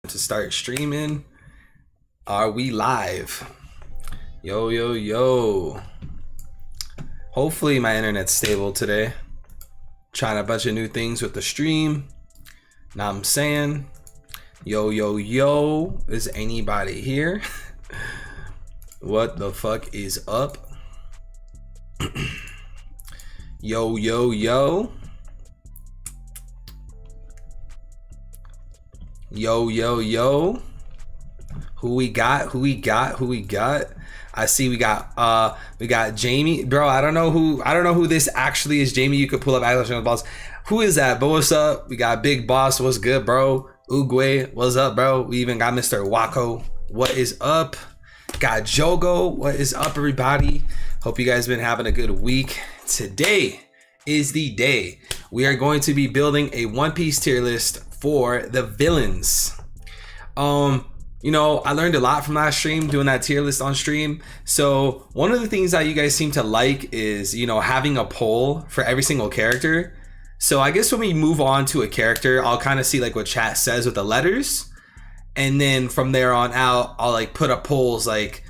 To start streaming. Are we live? Yo, yo, yo. Hopefully my internet's stable today. Trying a bunch of new things with the stream. Now I'm saying, yo, yo, yo. Is anybody here? What the fuck is up? Yo, yo, yo. Yo, yo, yo. Who we got? Who we got? Who we got? I see we got Jamie. Bro, I don't know who this actually is. Jamie, you could pull up Atlas Boss. Who is that? But what's up? We got Big Boss. What's good, bro? Uguay, what's up, bro? We even got Mr. Wako. What is up? Got Jogo. What is up, everybody? Hope you guys been having a good week. Today is the day we are going to be building a One Piece tier list for the villains. You know, I learned a lot from last stream doing that tier list on stream. So one of the things that you guys seem to like is, you know, having a poll for every single character. So I guess when we move on to a character, I'll kind of see like what chat says with the letters. And then from there on out, I'll like put up polls like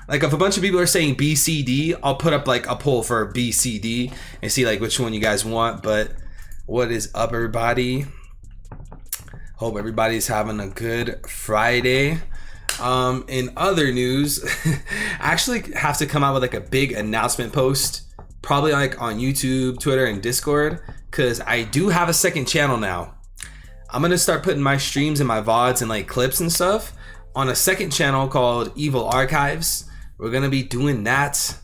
if a bunch of people are saying B, C, D, I'll put up like a poll for B, C, D and see like which one you guys want. But what is up, everybody? Hope everybody's having a good Friday. In other news, I actually have to come out with like a big announcement post, probably like on YouTube, Twitter, and Discord, because I do have a second channel now. I'm gonna start putting my streams and my VODs and like clips and stuff on a second channel called Evil Archives. We're gonna be doing that.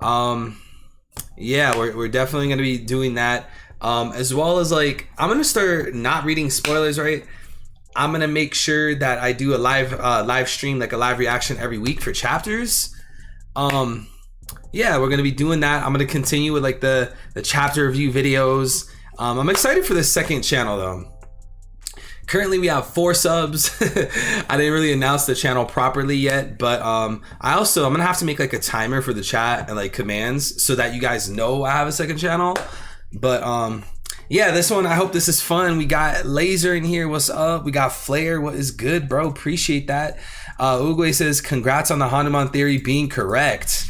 Yeah, we're definitely gonna be doing that. As well as like I'm gonna start not reading spoilers, right? I'm gonna make sure that I do a live stream, like a live reaction every week for chapters. Yeah, we're gonna be doing that. I'm gonna continue with like the chapter review videos. I'm excited for this second channel though. Currently we have 4 subs. I didn't really announce the channel properly yet, but I'm gonna have to make like a timer for the chat and like commands so that you guys know I have a second channel. But yeah, this one, I hope this is fun. We got Laser in here. What's up? We got Flair. What is good, bro? Appreciate that. Uguay says, congrats on the Hanuman theory being correct.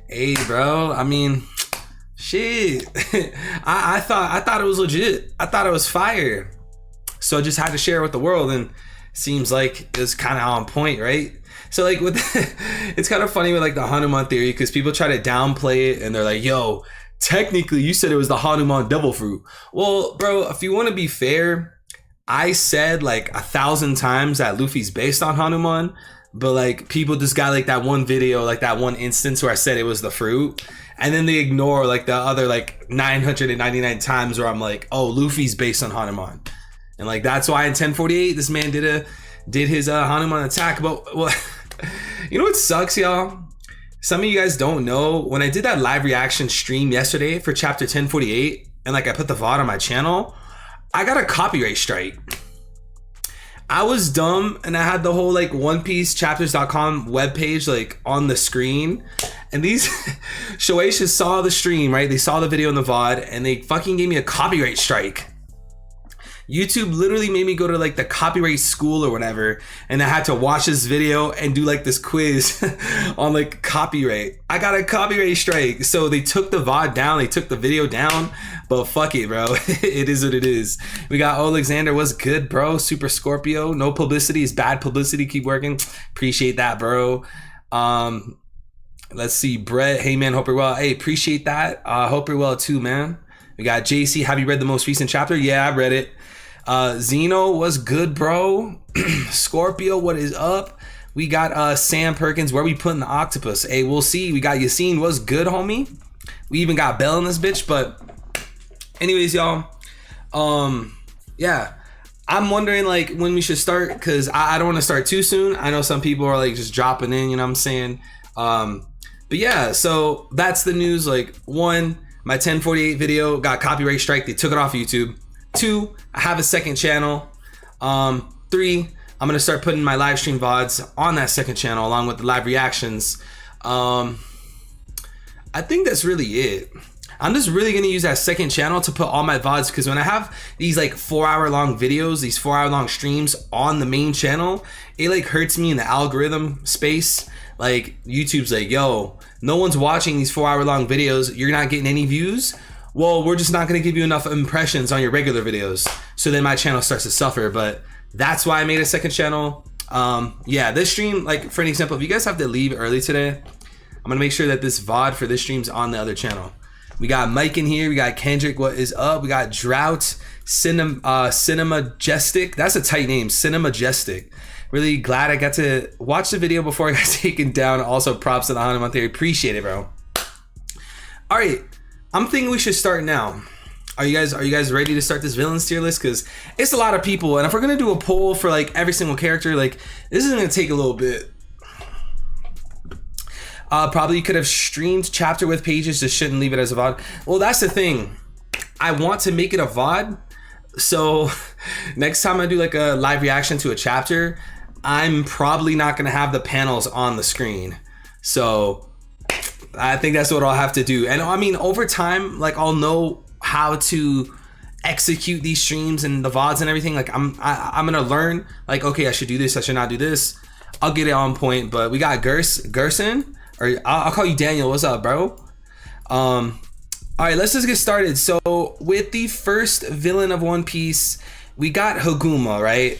Hey, bro. I mean, shit. I thought it was legit. I thought it was fire. So I just had to share it with the world, and seems like it was kind of on point, right? So like with it's kind of funny with like the Hanuman theory because people try to downplay it and they're like, yo, technically you said it was the Hanuman devil fruit. Well, bro, if you want to be fair, I said like 1,000 times that Luffy's based on Hanuman, but like people just got like that one video, like that one instance where I said it was the fruit, and then they ignore like the other like 999 times where I'm like, oh, Luffy's based on Hanuman. And like that's why in 1048 this man did his Hanuman attack. But well, you know what sucks, y'all? Some of you guys don't know, when I did that live reaction stream yesterday for chapter 1048 and like I put the VOD on my channel, I got a copyright strike. I was dumb and I had the whole like OnePieceChapters.com webpage like on the screen, and these Shueishas saw the stream, right? They saw the video in the VOD and they fucking gave me a copyright strike. YouTube literally made me go to like the copyright school or whatever, and I had to watch this video and do like this quiz on like copyright. I got a copyright strike. So they took the VOD down, they took the video down, but fuck it, bro. It is what it is. We got Alexander, what's good, bro? Super Scorpio, no publicity is bad publicity, keep working. Appreciate that, bro. Let's see, Brett, hey man, hope you're well. Hey, appreciate that. Hope you're well too, man. We got JC, have you read the most recent chapter? Yeah, I read it. Zeno, what's good, bro? Scorpio, what is up? We got Sam Perkins, where we putting the octopus? Hey, we'll see. We got Yassine, what's good, homie? We even got Bell in this bitch. But anyways, y'all, yeah, I'm wondering like when we should start, because I don't want to start too soon. I know some people are like just dropping in, you know what I'm saying? But yeah, so that's the news. Like, 1, my 1048 video got copyright strike. They took it off YouTube. 2, I have a second channel. 3, I'm gonna start putting my live stream VODs on that second channel along with the live reactions. I think that's really it. I'm just really gonna use that second channel to put all my VODs, because when I have these like 4-hour long videos, these 4-hour long streams on the main channel, it like hurts me in the algorithm space. Like YouTube's like, yo, no one's watching these 4-hour long videos, you're not getting any views. Well, we're just not gonna give you enough impressions on your regular videos. So then my channel starts to suffer. But that's why I made a second channel. Yeah, this stream, like for an example, if you guys have to leave early today, I'm gonna make sure that this VOD for this stream's on the other channel. We got Mike in here, we got Kendrick, what is up? We got Drought, Cinemajestic. That's a tight name, Cinemajestic. Really glad I got to watch the video before I got taken down. Also, props to the 100-month theory. Appreciate it, bro. All right, I'm thinking we should start now. Are you guys ready to start this villains tier list? Because it's a lot of people, and if we're gonna do a poll for like every single character, like this is gonna take a little bit. Probably you could have streamed chapter with pages, just shouldn't leave it as a VOD. Well, that's the thing. I want to make it a VOD. So next time I do like a live reaction to a chapter, I'm probably not gonna have the panels on the screen. So I think that's what I'll have to do. And I mean, over time, like I'll know how to execute these streams and the VODs and everything. Like I'm gonna learn, like, okay, I should do this, I should not do this. I'll get it on point. But we got Gerson, or I'll call you Daniel. What's up, bro? All right, let's just get started. So with the first villain of One Piece, we got Haguma, right?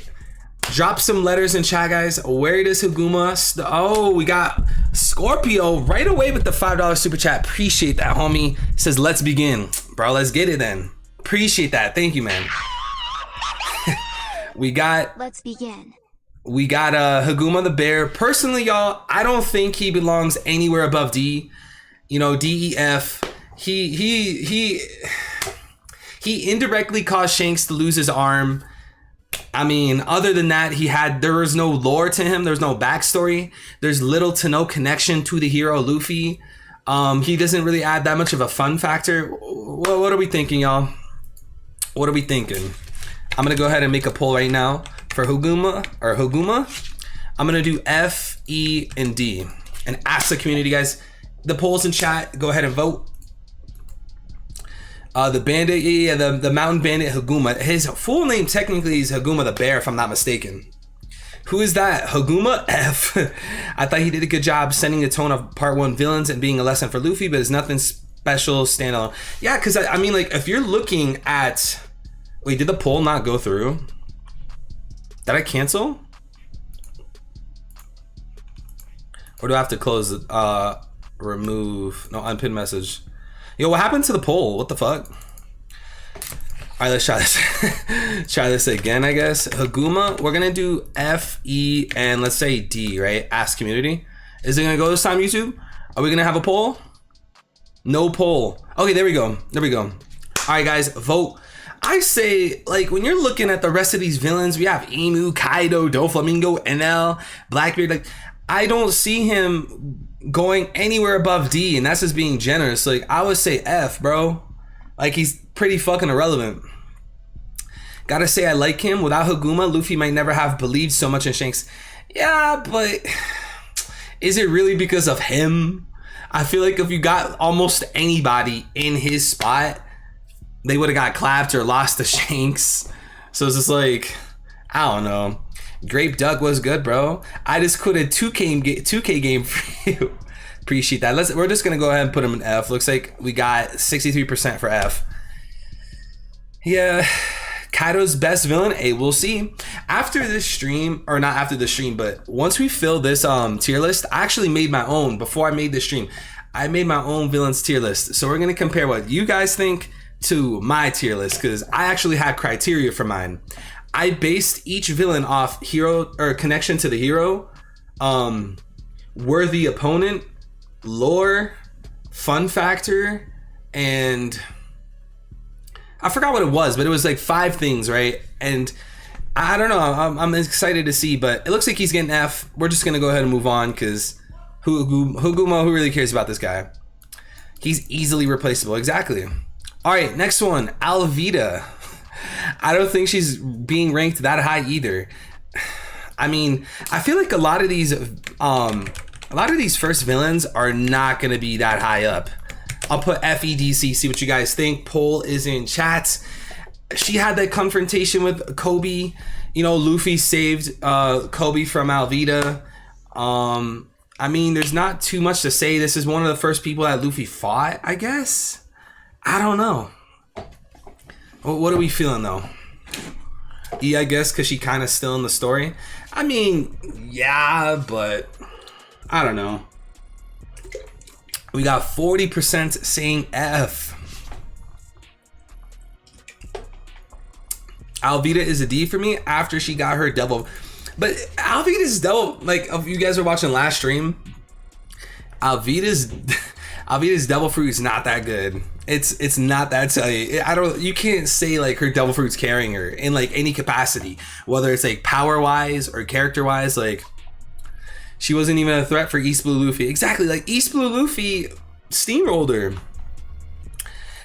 Drop some letters in chat, guys. Where does Haguma? Oh, we got Scorpio right away with the $5 super chat. Appreciate that, homie. It says, let's begin. Bro, let's get it then. Appreciate that. Thank you, man. Let's begin. We got Haguma the bear. Personally, y'all, I don't think he belongs anywhere above D. You know, D, E, F. He indirectly caused Shanks to lose his arm. I mean, other than that, there was no lore to him. There's no backstory. There's little to no connection to the hero Luffy. He doesn't really add that much of a fun factor. What are we thinking, y'all? What are we thinking? I'm gonna go ahead and make a poll right now for Haguma. I'm gonna do F, E, and D, and ask the community, guys. The polls in chat. Go ahead and vote. The bandit, the mountain bandit Haguma. His full name technically is Haguma the bear, if I'm not mistaken. Who is that? Haguma F. I thought he did a good job setting the tone of part 1 villains and being a lesson for Luffy, but it's nothing special standalone. Yeah, because I mean, like, if you're looking at... Wait, did the poll not go through? Did I cancel? Or do I have to close remove? No, unpinned message. Yo, what happened to the poll? What the fuck? All right, let's try this. Try this again, I guess. Haguma, we're gonna do F, E, and let's say D, right? Ask community. Is it gonna go this time, YouTube? Are we gonna have a poll? No poll. Okay, there we go. There we go. All right, guys, vote. I say, like, when you're looking at the rest of these villains, we have Emu, Kaido, Doflamingo, NL, Blackbeard. Like, I don't see him going anywhere above D, and that's just being generous. Like, I would say F, bro. Like, he's pretty fucking irrelevant. Gotta say, I like him. Without Haguma, Luffy might never have believed so much in Shanks. Yeah, but is it really because of him? I feel like if you got almost anybody in his spot, they would have got clapped or lost to Shanks. So it's just like, I don't know. Grape Duck was good, bro. I just quit a 2K game for you. Appreciate that. We're just gonna go ahead and put him in F. Looks like we got 63% for F. Yeah, Kaido's best villain. Hey, we'll see. After this stream, or not after the stream, but once we fill this tier list, I actually made my own before I made the stream. I made my own villains tier list. So we're gonna compare what you guys think to my tier list, because I actually had criteria for mine. I based each villain off hero or connection to the hero, worthy opponent, lore, fun factor, and I forgot what it was, but it was like 5 things, right? And I don't know, I'm excited to see, but it looks like he's getting F. We're just gonna go ahead and move on, because Haguma, who really cares about this guy? He's easily replaceable, exactly. All right, next one, Alvida. I don't think she's being ranked that high either. I mean, I feel like a lot of these first villains are not going to be that high up. I'll put FEDC, see what you guys think. Poll is in chat. She had that confrontation with Kobe. You know, Luffy saved Kobe from Alvida. I mean, there's not too much to say. This is one of the first people that Luffy fought, I guess. I don't know. What are we feeling, though? E, I guess, because she kind of still in the story. I mean, yeah, but I don't know. We got 40% saying F. Alvida is a D for me after she got her devil. But Alvida's devil, like, if you guys were watching last stream, Alvida's devil fruit is not that good. It's not that, you can't say like her devil fruit's carrying her in like any capacity, whether it's like power wise or character wise. Like, she wasn't even a threat for East Blue Luffy. Exactly, like East Blue Luffy steamrolled her.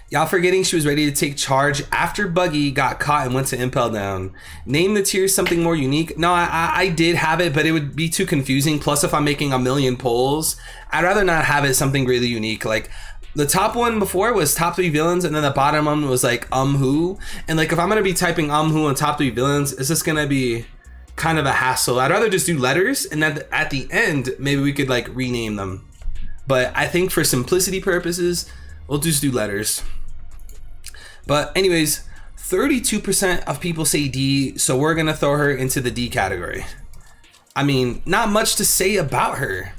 Y'all forgetting she was ready to take charge after Buggy got caught and went to Impel Down. Name the tiers something more unique. No, I did have it, but it would be too confusing. Plus, if I'm making a million polls, I'd rather not have it something really unique. Like, the top one before was top 3 villains, and then the bottom one was like who. And like, if I'm gonna be typing who and top 3 villains, it's just gonna be kind of a hassle. I'd rather just do letters, and then at the end, maybe we could like rename them. But I think for simplicity purposes, we'll just do letters. But anyways, 32% of people say D, so we're gonna throw her into the D category. I mean, not much to say about her.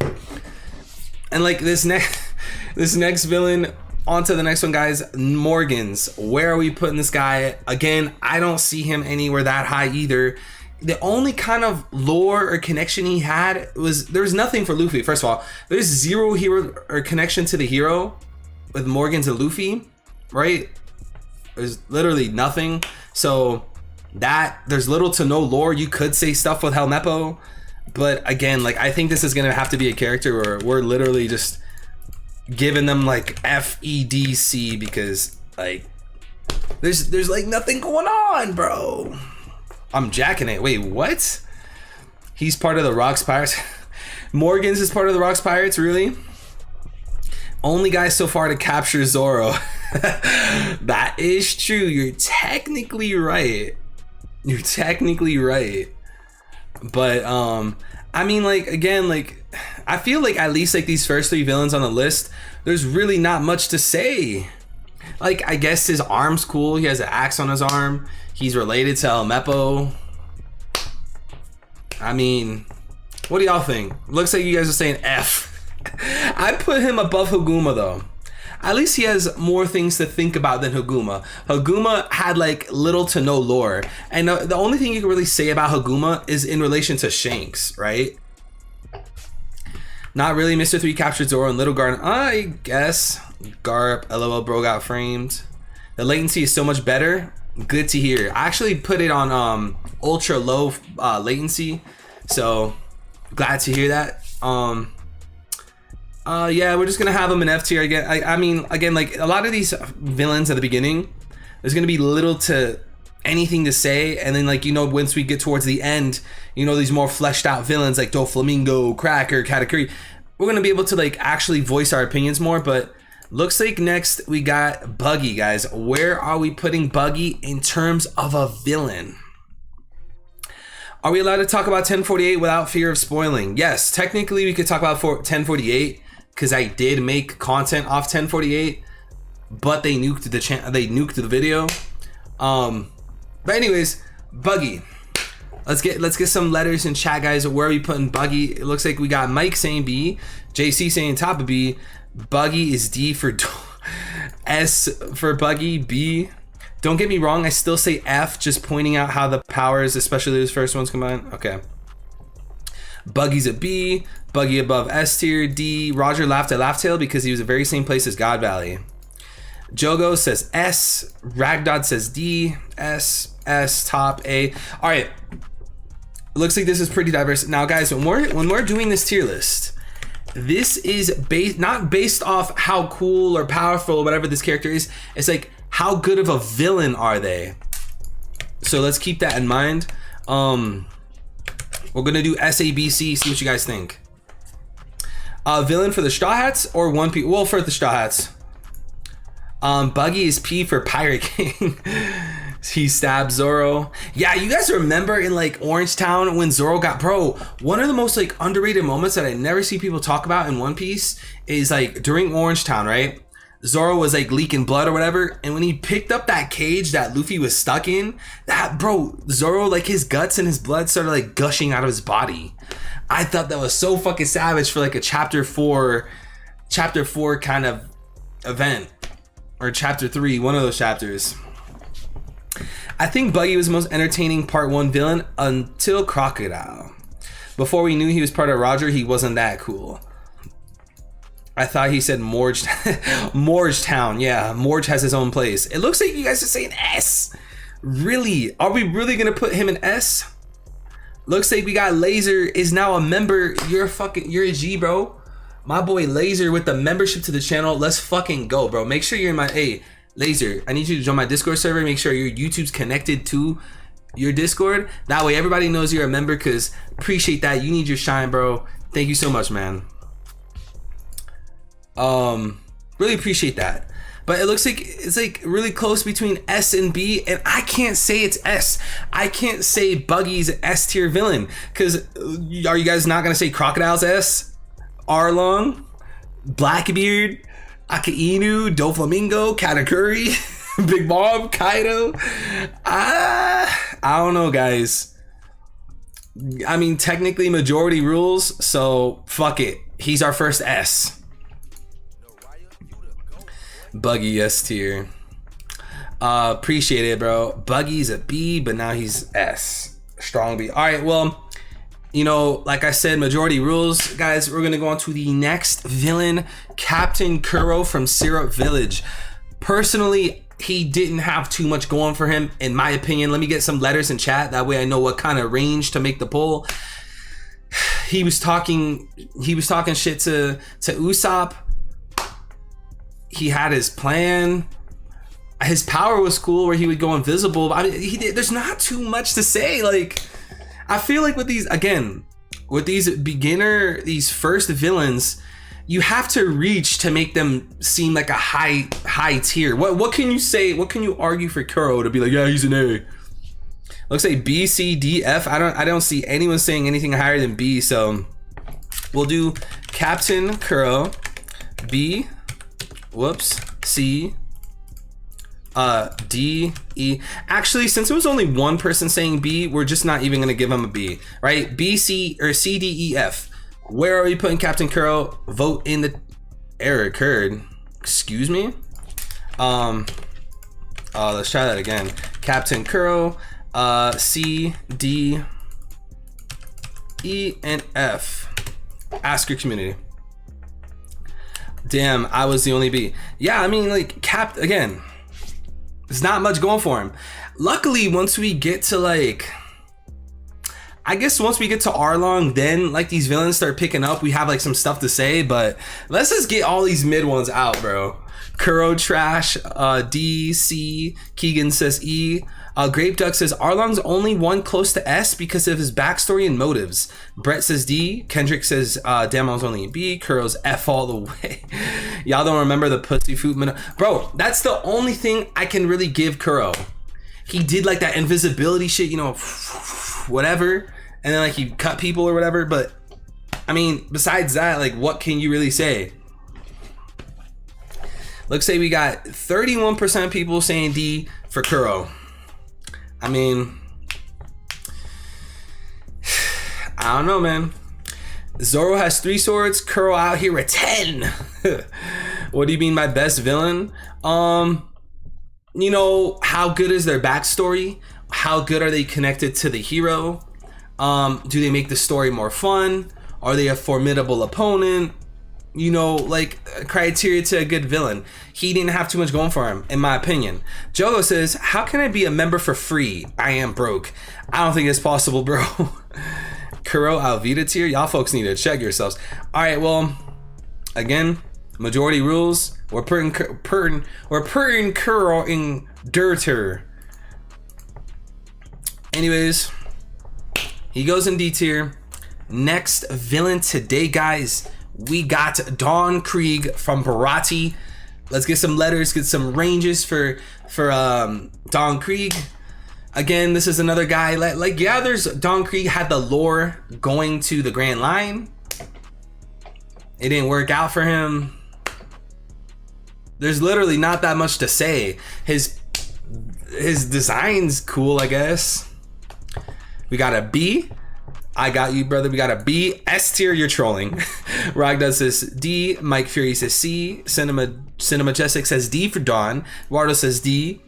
And like this next villain, on to the next one, guys. Morgans. Where are we putting this guy? Again, I don't see him anywhere that high either. The only kind of lore or connection he had was, there was nothing for Luffy. First of all, there's zero hero or connection to the hero with Morgans and Luffy, right? There's literally nothing. So that, there's little to no lore. You could say stuff with Helmeppo, but again, like, I think this is gonna have to be a character where we're literally just giving them like FEDC, because like there's like nothing going on, bro. I'm jacking it. Wait, what? He's part of the Rocks Pirates. Morgans is part of the Rocks Pirates, really? Only guy so far to capture Zoro. That is true. You're technically right. You're technically right. But I mean, like, again, like, I feel like at least like these first 3 villains on the list, there's really not much to say. Like, I guess his arm's cool. He has an axe on his arm. He's related to Helmeppo. I mean, what do y'all think? Looks like you guys are saying F. I put him above Haguma though. At least he has more things to think about than Haguma. Haguma had like little to no lore. And the only thing you can really say about Haguma is in relation to Shanks, right? Not really. Mr. 3 captured Zoro and Little Garden. I guess. Garp, LOL, bro got framed. The latency is so much better. Good to hear. I actually put it on ultra low latency. So glad to hear that. Yeah, we're just gonna have them in F tier again. I mean, again, like a lot of these villains at the beginning, there's gonna be little to anything to say, and then like, you know, once we get towards the end, you know, these more fleshed out villains like Doflamingo, Cracker, Katakuri, we're gonna be able to like actually voice our opinions more. But looks like next we got Buggy, guys. Where are we putting Buggy in terms of a villain? Are we allowed to talk about 1048 without fear of spoiling? Yes, technically we could talk about 1048. Because I did make content off 1048, but they nuked the video. But anyways, Buggy. Let's get some letters in chat, guys. Where are we putting Buggy? It looks like we got Mike saying B, JC saying top of B. Buggy is D for S for Buggy, B. Don't get me wrong, I still say F, just pointing out how the powers, especially those first ones, combine. Okay. Buggy's a B. Buggy above S tier, D. Roger laughed at Laughtail because he was the very same place as God Valley. Jogo says S. Ragdod says D. S. Top A. All right. Looks like this is pretty diverse. Now, guys, when we're doing this tier list, this is not based off how cool or powerful or whatever this character is. It's like, how good of a villain are they? So let's keep that in mind. We're gonna do SABC. See what you guys think. Villain for the Straw Hats or One Piece? Well, for the Straw Hats. Buggy is P for Pirate King. He stabbed Zoro. Yeah, you guys remember in like Orange Town when Zoro got, bro, one of the most like underrated moments that I never see people talk about in One Piece is like during Orange Town, right? Zoro was like leaking blood or whatever, and when he picked up that cage that Luffy was stuck in, that, bro, Zoro, like his guts and his blood started like gushing out of his body. I thought that was so fucking savage for like a chapter 4 kind of event, or chapter 3, one of those chapters. I think Buggy was the most entertaining part 1 villain until Crocodile. Before we knew he was part of Roger, he wasn't that cool. I thought he said Morj. Morj Town. Yeah, Morj has his own place. It looks like you guys are saying S. Really? Are we really gonna put him in S? Looks like we got Laser is now a member. You're a G, bro. My boy Laser with the membership to the channel. Let's fucking go, bro. Make sure you're in my, hey, Laser, I need you to join my Discord server. Make sure your YouTube's connected to your Discord. That way everybody knows you're a member, because appreciate that. You need your shine, bro. Thank you so much, man. Really appreciate that. But it looks like it's like really close between S and B, and I can't say it's S. I can't say Buggy's S tier villain, because are you guys not gonna say Crocodile's S? Arlong, Blackbeard, Akainu, Doflamingo, Katakuri, Big Mom, Kaido. I don't know, guys. I mean, technically majority rules, so fuck it. He's our first S. Buggy S tier. Appreciate it, bro. Buggy's a B, but now he's S. Strong B. All right, well, you know, like I said, majority rules, guys. We're gonna go on to the next villain, Captain Kuro from Syrup Village. Personally, he didn't have too much going for him, in my opinion. Let me get some letters in chat. That way I know what kind of range to make the poll. He was talking shit to Usopp. He had his plan. His power was cool where he would go invisible. I mean, there's not too much to say. Like, I feel like with these, again, with these first villains, you have to reach to make them seem like a high tier. What can you say? What can you argue for Kuro to be like, yeah, he's an A? Looks like B, C, D, F. I don't see anyone saying anything higher than B. So we'll do Captain Kuro, B. Whoops. C. D, E. Actually, since it was only one person saying B, we're just not even gonna give him a B, right? B, C, or C, D, E, F. Where are we putting Captain Kuro? Vote in the error occurred. Excuse me. Let's try that again. Captain Kuro, C, D, E, and F. Ask your community. Damn, I was the only B. Yeah, I mean, like, again, there's not much going for him. Luckily, once we get to like, I guess once we get to Arlong, then like these villains start picking up. We have like some stuff to say, but let's just get all these mid ones out, bro. Kuro trash, D, C, Keegan says E. Grape Duck says Arlong's only one close to S because of his backstory and motives. Brett says D. Kendrick says Damon's only B. Kuro's F all the way. Y'all don't remember the pussy food bro? That's the only thing I can really give Kuro. He did like that invisibility shit, you know, whatever, and then like he cut people or whatever. But I mean, besides that, like, what can you really say? Let's say we got 31% of people saying D for Kuro. I mean, I don't know, man. Zoro has 3 swords, Kuro out here with 10. What do you mean by best villain? You know, how good is their backstory? How good are they connected to the hero? Do they make the story more fun? Are they a formidable opponent? You know, like, criteria to a good villain. He didn't have too much going for him, in my opinion. Jogo says, how can I be a member for free? I am broke. I don't think it's possible, bro. Kuro Alvita tier? Y'all folks need to check yourselves. All right, well, again, majority rules. We're putting Kuro in dirter. Anyways, he goes in D tier. Next villain today, guys. We got Dawn Krieg from Barati. Let's get some letters, get some ranges for Don Krieg. Again, this is another guy like yeah, there's Don Krieg had the lore going to the Grand Line. It didn't work out for him. There's literally not that much to say. His design's cool, I guess. We got a B. I got you, brother. We got a B. S tier, you're trolling. Ragdad says D. Mike Fury says C. Cinema Majestic says D for Dawn. Wardo says D.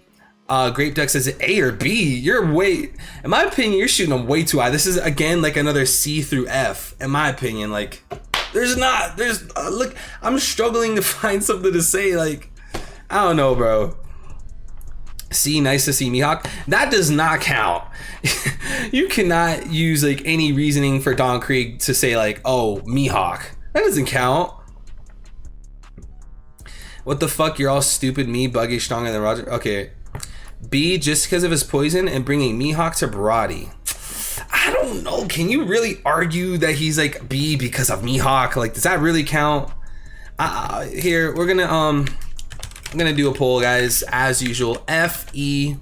Grape Duck says A or B. You're way, in my opinion, you're shooting them way too high. This is again like another C through F. In my opinion, like there's look, I'm struggling to find something to say. Like I don't know, bro. C, nice to see Mihawk. That does not count. You cannot use like any reasoning for Don Krieg to say like, oh, Mihawk. That doesn't count. What the fuck? You're all stupid. Me, Buggy, stronger than Roger. Okay. B, just because of his poison and bringing Mihawk to Brody. I don't know. Can you really argue that he's like B because of Mihawk? Like, does that really count? Here, we're gonna I'm gonna do a poll, guys, as usual. F E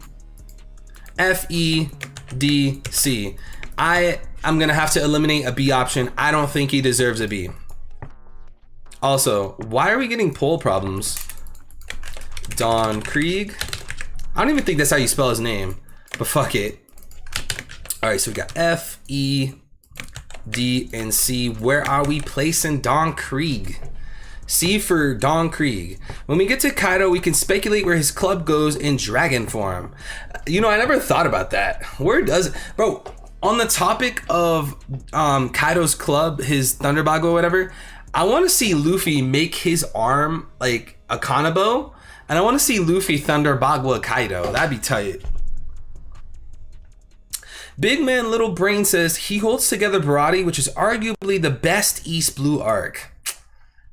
D C. I'm gonna have to eliminate a B option. I don't think he deserves a B. Also, why are we getting poll problems? Don Krieg. I don't even think that's how you spell his name, but fuck it. All right, so we got F, E, D, and C. Where are we placing Don Krieg? C for Don Krieg. When we get to Kaido, we can speculate where his club goes in dragon form. You know, I never thought about that. Where does it? Bro, on the topic of Kaido's club, his Thunderbag or whatever, I want to see Luffy make his arm like a Kanabo, and I want to see Luffy Thunderbagwa Kaido. That'd be tight. Big Man Little Brain says he holds together Barati, which is arguably the best East Blue arc.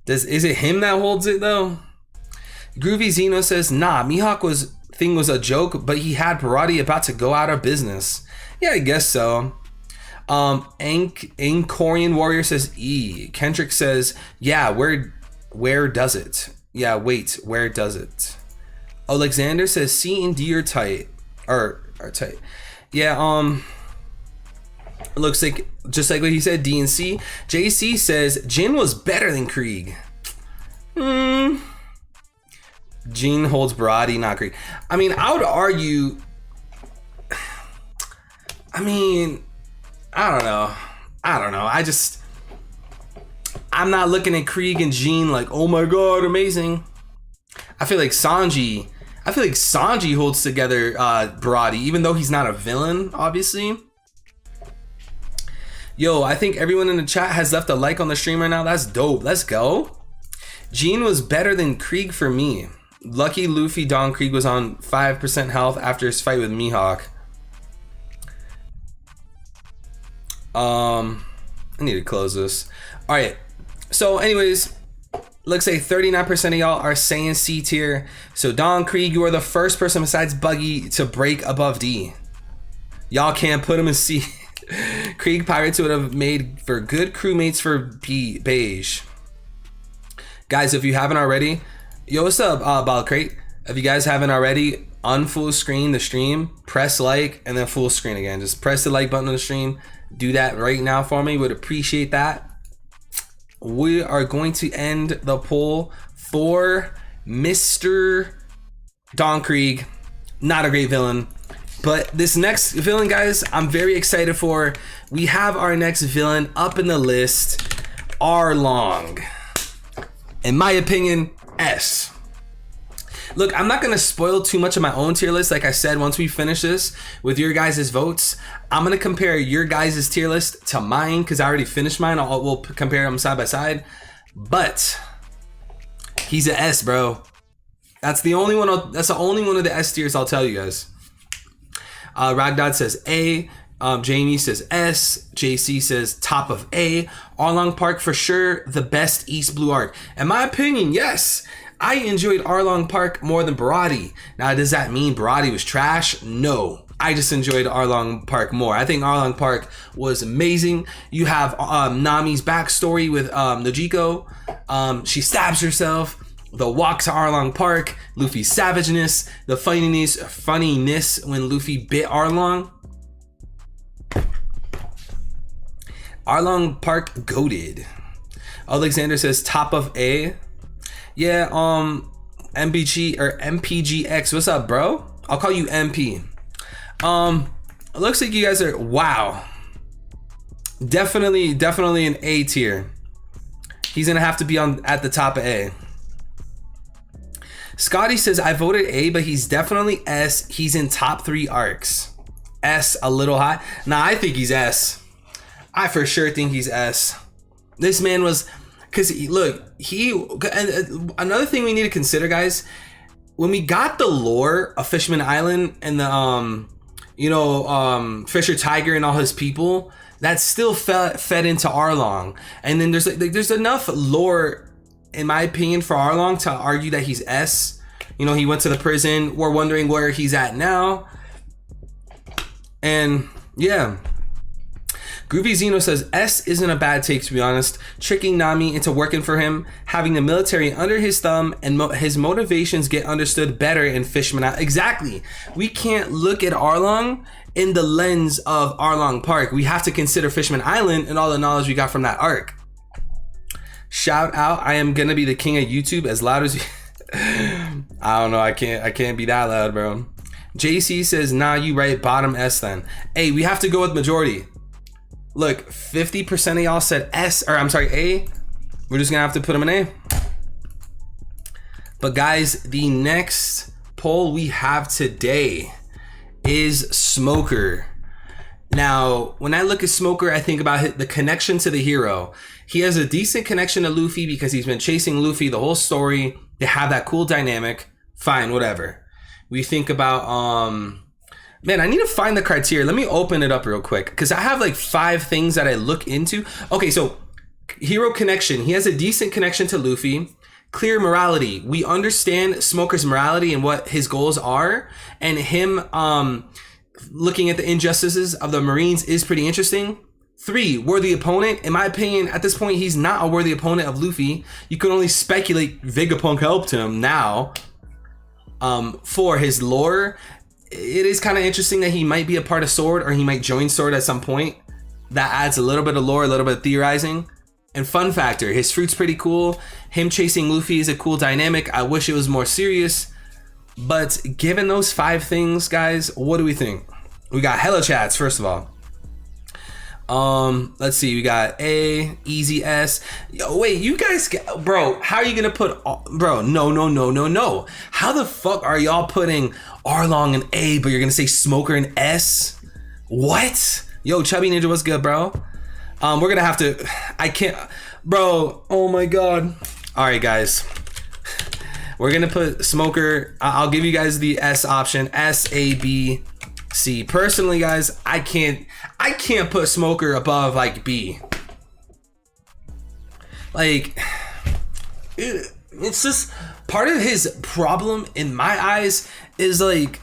Is it him that holds it though? Groovy Zeno says, nah, Mihawk thing was a joke, but he had Barati about to go out of business. Yeah, I guess so. Ankorian Warrior says E. Kendrick says, yeah, where does it? Yeah, wait, where does it? Alexander says C and D are tight. Are tight. Yeah, it looks like just like what he said, D and C. JC says Jin was better than Krieg. Jin holds Barati, not Krieg. I mean, I would argue. I mean, I don't know. I'm not looking at Krieg and Jin like, oh my god, amazing. I feel like Sanji holds together Barati, even though he's not a villain, obviously. Yo, I think everyone in the chat has left a like on the stream right now. That's dope. Let's go. Jin was better than Krieg for me. Lucky Luffy Don Krieg was on 5% health after his fight with Mihawk. I need to close this. All right. So anyways, looks like 39% of y'all are saying C tier. So Don Krieg, you are the first person besides Buggy to break above D. Y'all can't put him in C. Krieg Pirates would have made for good crewmates for Beige. Guys, if you haven't already, yo, what's up, Balcrate? If you guys haven't already, unfull screen the stream, press like, and then full screen again. Just press the like button on the stream. Do that right now for me. Would appreciate that. We are going to end the poll for Mr. Don Krieg. Not a great villain. But this next villain, guys, I'm very excited for. We have our next villain up in the list, Arlong. In my opinion, S. Look, I'm not going to spoil too much of my own tier list. Like I said, once we finish this with your guys' votes, I'm going to compare your guys' tier list to mine because I already finished mine. We'll compare them side by side. But he's an S, bro. That's the only one. That's the only one of the S tiers I'll tell you guys. Ragdod says A. Jamie says S. JC says top of A. Arlong Park for sure the best East Blue arc. In my opinion, yes. I enjoyed Arlong Park more than Barati. Now, does that mean Barati was trash? No. I just enjoyed Arlong Park more. I think Arlong Park was amazing. You have Nami's backstory with Nojiko. She stabs herself. the walk to Arlong Park, Luffy's savageness, the funniness when Luffy bit Arlong. Arlong Park goated. Alexander says top of A. Yeah, MBG or MPGX. What's up, bro? I'll call you MP. It looks like you guys are, wow. Definitely an A tier. He's gonna have to be at the top of A. Scotty says I voted A, but he's definitely S. He's in top 3 arcs. S, a little high. Nah, I think he's S. I for sure think he's S. This man was, because look, another thing we need to consider, guys, when we got the lore of Fishman Island and the Fisher Tiger and all his people, that still fed into Arlong. And then there's enough lore, in my opinion, for Arlong to argue that he's S. You know, he went to the prison. We're wondering where he's at now. And yeah. Groovy Zeno says S isn't a bad take, to be honest. Tricking Nami into working for him, having the military under his thumb, and his motivations get understood better in Fishman Island. Exactly. We can't look at Arlong in the lens of Arlong Park. We have to consider Fishman Island and all the knowledge we got from that arc. Shout out, I am gonna be the king of YouTube as loud as you. I don't know, I can't be that loud, bro. JC says, nah, you right, bottom S then. Hey, we have to go with majority. Look, 50% of y'all said S, or I'm sorry, A. We're just gonna have to put them in A. But guys, the next poll we have today is Smoker. Now, when I look at Smoker, I think about the connection to the hero. He has a decent connection to Luffy because he's been chasing Luffy the whole story. They have that cool dynamic. Fine, whatever. We think about, man, I need to find the criteria. Let me open it up real quick because I have like 5 things that I look into. Okay, so hero connection. He has a decent connection to Luffy. Clear morality. We understand Smoker's morality and what his goals are, and him looking at the injustices of the Marines is pretty interesting. 3, worthy opponent. In my opinion, at this point, he's not a worthy opponent of Luffy. You can only speculate Vegapunk helped him now. 4, his lore. It is kind of interesting that he might be a part of Sword or he might join Sword at some point. That adds a little bit of lore, a little bit of theorizing. And fun factor, his fruit's pretty cool. Him chasing Luffy is a cool dynamic. I wish it was more serious. But given those 5 things, guys, what do we think? We got hella chats, first of all. Let's see, we got A, easy S. Yo, wait, you guys, bro, how are you gonna put, bro, no. How the fuck are y'all putting Arlong in A, but you're gonna say Smoker in S? What? Yo, Chubby Ninja, what's good, bro? We're gonna have to, I can't, bro, oh my God. All right, guys. We're gonna put Smoker, I'll give you guys the S option, S, A, B, C. Personally, guys, I can't put Smoker above like B. Like, it's just part of his problem in my eyes is like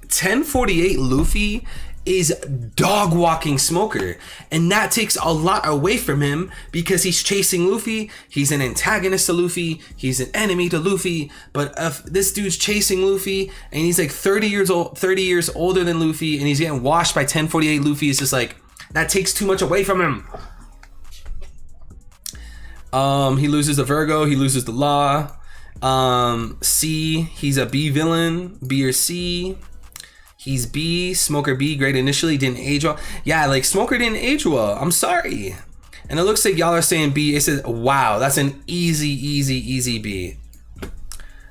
1048 Luffy is dog walking Smoker, and that takes a lot away from him because he's chasing Luffy. He's an antagonist to Luffy, he's an enemy to Luffy. But if this dude's chasing Luffy and he's like 30 years older than Luffy, and he's getting washed by 1048 Luffy, it's just like that takes too much away from him. He loses the Virgo, he loses the Law. C, he's a B villain, B or C. He's B, Smoker B, great initially, didn't age well. Yeah, like Smoker didn't age well. I'm sorry. And it looks like y'all are saying B. It says, wow, that's an easy B.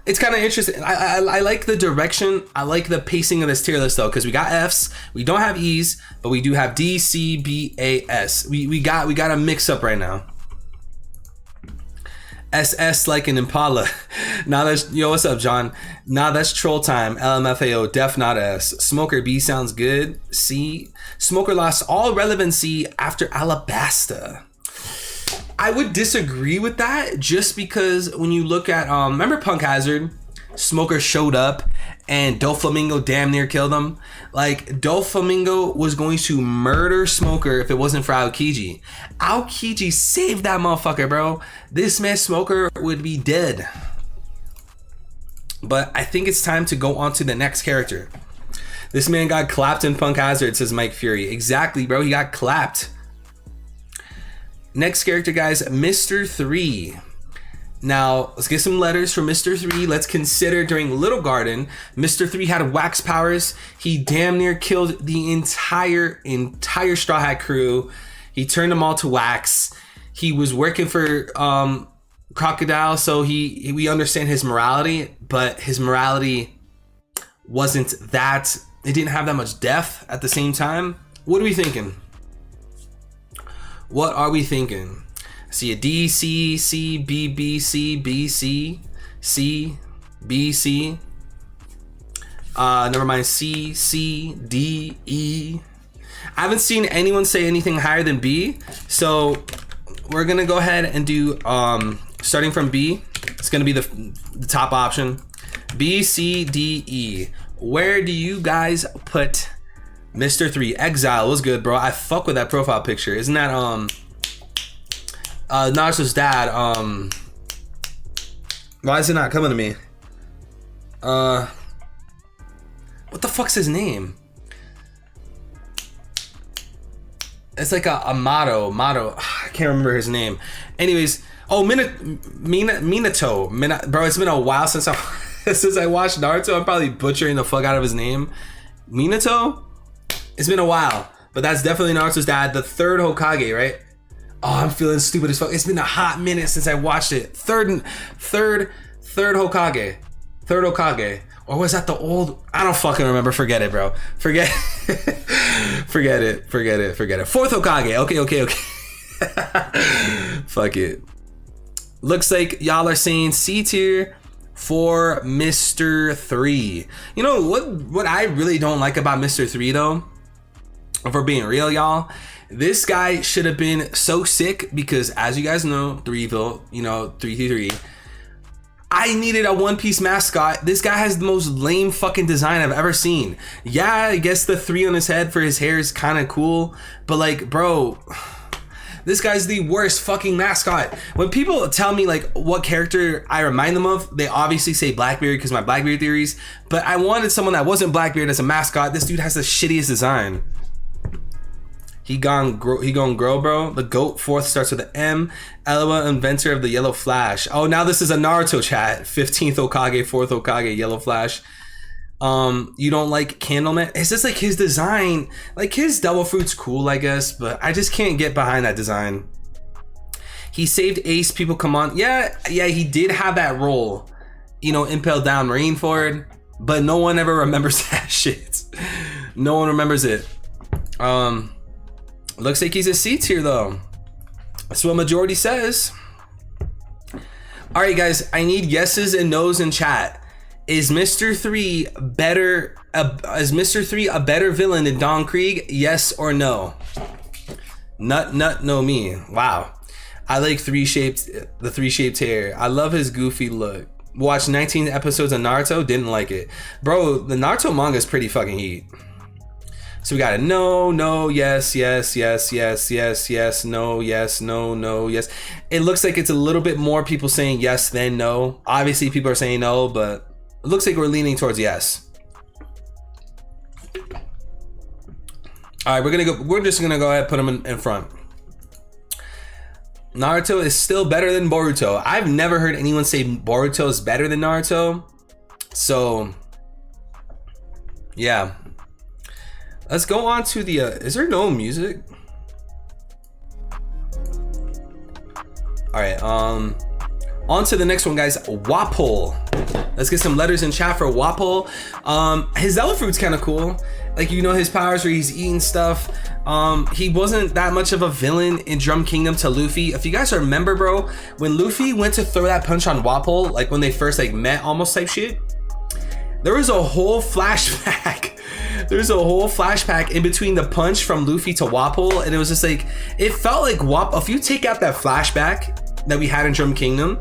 It's kind of interesting. I like the direction. I like the pacing of this tier list though, because we got Fs, we don't have Es, but we do have D, C, B, A, S. We got a mix up right now. SS like an Impala. Now that's, yo, what's up, John? Nah, that's troll time. LMFAO, def not S. Smoker B sounds good. C. Smoker lost all relevancy after Alabasta. I would disagree with that just because when you look at, remember Punk Hazard? Smoker showed up and Doflamingo damn near killed him. Like, Doflamingo was going to murder Smoker if it wasn't for Aokiji. Aokiji saved that motherfucker, bro. This man Smoker would be dead. But I think it's time to go on to the next character. This man got clapped in Punk Hazard, says Mike Fury. Exactly, bro. He got clapped. Next character, guys, Mr. 3. Now, let's get some letters from Mr. 3. Let's consider during Little Garden, Mr. 3 had wax powers. He damn near killed the entire Straw Hat crew. He turned them all to wax. He was working for Crocodile, so we understand his morality, but his morality wasn't that, it didn't have that much depth at the same time. What are we thinking? What are we thinking? I see a D, C, C, B, B, C, B, C, C, B, C. Never mind, C, C, D, E. I haven't seen anyone say anything higher than B, so we're gonna go ahead and do, starting from B, it's gonna be the top option. B, C, D, E. Where do you guys put Mr. 3? Exile was good, bro. I fuck with that profile picture. Isn't that Naruto's dad? Why is it not coming to me? What the fuck's his name? It's like a motto. I can't remember his name. Anyways, oh, Minato. Bro, it's been a while since I watched Naruto. I'm probably butchering the fuck out of his name. Minato? It's been a while, but that's definitely Naruto's dad, the third Hokage, right? Oh, I'm feeling stupid as fuck. It's been a hot minute since I watched it. Third Hokage. Third Hokage. Or was that the old? I don't fucking remember. Forget it, bro. Forget it. Fourth Hokage. Okay. Fuck it. Looks like y'all are saying C tier for Mr. 3. You know what I really don't like about Mr. 3 though? If we're being real, y'all, this guy should have been so sick because, as you guys know, 333. I needed a One Piece mascot. This guy has the most lame fucking design I've ever seen. Yeah, I guess the 3 on his head for his hair is kind of cool, but like, bro, this guy's the worst fucking mascot. When people tell me like what character I remind them of, they obviously say Blackbeard because my Blackbeard theories, but I wanted someone that wasn't Blackbeard as a mascot. This dude has the shittiest design. He gone grow, bro. The GOAT, 4th starts with an M. Elba, inventor of the Yellow Flash. Oh, now this is a Naruto chat. 15th Hokage, 4th Hokage, Yellow Flash. You don't like Candleman? It's just like his design, like his Devil Fruit's cool, I guess, but I just can't get behind that design. He saved Ace, people come on. Yeah, he did have that role, impaled down Marineford, but no one ever remembers that shit. No one remembers it. Looks like he's a C tier though. That's what majority says. All right, guys, I need yeses and nos in chat. Is Mr. 3 better? Is Mr. 3 a better villain than Don Krieg? Yes or no? Nut, no me. Wow. I like the 3-shaped hair. I love his goofy look. Watched 19 episodes of Naruto, didn't like it. Bro, the Naruto manga is pretty fucking heat. So we got a no, yes, no, yes, no, yes. It looks like it's a little bit more people saying yes than no. Obviously people are saying no, but it looks like we're leaning towards yes. All right, we're just gonna go ahead and put them in front. Naruto is still better than Boruto. I've never heard anyone say Boruto is better than Naruto. So yeah. Let's go on to the, is there no music? All right, on to the next one, guys. Wapol. Let's get some letters in chat for Wapol. His Devil Fruit's kind of cool. Like, his powers where he's eating stuff. He wasn't that much of a villain in Drum Kingdom to Luffy. If you guys remember, bro, when Luffy went to throw that punch on Wapol, like when they first met almost type shit, there was a whole flashback. There's a whole flashback in between the punch from Luffy to Wapol, and it was just like, it felt like if you take out that flashback that we had in Drum Kingdom,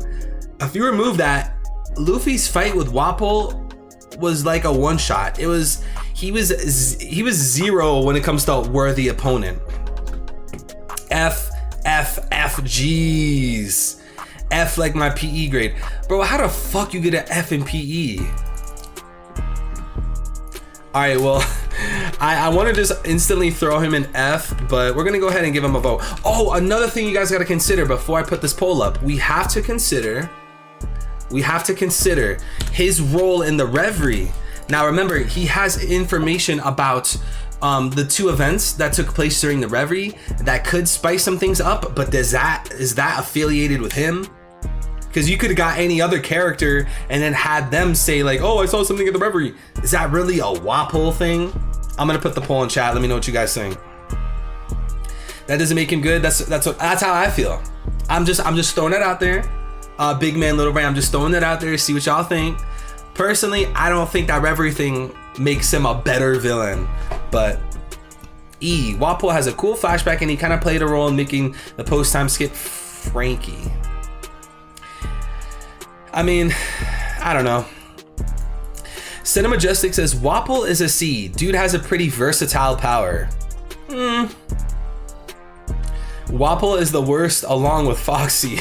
if you remove that, Luffy's fight with Wapol was like a one shot. He was zero when it comes to worthy opponent. F, G's. F like my PE grade. Bro, how the fuck you get an F in PE? All right, well, I want to just instantly throw him an F, but we're gonna go ahead and give him a vote. Oh, another thing you guys gotta consider before I put this poll up, we have to consider his role in the Reverie. Now remember, he has information about the 2 events that took place during the Reverie that could spice some things up, but is that affiliated with him? Because you could have got any other character and then had them say like, oh, I saw something at the Reverie. Is that really a Wapol thing? I'm gonna put the poll in chat. Let me know what you guys think. That doesn't make him good. That's how I feel. I'm just throwing that out there. Big man, little brain. I'm just throwing that out there. See what y'all think. Personally, I don't think that Reverie thing makes him a better villain. But Wapol has a cool flashback, and he kind of played a role in making the post-time skip Frankie. I mean, I don't know. Cinemajestic says Wapol is a C. Dude has a pretty versatile power. Wapol is the worst along with Foxy.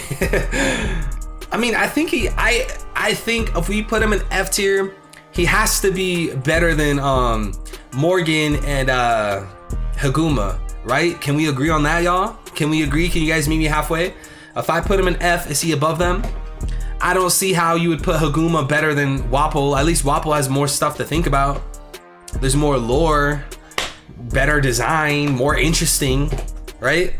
I mean, I think if we put him in F tier, he has to be better than Morgan and Haguma, right? Can we agree on that, y'all? Can we agree? Can you guys meet me halfway? If I put him in F, is he above them? I don't see how you would put Haguma better than Wapol. At least Wapol has more stuff to think about. There's more lore, better design, more interesting, right?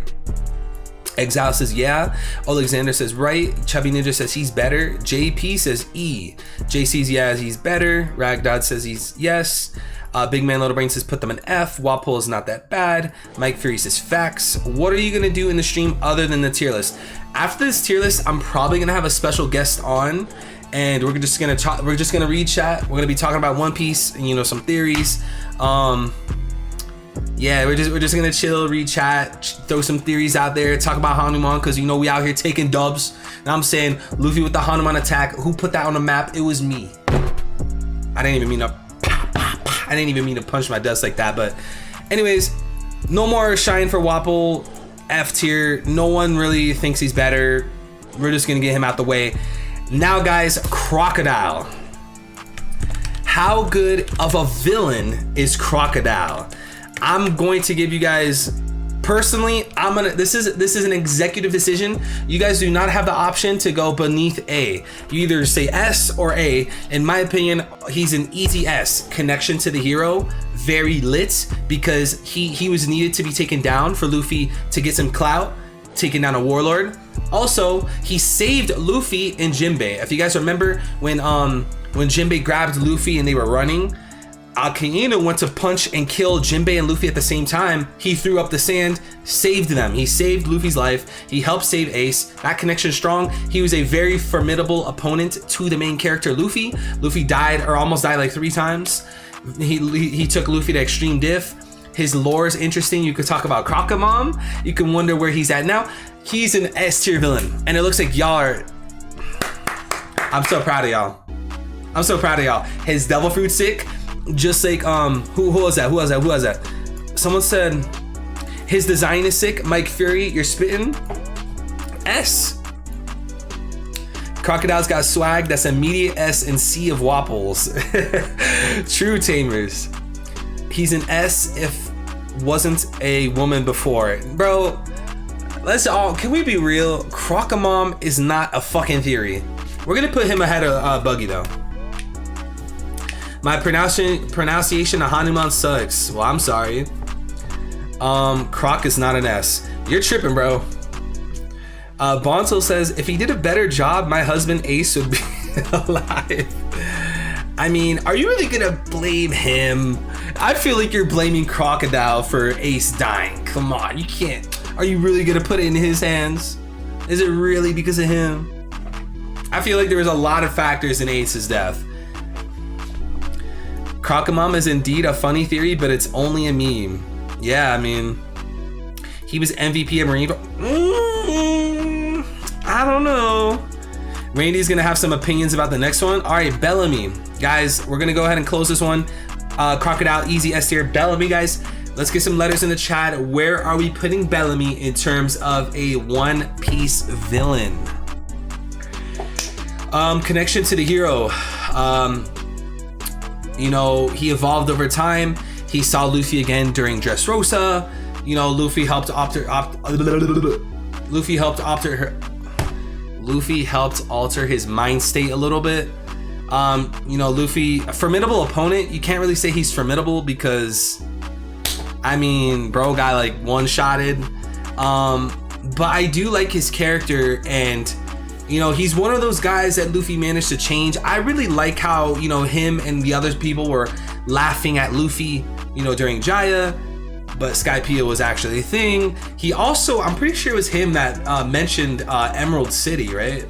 Exile says yeah. Alexander says right. Chubby Ninja says he's better. JP says E. JC's yeah, he's better. Ragdod says he's yes. Big Man Little Brain says put them in F. Wapol is not that bad. Mike Fury says facts. What are you gonna do in the stream other than the tier list? After this tier list, I'm probably gonna have a special guest on, and we're just gonna read chat. We're gonna be talking about One Piece and some theories. Yeah, we're just gonna chill, read chat, throw some theories out there, talk about Hanuman, because we out here taking dubs. Now I'm saying Luffy with the Hanuman attack. Who put that on the map? It was me. I didn't even mean to punch my dust like that. But anyways, no more shine for Wapol. F tier. No one really thinks he's better. We're just gonna get him out the way. Now guys, Crocodile. How good of a villain is Crocodile? I'm going to give you guys, personally, this is an executive decision. You guys do not have the option to go beneath A. You either say S or A. In my opinion, he's an easy S. Connection to the hero, very lit, because he was needed to be taken down for Luffy to get some clout, taking down a warlord. Also, he saved Luffy and Jinbei. If you guys remember when Jinbei grabbed Luffy and they were running, Akainu went to punch and kill Jinbei and Luffy at the same time. He threw up the sand, saved them. He saved Luffy's life. He helped save Ace. That connection strong. He was a very formidable opponent to the main character, Luffy. Luffy died or almost died like 3 times. He took Luffy to extreme diff. His lore is interesting. You could talk about Crocomom. You can wonder where he's at now. He's an S tier villain, and it looks like y'all are. I'm so proud of y'all. I'm so proud of y'all. His devil fruit sick. Just like who was that? Someone said his design is sick. Mike Fury, you're spitting. S. Crocodile's got swag. That's immediate S and C of Wapols. True Tamers. He's an S if wasn't a woman before. Bro, can we be real? Crocomom is not a fucking theory. We're gonna put him ahead of Buggy though. My pronunciation of Hanuman sucks. Well, I'm sorry. Croc is not an S. You're tripping, bro. Bonzo says, if he did a better job, my husband Ace would be alive. I mean, are you really gonna blame him? I feel like you're blaming Crocodile for Ace dying. Come on, you can't. Are you really gonna put it in his hands? Is it really because of him? I feel like there was a lot of factors in Ace's death. Crocomom is indeed a funny theory, but it's only a meme. Yeah, I mean, he was MVP of Marine. I don't know. Randy's gonna have some opinions about the next one. All right, Bellamy. Guys, we're gonna go ahead and close this one. Crocodile, easy S tier. Bellamy, guys. Let's get some letters in the chat. Where are we putting Bellamy in terms of a One Piece villain? Connection to the hero. You know, he evolved over time. He saw Luffy again during Dressrosa. You know, Luffy helped alter his mind state a little bit. You know, Luffy, a formidable opponent. You can't really say he's formidable because, I mean, bro got like one-shotted. But I do like his character, and you know, he's one of those guys that Luffy managed to change. I really like how, you know, him and the other people were laughing at Luffy, you know, during Jaya, but Skypiea was actually a thing. He also, I'm pretty sure it was him that mentioned Emerald City, right?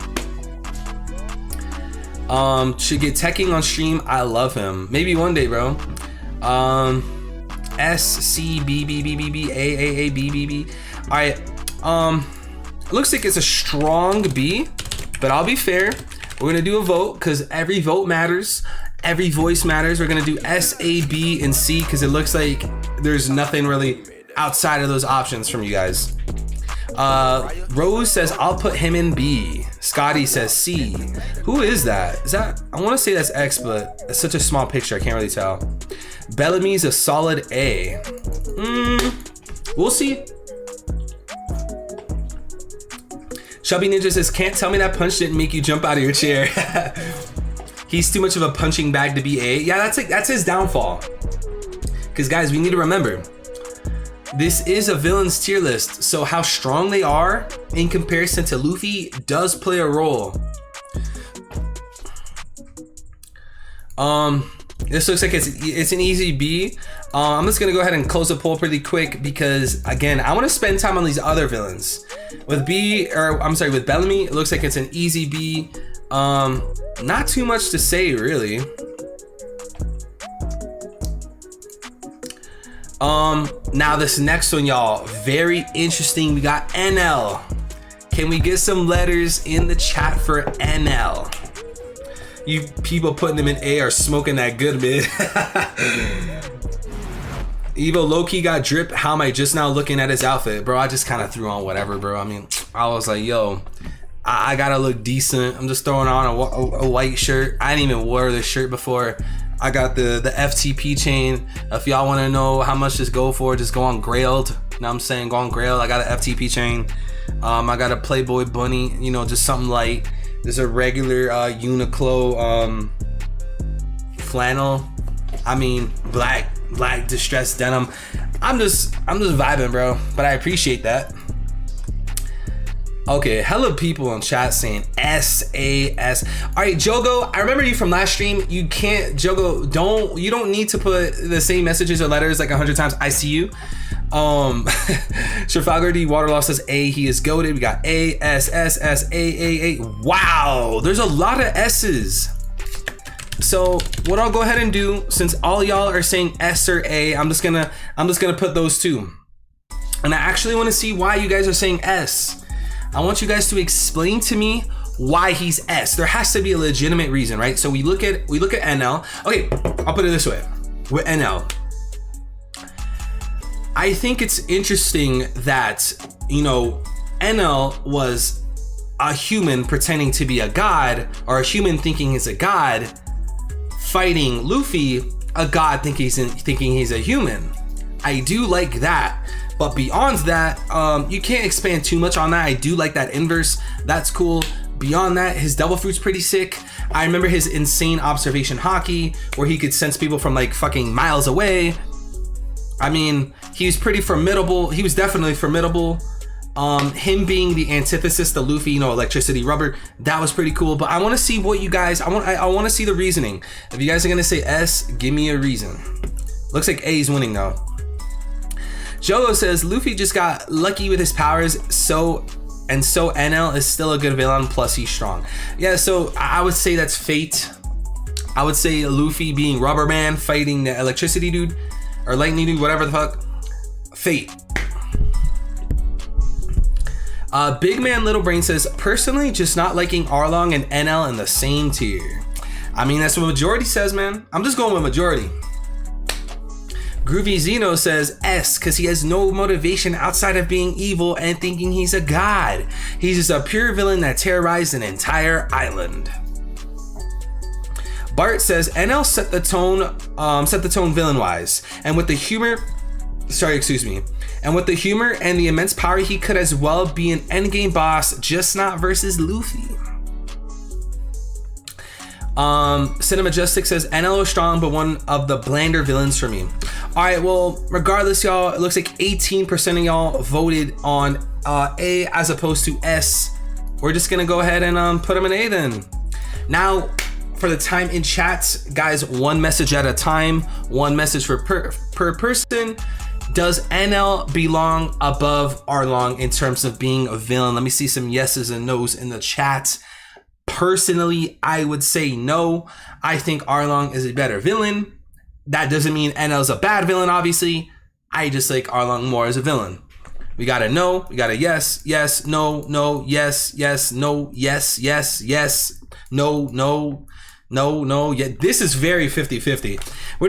Should get teching on stream. I love him. Maybe one day, bro. SCBBBBBAAABBB. All right. It looks like it's a strong B, but I'll be fair. We're gonna do a vote because every vote matters. Every voice matters. We're gonna do S, A, B, and C because it looks like there's nothing really outside of those options from you guys. Rose says I'll put him in B. Scotty says C. Who is that? Is that, I want to say that's X, but it's such a small picture I can't really tell. Bellamy's a solid A. We'll see. Chubby Ninja says can't tell me that punch didn't make you jump out of your chair. He's too much of a punching bag to be A. Yeah, that's his downfall. Because guys, we need to remember, this is a villain's tier list, so how strong they are in comparison to Luffy does play a role. This looks like it's an easy B. I'm just gonna go ahead and close the poll pretty quick because again, I want to spend time on these other villains. With with Bellamy, it looks like it's an easy B. Not too much to say really. Now this next one, y'all, very interesting. We got NL. Can we get some letters in the chat for NL? You people putting them in A are smoking that good mid. Evo low-key got drip. How am I just now looking at his outfit? Bro, I just kind of threw on whatever, bro. I mean, I was like, yo, I gotta look decent. I'm just throwing on a white shirt. I didn't even wear this shirt before. I got the FTP chain. If y'all want to know how much this go for, just go on Grailed. You know what I'm saying? Go on Grailed. I got an FTP chain. I got a Playboy bunny, you know, just something light. There's a regular Uniqlo flannel. I mean, black distressed denim. I'm just vibing, bro. But I appreciate that. Okay, hella people in chat saying SAS. All right, Jogo, I remember you from last stream. You can't, Jogo, you don't need to put the same messages or letters like 100 times. I see you. Trafalgar D Waterlaw says A, he is goated. We got A, S, S, S, A. Wow, there's a lot of S's. So what I'll go ahead and do, since all y'all are saying S or A, I'm just gonna put those two. And I actually want to see why you guys are saying S. I want you guys to explain to me why he's S. There has to be a legitimate reason, right? So we look at NL. Okay, I'll put it this way. With NL, I think it's interesting that, you know, NL was a human pretending to be a god, or a human thinking he's a god, fighting Luffy, a god thinking he's a human. I do like that. But beyond that, you can't expand too much on that. I do like that inverse. That's cool. Beyond that, his double fruit's pretty sick. I remember his insane observation hockey where he could sense people from like fucking miles away. I mean, he was pretty formidable. He was definitely formidable. Him being the antithesis to Luffy, you know, electricity rubber, that was pretty cool. But I want to see what you guys, I want to see the reasoning. If you guys are gonna say S, give me a reason. Looks like A is winning though. Jogo says Luffy just got lucky with his powers, so NL is still a good villain, plus he's strong. Yeah, so I would say that's fate. I would say Luffy being Rubber Man fighting the electricity dude or lightning dude, whatever the fuck. Fate. Big Man Little Brain says, personally, just not liking Arlong and NL in the same tier. I mean, that's what majority says, man. I'm just going with majority. Groovy Zeno says S, because he has no motivation outside of being evil and thinking he's a god. He's just a pure villain that terrorized an entire island. Bart says NL set the tone villain-wise, and with the humor, and with the humor and the immense power, he could as well be an endgame boss, just not versus Luffy. Cinemajestic says NL is strong, but one of the blander villains for me. All right, well, regardless, y'all, it looks like 18% of y'all voted on A as opposed to S. We're just gonna go ahead and put them in A then. Now, for the time in chat, guys, one message at a time, one message per person. Does NL belong above Arlong in terms of being a villain? Let me see some yeses and nos in the chat. Personally, I would say no. I think Arlong is a better villain. That doesn't mean NL's a bad villain, obviously. I just like Arlong more as a villain. We got a no, we got a yes, yes, no, no, yes, yes, no, yes, yes, yes, no, no, no, no. Yeah, this is very 50-50. We're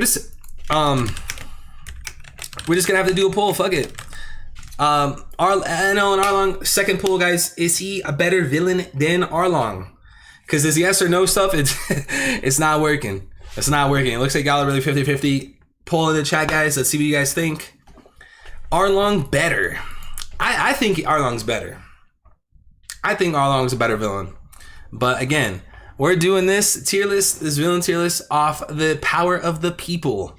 just gonna have to do a poll. Fuck it. NL and Arlong, second poll, guys. Is he a better villain than Arlong? Because this yes or no stuff, it's not working. It's not working. It looks like y'all are really 50-50. Poll in the chat, guys. Let's see what you guys think. Arlong better. I think Arlong's better. I think Arlong's a better villain. But again, we're doing this tier list, this villain tier list, off the power of the people.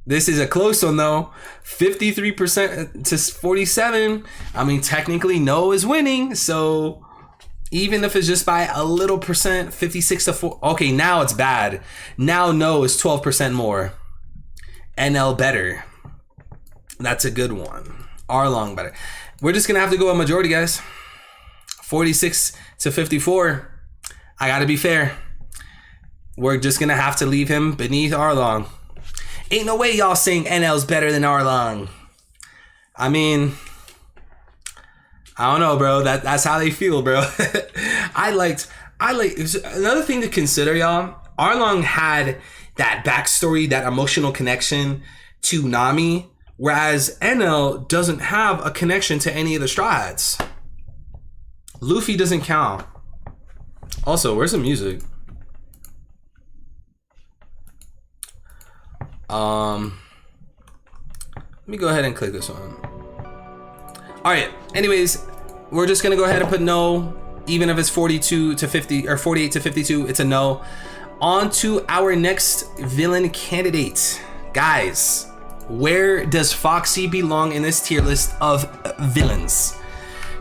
This is a close one though. 53% to 47. I mean, technically no is winning. So even if it's just by a little percent, 56 to 4. Okay, now it's bad. Now no is 12% more. NL better. That's a good one. Arlong better. We're just gonna have to go a majority, guys. 46 to 54. I gotta be fair. We're just gonna have to leave him beneath Arlong. Ain't no way y'all saying NL's better than Arlong. I mean, I don't know, bro. That's how they feel, bro. I like another thing to consider, y'all. Arlong had that backstory, that emotional connection to Nami, whereas NL doesn't have a connection to any of the Straw Hats. Luffy doesn't count. Also, where's the music? Let me go ahead and click this one. All right, anyways, we're just gonna go ahead and put no, even if it's 42 to 50 or 48 to 52, it's a no. On to our next villain candidate. Guys, where does Foxy belong in this tier list of villains?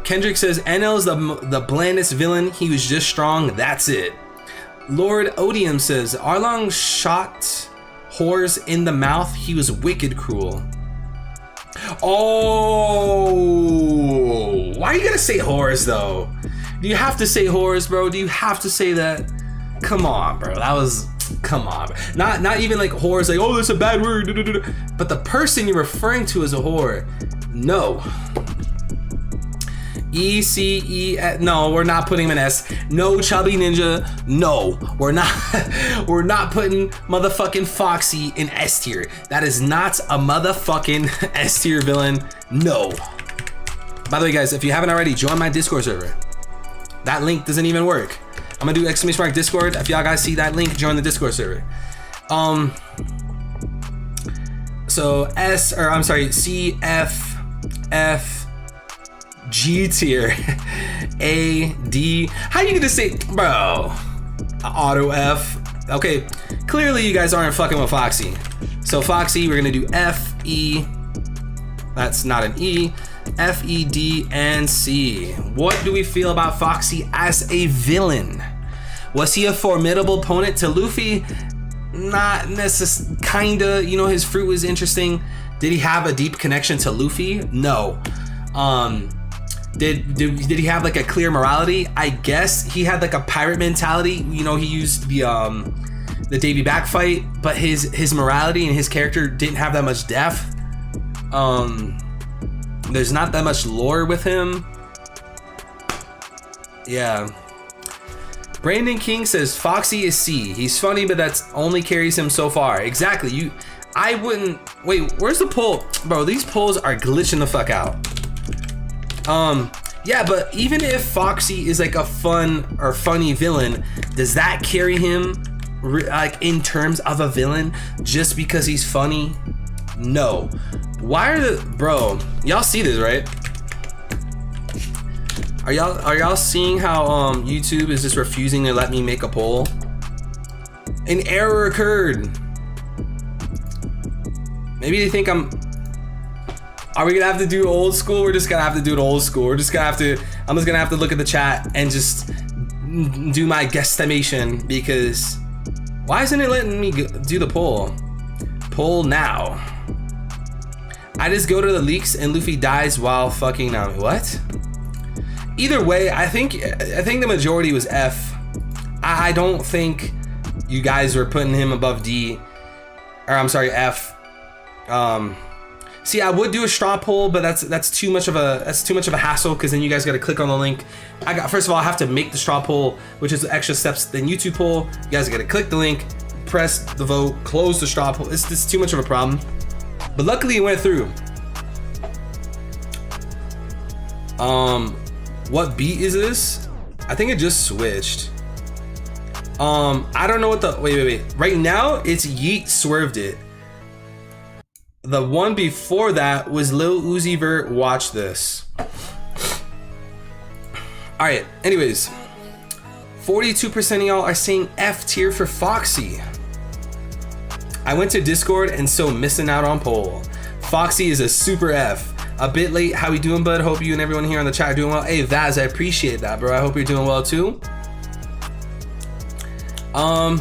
Kendrick says NL is the blandest villain. He was just strong, that's it. Lord Odium says Arlong shot whores in the mouth. He was wicked cruel. Oh, why are you gonna say whores though? Do you have to say whores, bro? Do you have to say that? Come on, bro. That was, come on. Not even like whores, like, oh, that's a bad word. But the person you're referring to as a whore, no. ECE, no, we're not putting him in S. No, Chubby Ninja, no, we're not. We're not putting motherfucking Foxy in S tier. That is not a motherfucking S tier villain. No. By the way, guys, if you haven't already, join my Discord server. That link doesn't even work. I'm gonna do !Discord. If y'all guys see that link, join the Discord server. So S, or I'm sorry, C, F, F, G tier, A, D. How you gonna say, bro? Auto F. Okay, clearly you guys aren't fucking with Foxy. So Foxy, we're gonna do F, E. That's not an E. F, E, D, and C. What do we feel about Foxy as a villain? Was he a formidable opponent to Luffy? Not necessarily, kinda. You know, his fruit was interesting. Did he have a deep connection to Luffy? No. Did he have like a clear morality? I guess he had like a pirate mentality. You know, he used the Davy Back fight, but his morality and his character didn't have that much depth. There's not that much lore with him. Yeah. Brandon King says Foxy is C. He's funny, but that's only carries him so far. Exactly. I wouldn't. Wait, where's the poll? Bro, these polls are glitching the fuck out. Yeah, but even if Foxy is like a fun or funny villain, does that carry him like in terms of a villain just because he's funny? No. Why are the bro? Y'all see this, right? Are y'all seeing how YouTube is just refusing to let me make a poll? An error occurred. Maybe they think I'm. Are we gonna have to do old school? We're just gonna have to do it old school. I'm just gonna have to look at the chat and just do my guesstimation, because why isn't it letting me do the poll? Poll now. I just go to the leaks and Luffy dies while fucking Nami. What? Either way, I think the majority was F. I don't think you guys were putting him above D, or I'm sorry, F. See, I would do a straw poll, but that's too much of a hassle, because then you guys got to click on the link. First of all, I have to make the straw poll, which is extra steps than YouTube poll. You guys got to click the link, press the vote, close the straw poll. It's too much of a problem. But luckily it went through. What beat is this? I think it just switched. I don't know what the wait. Right now it's Yeet Swerved It. The one before that was Lil Uzi Vert, Watch This. All right, anyways, 42% of y'all are saying F tier for Foxy. I went to Discord and so missing out on poll. Foxy is a super F. A bit late. How we doing, bud? Hope you and everyone here on the chat are doing well. Hey, Vaz, I appreciate that, bro. I hope you're doing well too. I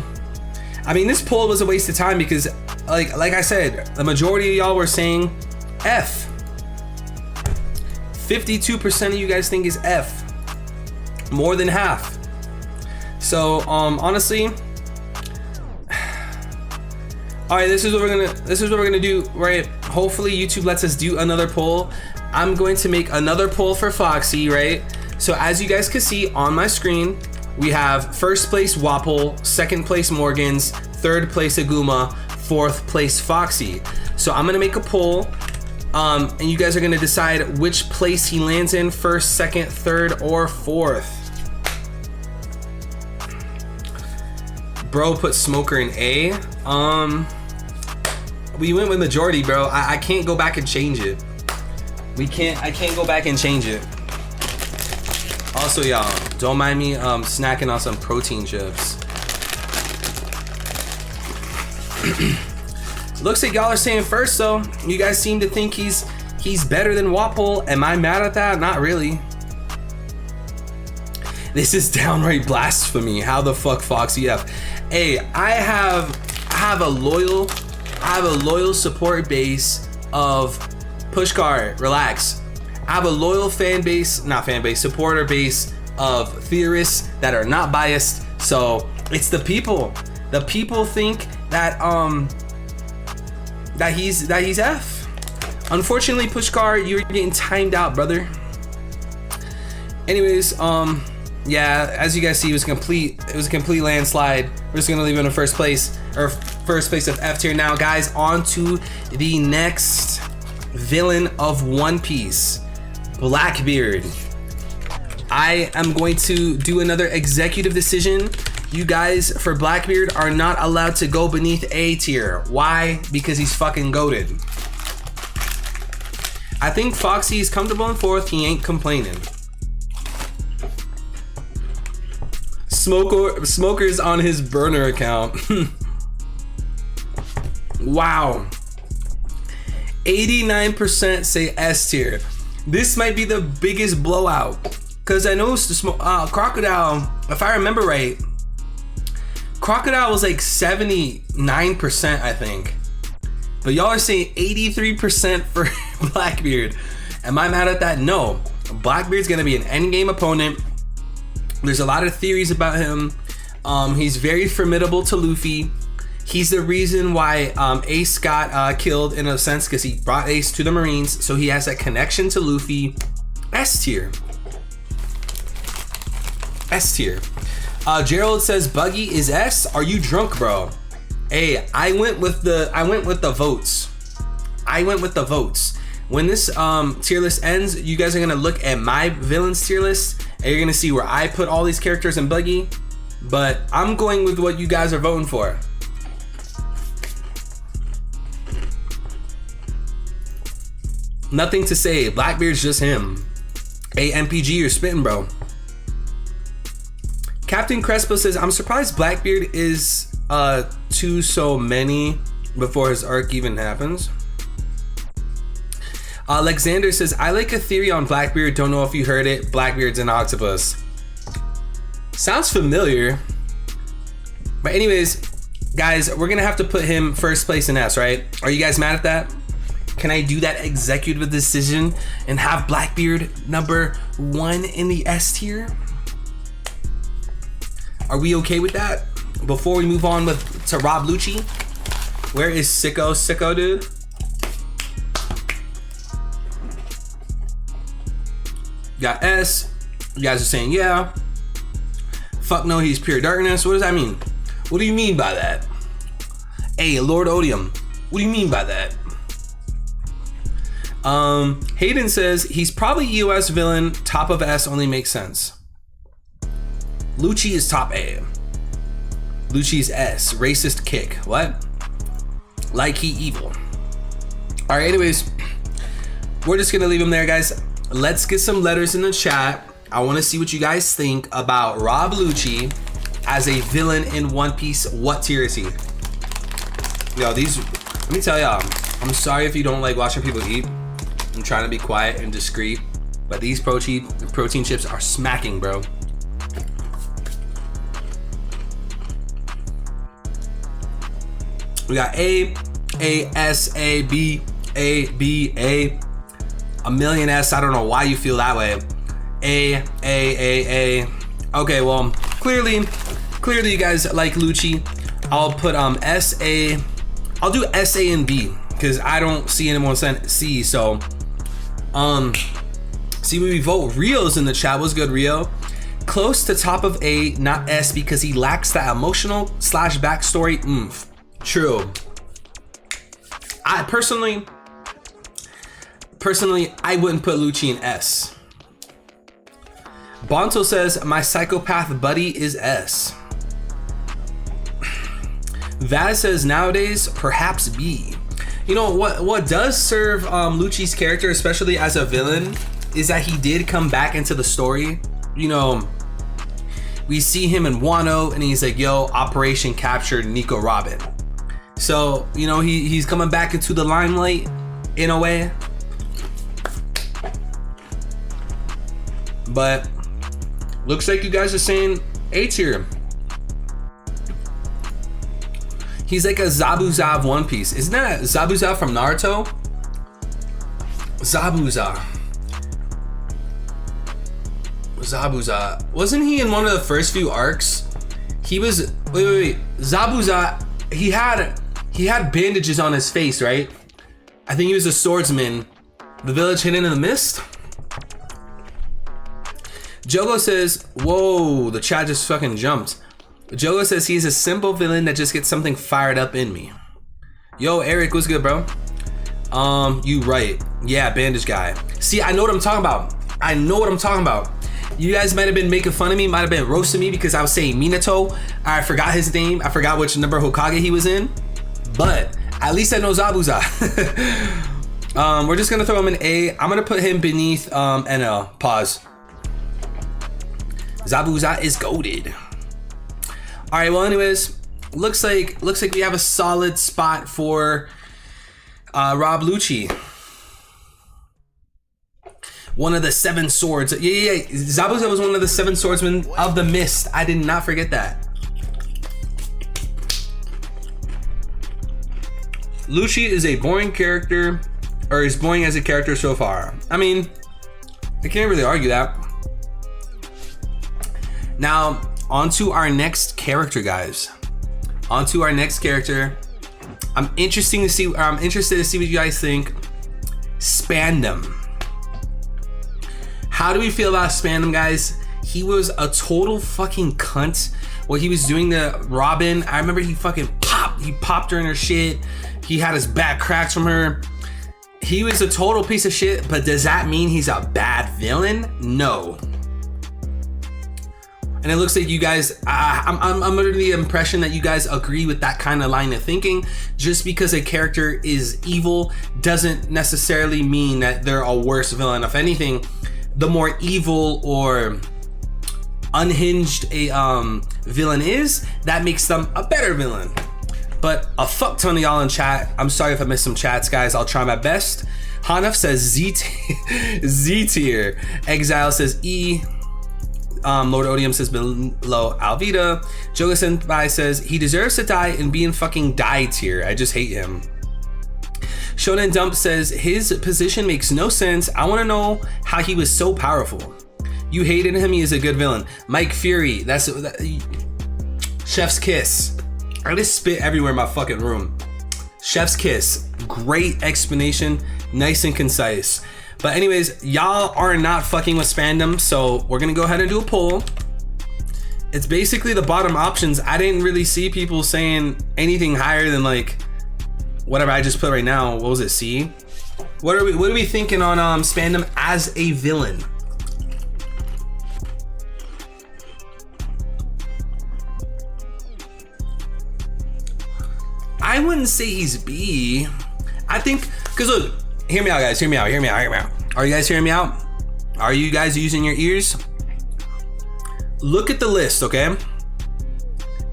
mean, this poll was a waste of time because, like I said, the majority of y'all were saying F. 52% of you guys think is F. More than half. So, honestly, all right, this is what we're gonna do, right? Hopefully YouTube lets us do another poll. I'm going to make another poll for Foxy, right? So as you guys can see on my screen, we have first place Wapol, second place Morgans, third place Aguma, fourth place Foxy. So I'm gonna make a poll, and you guys are gonna decide which place he lands in, first, second, third, or fourth. Bro put Smoker in A. We went with majority, bro. I can't go back and change it. I can't go back and change it. Also, y'all, don't mind me snacking on some protein chips. Looks like y'all are saying first, though. You guys seem to think he's better than Wapol. Am I mad at that? Not really. This is downright blasphemy. How the fuck Foxy F? Hey, I have a loyal support base of Pushcart. Relax. I have a loyal supporter base of theorists that are not biased. So it's the people. The people think that that he's F. Unfortunately, Pushcart, you're getting timed out, brother. Anyways, yeah, as you guys see, it was a complete landslide. We're just gonna leave him in first place of F tier. Now, guys, on to the next villain of One Piece, Blackbeard. I am going to do another executive decision. You guys, for Blackbeard, are not allowed to go beneath A tier. Why? Because he's fucking goated. I think Foxy is comfortable in fourth. He ain't complaining. Smoker's on his burner account. Wow. 89% say S tier. This might be the biggest blowout, because I know Crocodile, if I remember right, Crocodile was like 79%, I think. But y'all are saying 83% for Blackbeard. Am I mad at that? No. Blackbeard's gonna be an endgame opponent. There's a lot of theories about him. He's very formidable to Luffy. He's the reason why Ace got killed in a sense, because he brought Ace to the Marines, so he has that connection to Luffy. S tier. S tier. Gerald says Buggy is S. Are you drunk, bro? Hey, I went with the votes. I went with the votes. When this tier list ends, you guys are gonna look at my villains tier list, and you're gonna see where I put all these characters in Buggy. But I'm going with what you guys are voting for. Nothing to say. Blackbeard's just him. Hey, MPG, you're spitting, bro. Captain Crespo says, I'm surprised Blackbeard is to so many before his arc even happens. Alexander says, I like a theory on Blackbeard. Don't know if you heard it. Blackbeard's an octopus. Sounds familiar. But anyways, guys, we're gonna have to put him first place in S, right? Are you guys mad at that? Can I do that executive decision and have Blackbeard number 1 in the S tier? Are we okay with that? Before we move on to Rob Lucci, where is Sicko dude? Got S. You guys are saying yeah. Fuck no, he's pure darkness. What does that mean? What do you mean by that? Hey, Lord Odium, what do you mean by that? Hayden says he's probably EOS villain. Top of S only makes sense. Lucci is top A. Lucci's S. Racist kick. What? Like he evil. All right. Anyways, we're just gonna leave him there, guys. Let's get some letters in the chat. I want to see what you guys think about Rob Lucci as a villain in One Piece. What tier is he? Yo, these. Let me tell y'all. I'm sorry if you don't like watching people eat. I'm trying to be quiet and discreet, but these protein chips are smacking, bro. We got A, S, A, B, A, a million S. I don't know why you feel that way. A. Okay, well, clearly you guys like Lucci. I'll put S, A. I'll do S, A, and B because I don't see anyone saying C. So, see when we vote. Rio's in the chat. What's good, Rio? Close to top of A, not S, because he lacks that emotional / backstory oomph. True. I personally, I wouldn't put Lucci in S. Bonto says my psychopath buddy is S. Vaz says nowadays perhaps B. You know what does serve Lucci's character, especially as a villain, is that he did come back into the story. You know, we see him in Wano and he's like, yo, Operation captured Nico Robin. So, you know, he's coming back into the limelight in a way. But looks like you guys are saying A tier. He's like a Zabuza of One Piece. Isn't that Zabuza from Naruto? Zabuza. Wasn't he in one of the first few arcs? He was, wait. Zabuza, he had bandages on his face, right? I think he was a swordsman. The village hidden in the mist? Jogo says, whoa, the chat just fucking jumped. Jogo says he's a simple villain that just gets something fired up in me. Yo, Eric, what's good, bro? You right. Yeah, bandage guy. See, I know what I'm talking about. You guys might have been making fun of me, might have been roasting me because I was saying Minato. I forgot his name. I forgot which number Hokage he was in. But at least I know Zabuza. We're just gonna throw him in A. I'm gonna put him beneath NL. Pause. Zabuza is goated. All right, well, anyways, looks like we have a solid spot for Rob Lucci. One of the 7 swords. Yeah. Zabuza was one of the 7 swordsmen of the mist. I did not forget that. Lucci is a boring character, or is boring as a character so far. I mean, I can't really argue that. Now, on to our next character, guys. On to our next character. I'm interested to see what you guys think. Spandam. How do we feel about Spandam, guys? He was a total fucking cunt. What he was doing to Robin, I remember he popped her in her shit. He had his back cracked from her. He was a total piece of shit, but does that mean he's a bad villain? No. And it looks like you guys, I'm under the impression that you guys agree with that kind of line of thinking. Just because a character is evil doesn't necessarily mean that they're a worse villain. If anything, the more evil or unhinged a villain is, that makes them a better villain. But a fuck ton of y'all in chat. I'm sorry if I missed some chats, guys. I'll try my best. Hanaf says Z tier. Exile says E. Lord Odium says below Alvida. Joga Senpai says he deserves to die and be in fucking die tier. I just hate him. Shonen Dump says his position makes no sense. I want to know how he was so powerful. You hated him. He is a good villain. Mike Fury. That's Chef's Kiss. I just spit everywhere in my fucking room. Chef's Kiss. Great explanation. Nice and concise. But anyways, y'all are not fucking with Spandam, so we're gonna go ahead and do a poll. It's basically the bottom options. I didn't really see people saying anything higher than like whatever I just put right now. What was it, C? What are we thinking on Spandam as a villain? I wouldn't say he's B. I think, cause look, hear me out, guys. Hear me out. Are you guys hearing me out? Are you guys using your ears? Look at the list, okay?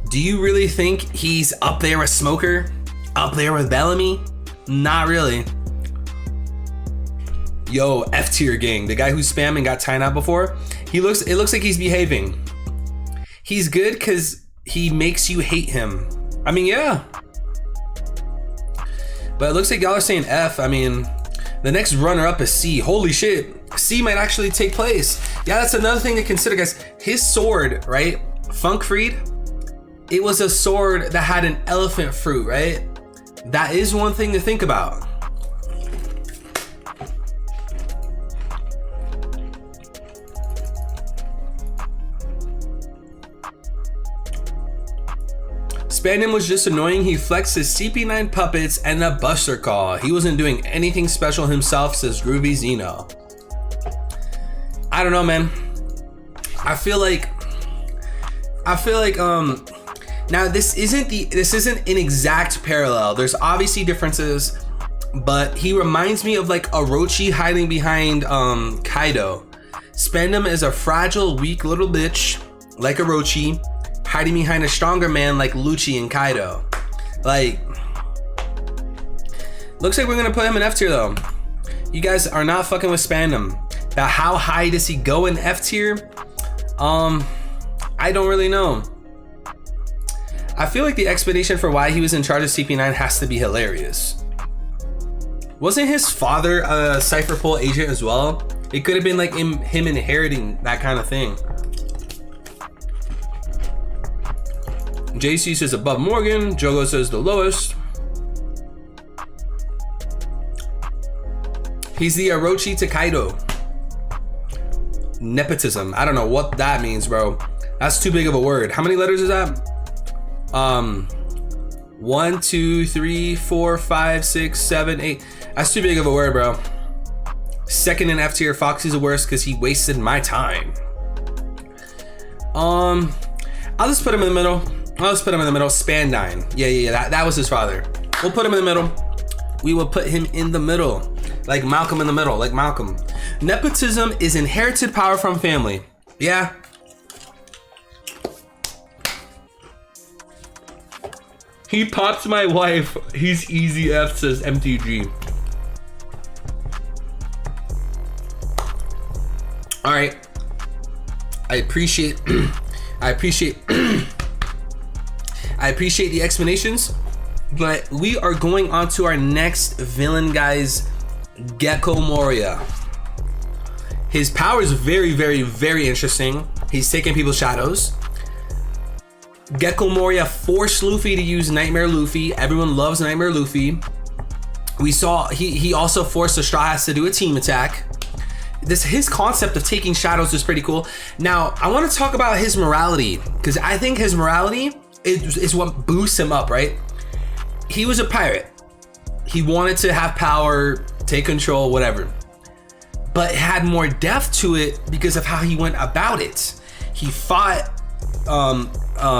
Do you really think he's up there with Smoker? Up there with Bellamy? Not really. Yo, F tier gang, the guy who's spamming got tied out before. It looks like he's behaving. He's good because he makes you hate him. I mean, yeah. But it looks like y'all are saying F. I mean, the next runner-up is C. Holy shit. C might actually take place. Yeah, that's another thing to consider, guys. His sword, right? Funk Freed. It was a sword that had an elephant fruit, right? That is one thing to think about. Spandam was just annoying. He flexed his CP9 puppets and a buster call. He wasn't doing anything special himself, says Groovy Zeno. I don't know, man. I feel like now this isn't an exact parallel. There's obviously differences, but he reminds me of like Orochi hiding behind Kaido. Spandam is a fragile, weak little bitch like Orochi, hiding behind a stronger man like Lucci and Kaido. Like, looks like we're gonna put him in F tier though. You guys are not fucking with Spandam. Now, how high does he go in F tier? I don't really know. I feel like the explanation for why he was in charge of CP9 has to be hilarious. Wasn't his father a Cypher Pole agent as well? It could have been like him inheriting that kind of thing. JC says above Morgan. Jogo says the lowest. He's the Orochi to Kaido. Nepotism. I don't know what that means, bro. That's too big of a word. How many letters is that? 1, 2, 3, 4, 5, 6, 7, 8. That's too big of a word, bro. Second in F tier. Foxy's the worst because he wasted my time. I'll just put him in the middle. Spandine. Yeah. That was his father. We'll put him in the middle. We will put him in the middle. Like Malcolm in the middle. Like Malcolm. Nepotism is inherited power from family. Yeah. He pops my wife. He's easy F, says MTG. All right. I appreciate the explanations, but we are going on to our next villain, guys. Gecko Moria. His power is very, very, very interesting. He's taking people's shadows. Gecko Moria forced Luffy to use Nightmare Luffy. Everyone loves Nightmare Luffy. We saw he also forced the Straw Hats to do a team attack. His concept of taking shadows is pretty cool. Now, I want to talk about his morality, because I think his morality is what boosts him up, right? He was a pirate. He wanted to have power, take control, whatever. But it had more depth to it because of how he went about it. He fought,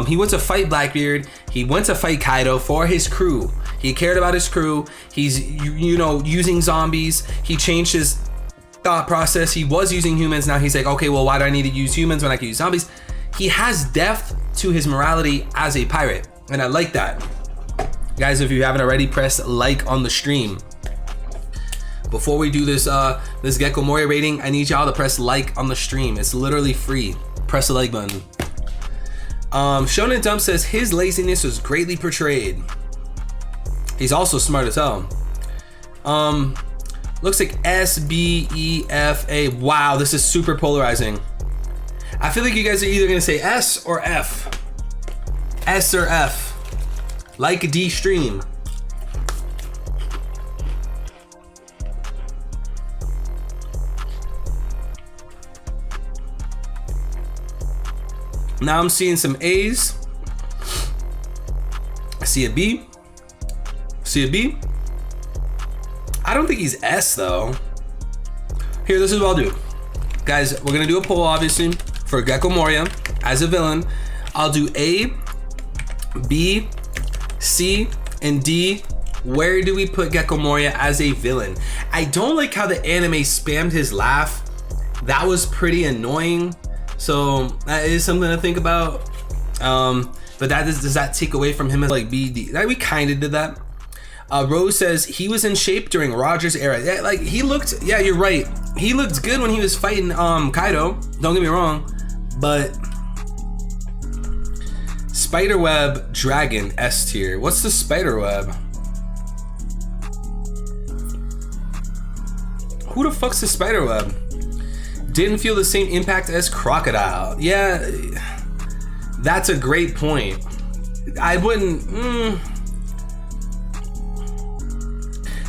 he went to fight Blackbeard. He went to fight Kaido for his crew. He cared about his crew. He's, you know, using zombies. He changed his thought process. He was using humans. Now he's like, okay, well, why do I need to use humans when I can use zombies? He has depth to his morality as a pirate, and I like that. Guys, if you haven't already, press like on the stream. Before we do this this Gecko Moria rating, I need y'all to press like on the stream. It's literally free. Press the like button. Shonen Dump says his laziness was greatly portrayed. He's also smart as hell. Looks like SBEFA. Wow, this is super polarizing. I feel like you guys are either gonna say S or F. S or F. Like D stream. Now I'm seeing some A's. I see a B. See a B. I don't think he's S though. Here, this is what I'll do. Guys, we're gonna do a poll obviously for Gecko Moria as a villain. I'll do A, B, C, and D. Where do we put Gecko Moria as a villain? I don't like how the anime spammed his laugh. That was pretty annoying. So that is something to think about. But does that take away from him as like BD? We kind of did that. Rose says he was in shape during Roger's era. Yeah, like he looked. Yeah, you're right. He looked good when he was fighting Kaido. Don't get me wrong, but Spiderweb Dragon S tier. What's the Spiderweb? Who the fuck's the Spiderweb? Didn't feel the same impact as Crocodile. Yeah, that's a great point. I wouldn't.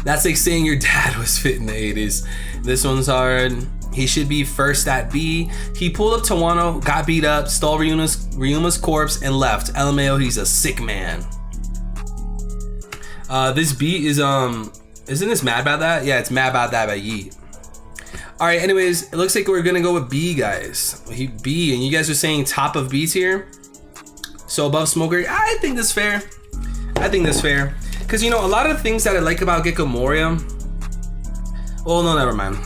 That's like saying your dad was fit in the 80s. This one's hard. He should be first at B. He pulled up to Wano, got beat up, stole Ryuma's corpse, and left. LMAO, he's a sick man. This B is, isn't this Mad About That? Yeah, it's Mad About That by Yeet. All right, anyways, it looks like we're gonna go with B, guys. B, and you guys are saying top of B tier? So above Smoker, I think that's fair. I think that's fair. Because, you know, a lot of the things that I like about Gecko Moria. Oh, no, never mind.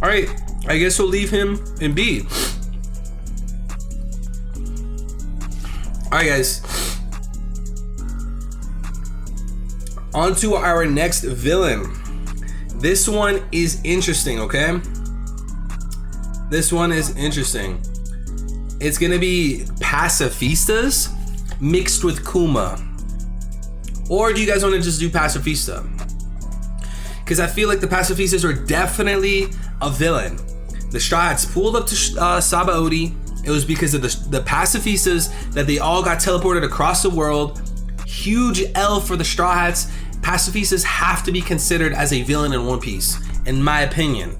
All right, I guess we'll leave him in B. All right, guys. On to our next villain. This one is interesting, okay? This one is interesting. It's gonna be Pacifistas mixed with Kuma. Or do you guys wanna just do Pacifista? Because I feel like the Pacifistas are definitely a villain. The Straw Hats pulled up to Sabaody. It was because of the Pacifistas that they all got teleported across the world. Huge L for the Straw Hats. Pacifistas have to be considered as a villain in One Piece, in my opinion.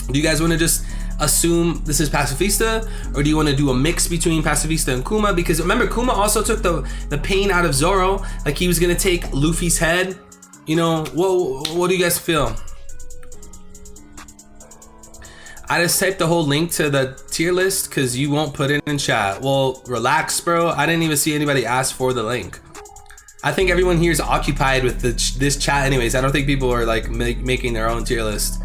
Do you guys wanna just assume this is Pacifista, or do you want to do a mix between Pacifista and Kuma? Because remember, Kuma also took the pain out of Zoro, like he was gonna take Luffy's head. You know, what do you guys feel? I just typed the whole link to the tier list because you won't put it in chat. Well, relax, bro. I didn't even see anybody ask for the link. I think everyone here is occupied with this chat anyways. I don't think people are like making their own tier list.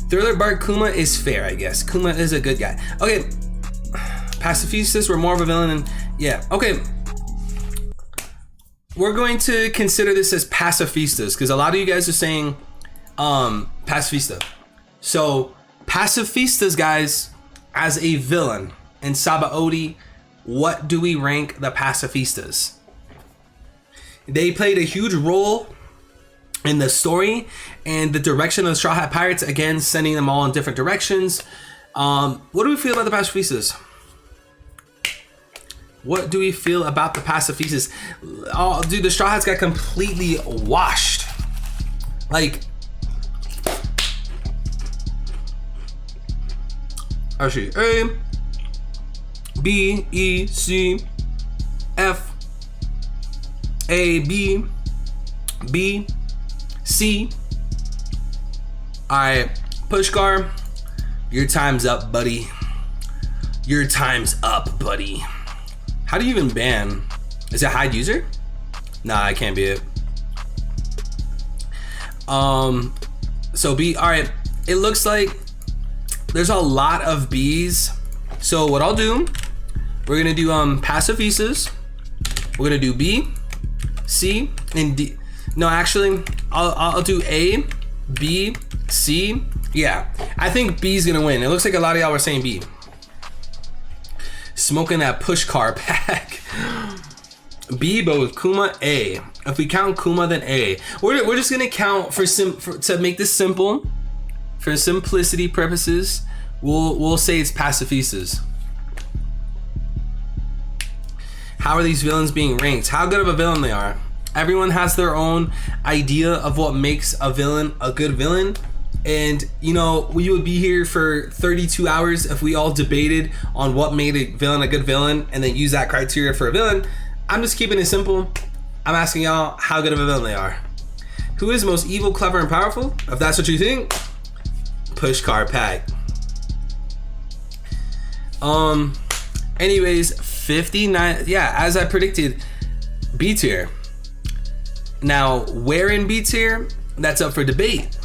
Thriller Bark Kuma is fair, I guess. Kuma is a good guy. Okay, Pacifistas were more of a villain, and yeah, okay. We're going to consider this as Pacifistas because a lot of you guys are saying Pacifista. So Pacifistas, guys, as a villain in Sabaody, what do we rank the Pacifistas? They played a huge role in the story and the direction of the Straw Hat Pirates, again, sending them all in different directions. What do we feel about the Pacifistas? What do we feel about the Pacifistas? Oh, dude, the Straw Hats got completely washed. Like, actually, A, B, E, C, F, A, B, B, C. Alright, Pushkar, your time's up, buddy. Your time's up, buddy. How do you even ban? Is it hide user? Nah, I can't be it. So B, alright. It looks like there's a lot of B's. So what I'll do, we're gonna do Pacifistas. We're gonna do B, C, and D. No, actually, I'll do A, B, C. Yeah, I think B's gonna win. It looks like a lot of y'all were saying B. Smoking that Pushkar pack. B, but with Kuma, A. If we count Kuma, then A. We're just gonna count to make this simple. For simplicity purposes, we'll say it's Pacifistas. How are these villains being ranked? How good of a villain they are. Everyone has their own idea of what makes a villain a good villain. And, you know, we would be here for 32 hours if we all debated on what made a villain a good villain and then use that criteria for a villain. I'm just keeping it simple. I'm asking y'all how good of a villain they are. Who is most evil, clever, and powerful? If that's what you think, Pushkar pack. Anyways, 59. Yeah, as I predicted, B tier. Now, where in B tier? That's up for debate.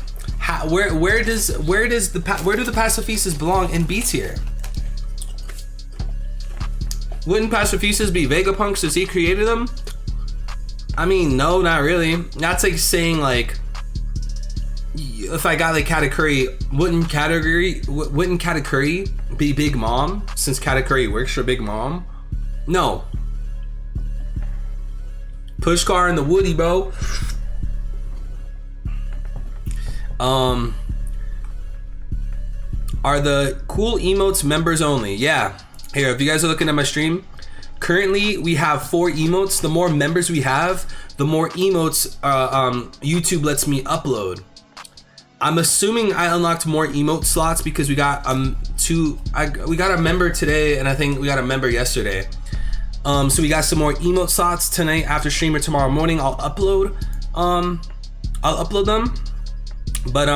Where do the Pacifistas belong in B tier? Wouldn't Pacifistas be Vegapunk since he created them? I mean, no, not really. That's like saying, like, if I got like Katakuri, wouldn't Katakuri be Big Mom since Katakuri works for Big Mom? No. Pushkar and the Woody, bro. Are the cool emotes members only? Yeah. Here, if you guys are looking at my stream, currently we have 4 emotes. The more members we have, the more emotes YouTube lets me upload. I'm assuming I unlocked more emote slots because we got we got a member today, and I think we got a member yesterday. So we got some more emote slots tonight after stream or tomorrow morning. I'll upload them. But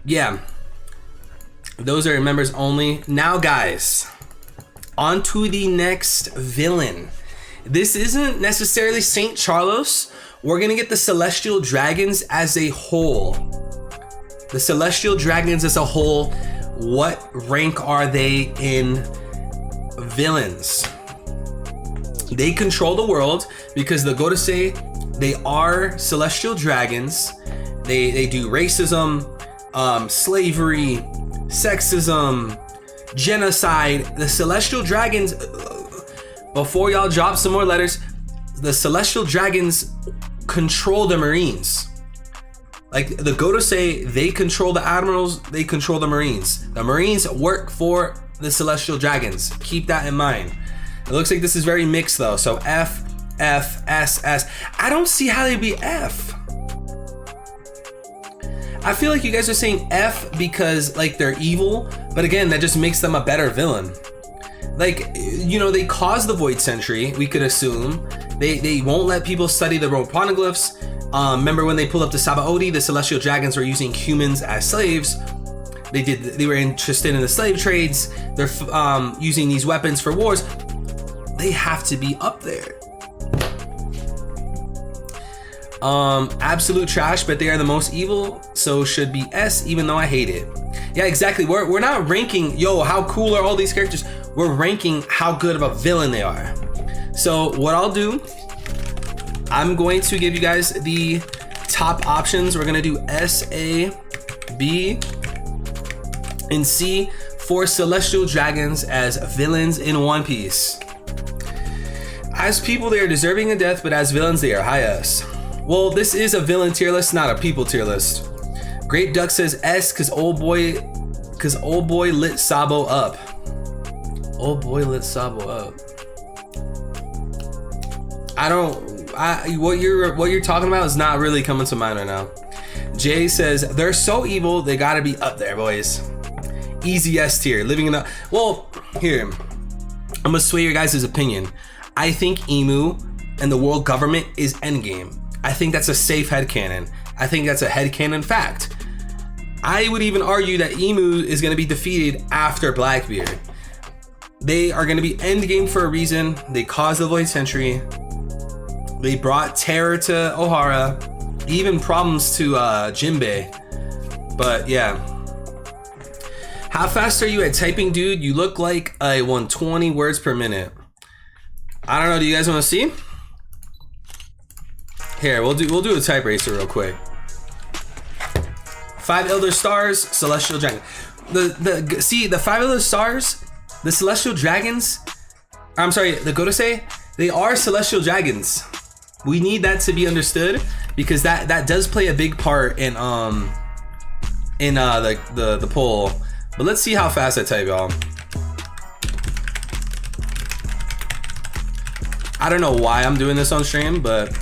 yeah, those are members only. Now guys, on to the next villain. This isn't necessarily Saint Charlos. We're gonna get the Celestial Dragons as a whole. The Celestial Dragons as a whole, what rank are they in villains? They control the world because the Godosei, they are Celestial Dragons. They do racism, slavery, sexism, genocide. The Celestial Dragons, before y'all drop some more letters, the Celestial Dragons control the Marines. Like the Godosei, they control the admirals, they control the Marines. The Marines work for the Celestial Dragons. Keep that in mind. It looks like this is very mixed though. So F, F, S, S. I don't see how they'd be F. I feel like you guys are saying F because like they're evil, but again, that just makes them a better villain. Like, you know, they cause the Void Century, we could assume. They won't let people study the road poneglyphs. Remember when they pulled up the Sabaody, the Celestial Dragons were using humans as slaves. They were interested in the slave trades. They're using these weapons for wars. They have to be up there. Absolute trash, but they are the most evil, so should be S, even though I hate it. Yeah, exactly. We're not ranking, yo, how cool are all these characters? We're ranking how good of a villain they are. So what I'll do, I'm going to give you guys the top options. We're gonna do S, A, B, and C for Celestial Dragons as villains in One Piece. As people, they are deserving of death, but as villains, they are high S. Well, this is a villain tier list, not a people tier list. Great Duck says S because old boy lit Sabo up. Old boy lit Sabo up. What you're talking about is not really coming to mind right now. Jay says they're so evil they gotta be up there, boys. Easy S tier, living in the. Well, here, I'm gonna sway your guys' opinion. I think Emu and the world government is endgame. I think that's a safe headcanon. I think that's a headcanon fact. I would even argue that Emu is gonna be defeated after Blackbeard. They are gonna be endgame for a reason. They caused the Void Century. They brought terror to Ohara, even problems to Jinbei. But yeah. How fast are you at typing, dude? You look like I 120 words per minute. I don't know. Do you guys want to see? Here, we'll do a type racer real quick. 5 Elder Stars, Celestial Dragon. The 5 Elder Stars, the Celestial Dragons. I'm sorry, the Godosei. They are Celestial Dragons. We need that to be understood because that does play a big part in the poll. But let's see how fast I type, y'all. I don't know why I'm doing this on stream, but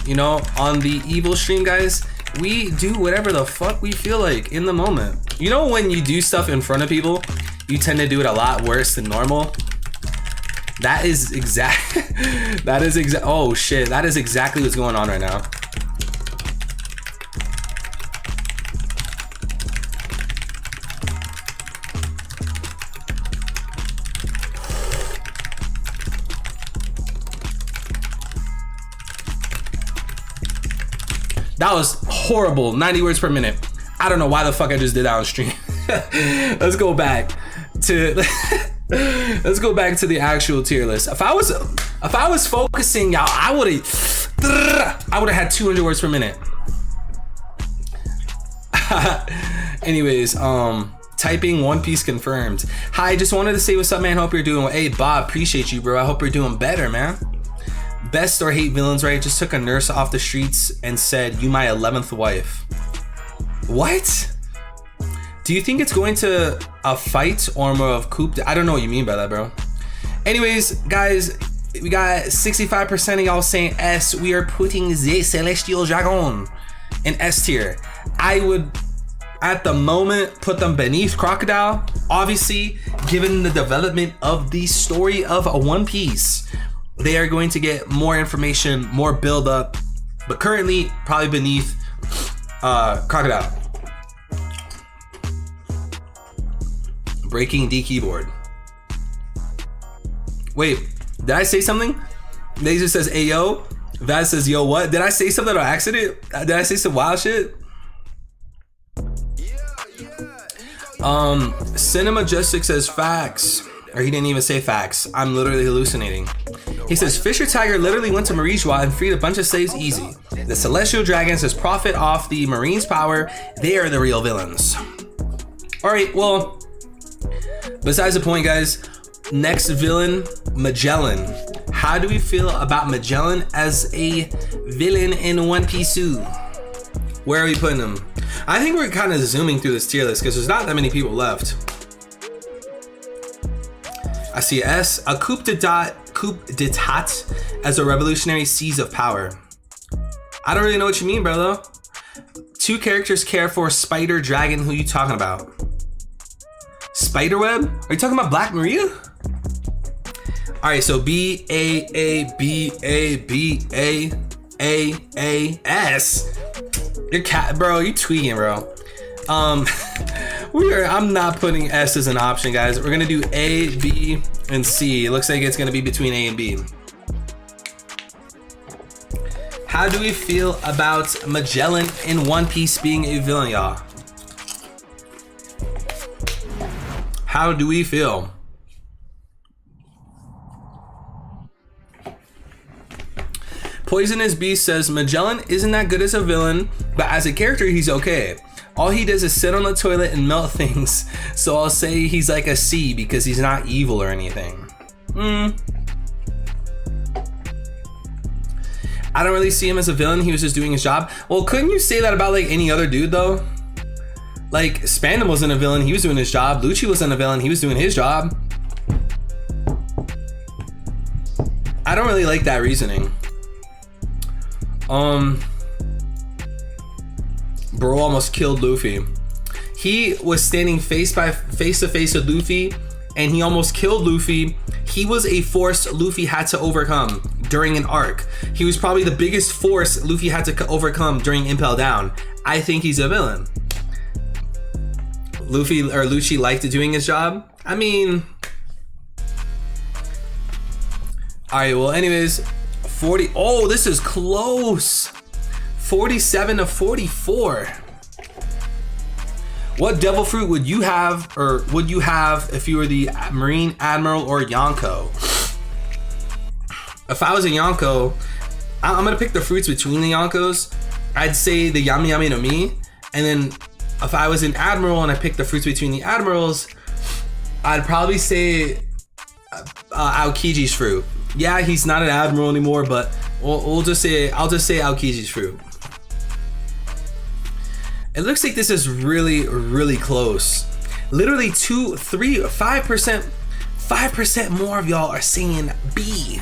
you know, on the evil stream, guys, we do whatever the fuck we feel like in the moment. You know, when you do stuff in front of people, you tend to do it a lot worse than normal. That is oh shit, that is exactly what's going on right now. That was horrible. 90 words per minute. I don't know why the fuck I just did that on stream. Let's go back to let's go back to the actual tier list. If I was focusing, y'all, I would have had 200 words per minute. Anyways, typing One Piece confirmed. Hi, just wanted to say what's up, man. Hope you're doing well. Hey, Bob, appreciate you, bro. I hope you're doing better, man. Best or hate villains, right? Just took a nurse off the streets and said, "You my 11th wife." What? Do you think it's going to a fight or more of coup? I don't know what you mean by that, bro. Anyways, guys, we got 65% of y'all saying S. We are putting the Celestial Dragon in S tier. I would, at the moment, put them beneath Crocodile. Obviously, given the development of the story of a One Piece, they are going to get more information, more build up, but currently probably beneath Crocodile. Breaking D keyboard. Wait, did I say something? Laser says Ayo. Vaz says yo what? Did I say something on accident? Did I say some wild shit? Cinema Majestic says facts. Or he didn't even say facts. I'm literally hallucinating. He says Fisher Tiger literally went to Morj and freed a bunch of slaves easy. The Celestial Dragons says profit off the Marines' power. They are the real villains. Alright, well, besides the point, guys, next villain, Magellan. How do we feel about Magellan as a villain in One Piece? Where are we putting him? I think we're kind of zooming through this tier list because there's not that many people left. I see S. A coup d'etat as a revolutionary seize of power. I don't really know what you mean, bro, though. 2 characters care for Spider Dragon. Who you talking about? Spiderweb? Are you talking about Black Maria? Alright, so B-A-A-B-A-B-A-A-A-S. You're cat, bro. You tweaking, bro. I'm not putting S as an option, guys. We're gonna do A, B, and C. It looks like it's gonna be between A and B. How do we feel about Magellan in One Piece being a villain, y'all? How do we feel? Poisonous Beast says Magellan isn't that good as a villain, but as a character he's okay. All he does is sit on the toilet and melt things, so I'll say he's like a C because he's not evil or anything. I don't really see him as a villain. He was just doing his job. Well, couldn't you say that about like any other dude though? Like Spandam wasn't a villain. He was doing his job. Lucci wasn't a villain. He was doing his job. I don't really like that reasoning. Bro almost killed Luffy. He was standing face to face with Luffy, and he almost killed Luffy. He was a force Luffy had to overcome during an arc. He was probably the biggest force Luffy had to overcome during Impel Down. I think he's a villain. Luffy or Lucci liked doing his job. I mean, all right, well, anyways, 40. Oh, this is close. 47 to 44. What devil fruit would you have, or would you have if you were the Marine Admiral or Yonko? If I was a Yonko, I'm gonna pick the fruits between the Yonkos. I'd say the Yami Yami no Mi, and then if I was an Admiral and I picked the fruits between the Admirals, I'd probably say Aokiji's fruit. Yeah, he's not an Admiral anymore, but I'll just say Aokiji's fruit. It looks like this is really, really close. Literally 2, 3, 5% more of y'all are saying B.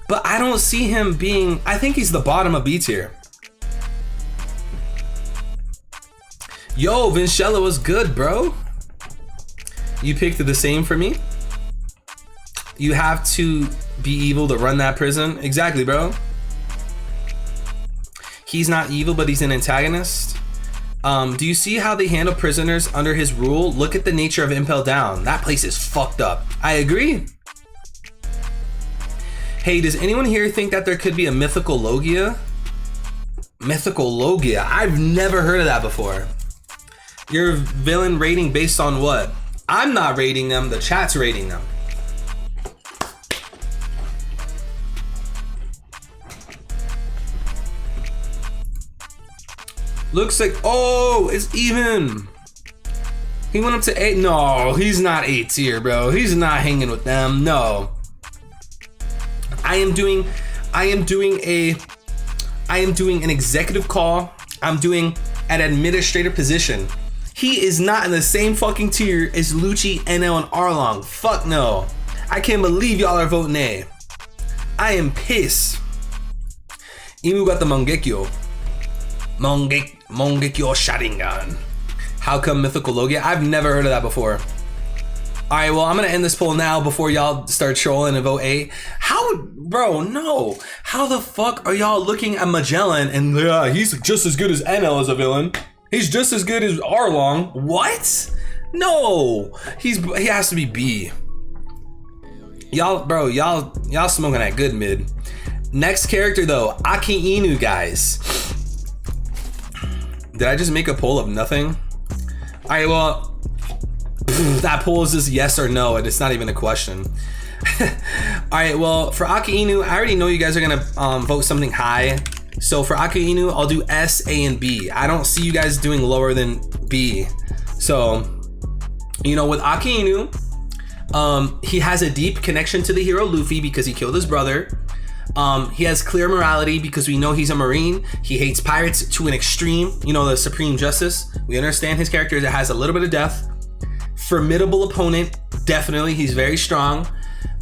But I don't see him being, I think he's the bottom of B tier. Yo, Vincella was good, bro. You picked the same for me? You have to be evil to run that prison? Exactly, bro. He's not evil, but he's an antagonist. Do you see how they handle prisoners under his rule? Look at the nature of Impel Down. That place is fucked up. I agree. Hey, does anyone here think that there could be a mythical Logia? Mythical Logia? I've never heard of that before. Your villain rating based on what? I'm not rating them, the chat's rating them. Looks like, oh, it's even. He went up to 8. No, he's not 8 tier, bro. He's not hanging with them. No. I am doing an executive call. I'm doing an administrative position. He is not in the same fucking tier as Lucci, NL, and Arlong. Fuck no. I can't believe y'all are voting A. I am pissed. Imu got the Mangekyo. Mangekyo Sharingan. How come Mythical Logia? I've never heard of that before. Alright, well, I'm gonna end this poll now before y'all start trolling and vote A. How, bro, no. How the fuck are y'all looking at Magellan and yeah, he's just as good as NL as a villain. He's just as good as Arlong. What? No. He has to be B. Y'all, bro, y'all smoking that good mid. Next character though, Aki Inu, guys. Did I just make a poll of nothing? All right, well, that poll is just yes or no, and it's not even a question. All right, well, for Aki Inu, I already know you guys are gonna vote something high. So for Aki Inu, I'll do S, A, and B. I don't see you guys doing lower than B. So, you know, with Aki Inu, he has a deep connection to the hero Luffy because he killed his brother. He has clear morality because we know he's a Marine. He hates pirates to an extreme, you know, the supreme justice. We understand his character that has a little bit of depth. Formidable opponent, definitely, he's very strong.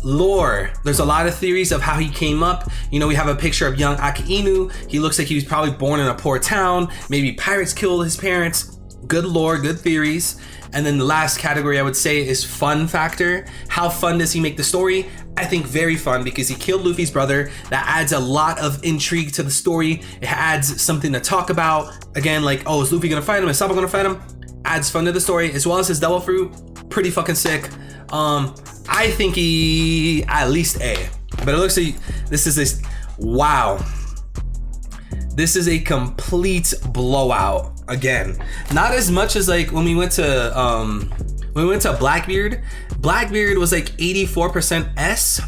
Lore, there's a lot of theories of how he came up. You know, we have a picture of young Aki Inu. He looks like he was probably born in a poor town. Maybe pirates killed his parents. Good lore, good theories. And then the last category I would say is fun factor. How fun does he make the story? I think very fun because he killed Luffy's brother. That adds a lot of intrigue to the story. It adds something to talk about. Again, like, oh, is Luffy gonna fight him? Is Sabo gonna fight him? Adds fun to the story, as well as his devil fruit. Pretty fucking sick. I think he at least A. But it looks like wow. This is a complete blowout. Again, not as much as like when we went to Blackbeard. Blackbeard was like 84% S,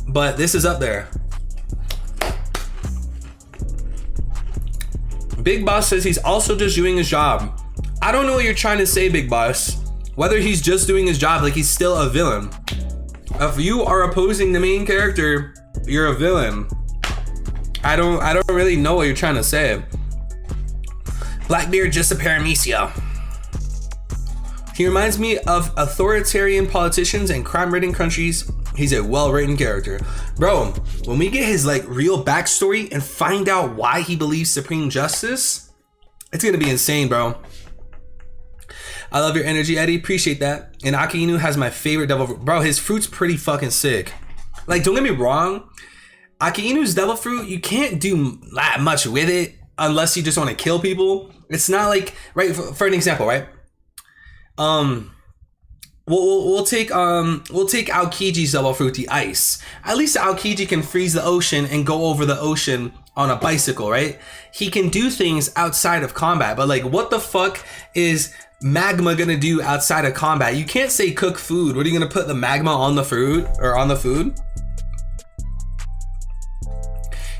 but this is up there. Big Boss says he's also just doing his job. I don't know what you're trying to say, Big Boss. Whether he's just doing his job, like he's still a villain. If you are opposing the main character, you're a villain. I don't really know what you're trying to say. Blackbeard just a paramecia. He reminds me of authoritarian politicians and crime-ridden countries. He's a well-written character. Bro, when we get his like real backstory and find out why he believes supreme justice, it's gonna be insane, bro. I love your energy, Eddie. Appreciate that. And Aki Inu has my favorite devil fruit. Bro, his fruit's pretty fucking sick. Like, don't get me wrong. Aki Inu's devil fruit, you can't do that much with it unless you just want to kill people. It's not like, right, for an example, right? We'll take Aokiji's devil fruit, the ice. At least Aokiji can freeze the ocean and go over the ocean on a bicycle, right? He can do things outside of combat, but like, what the fuck is magma gonna do outside of combat? You can't say cook food. What are you gonna put the magma on the fruit or on the food?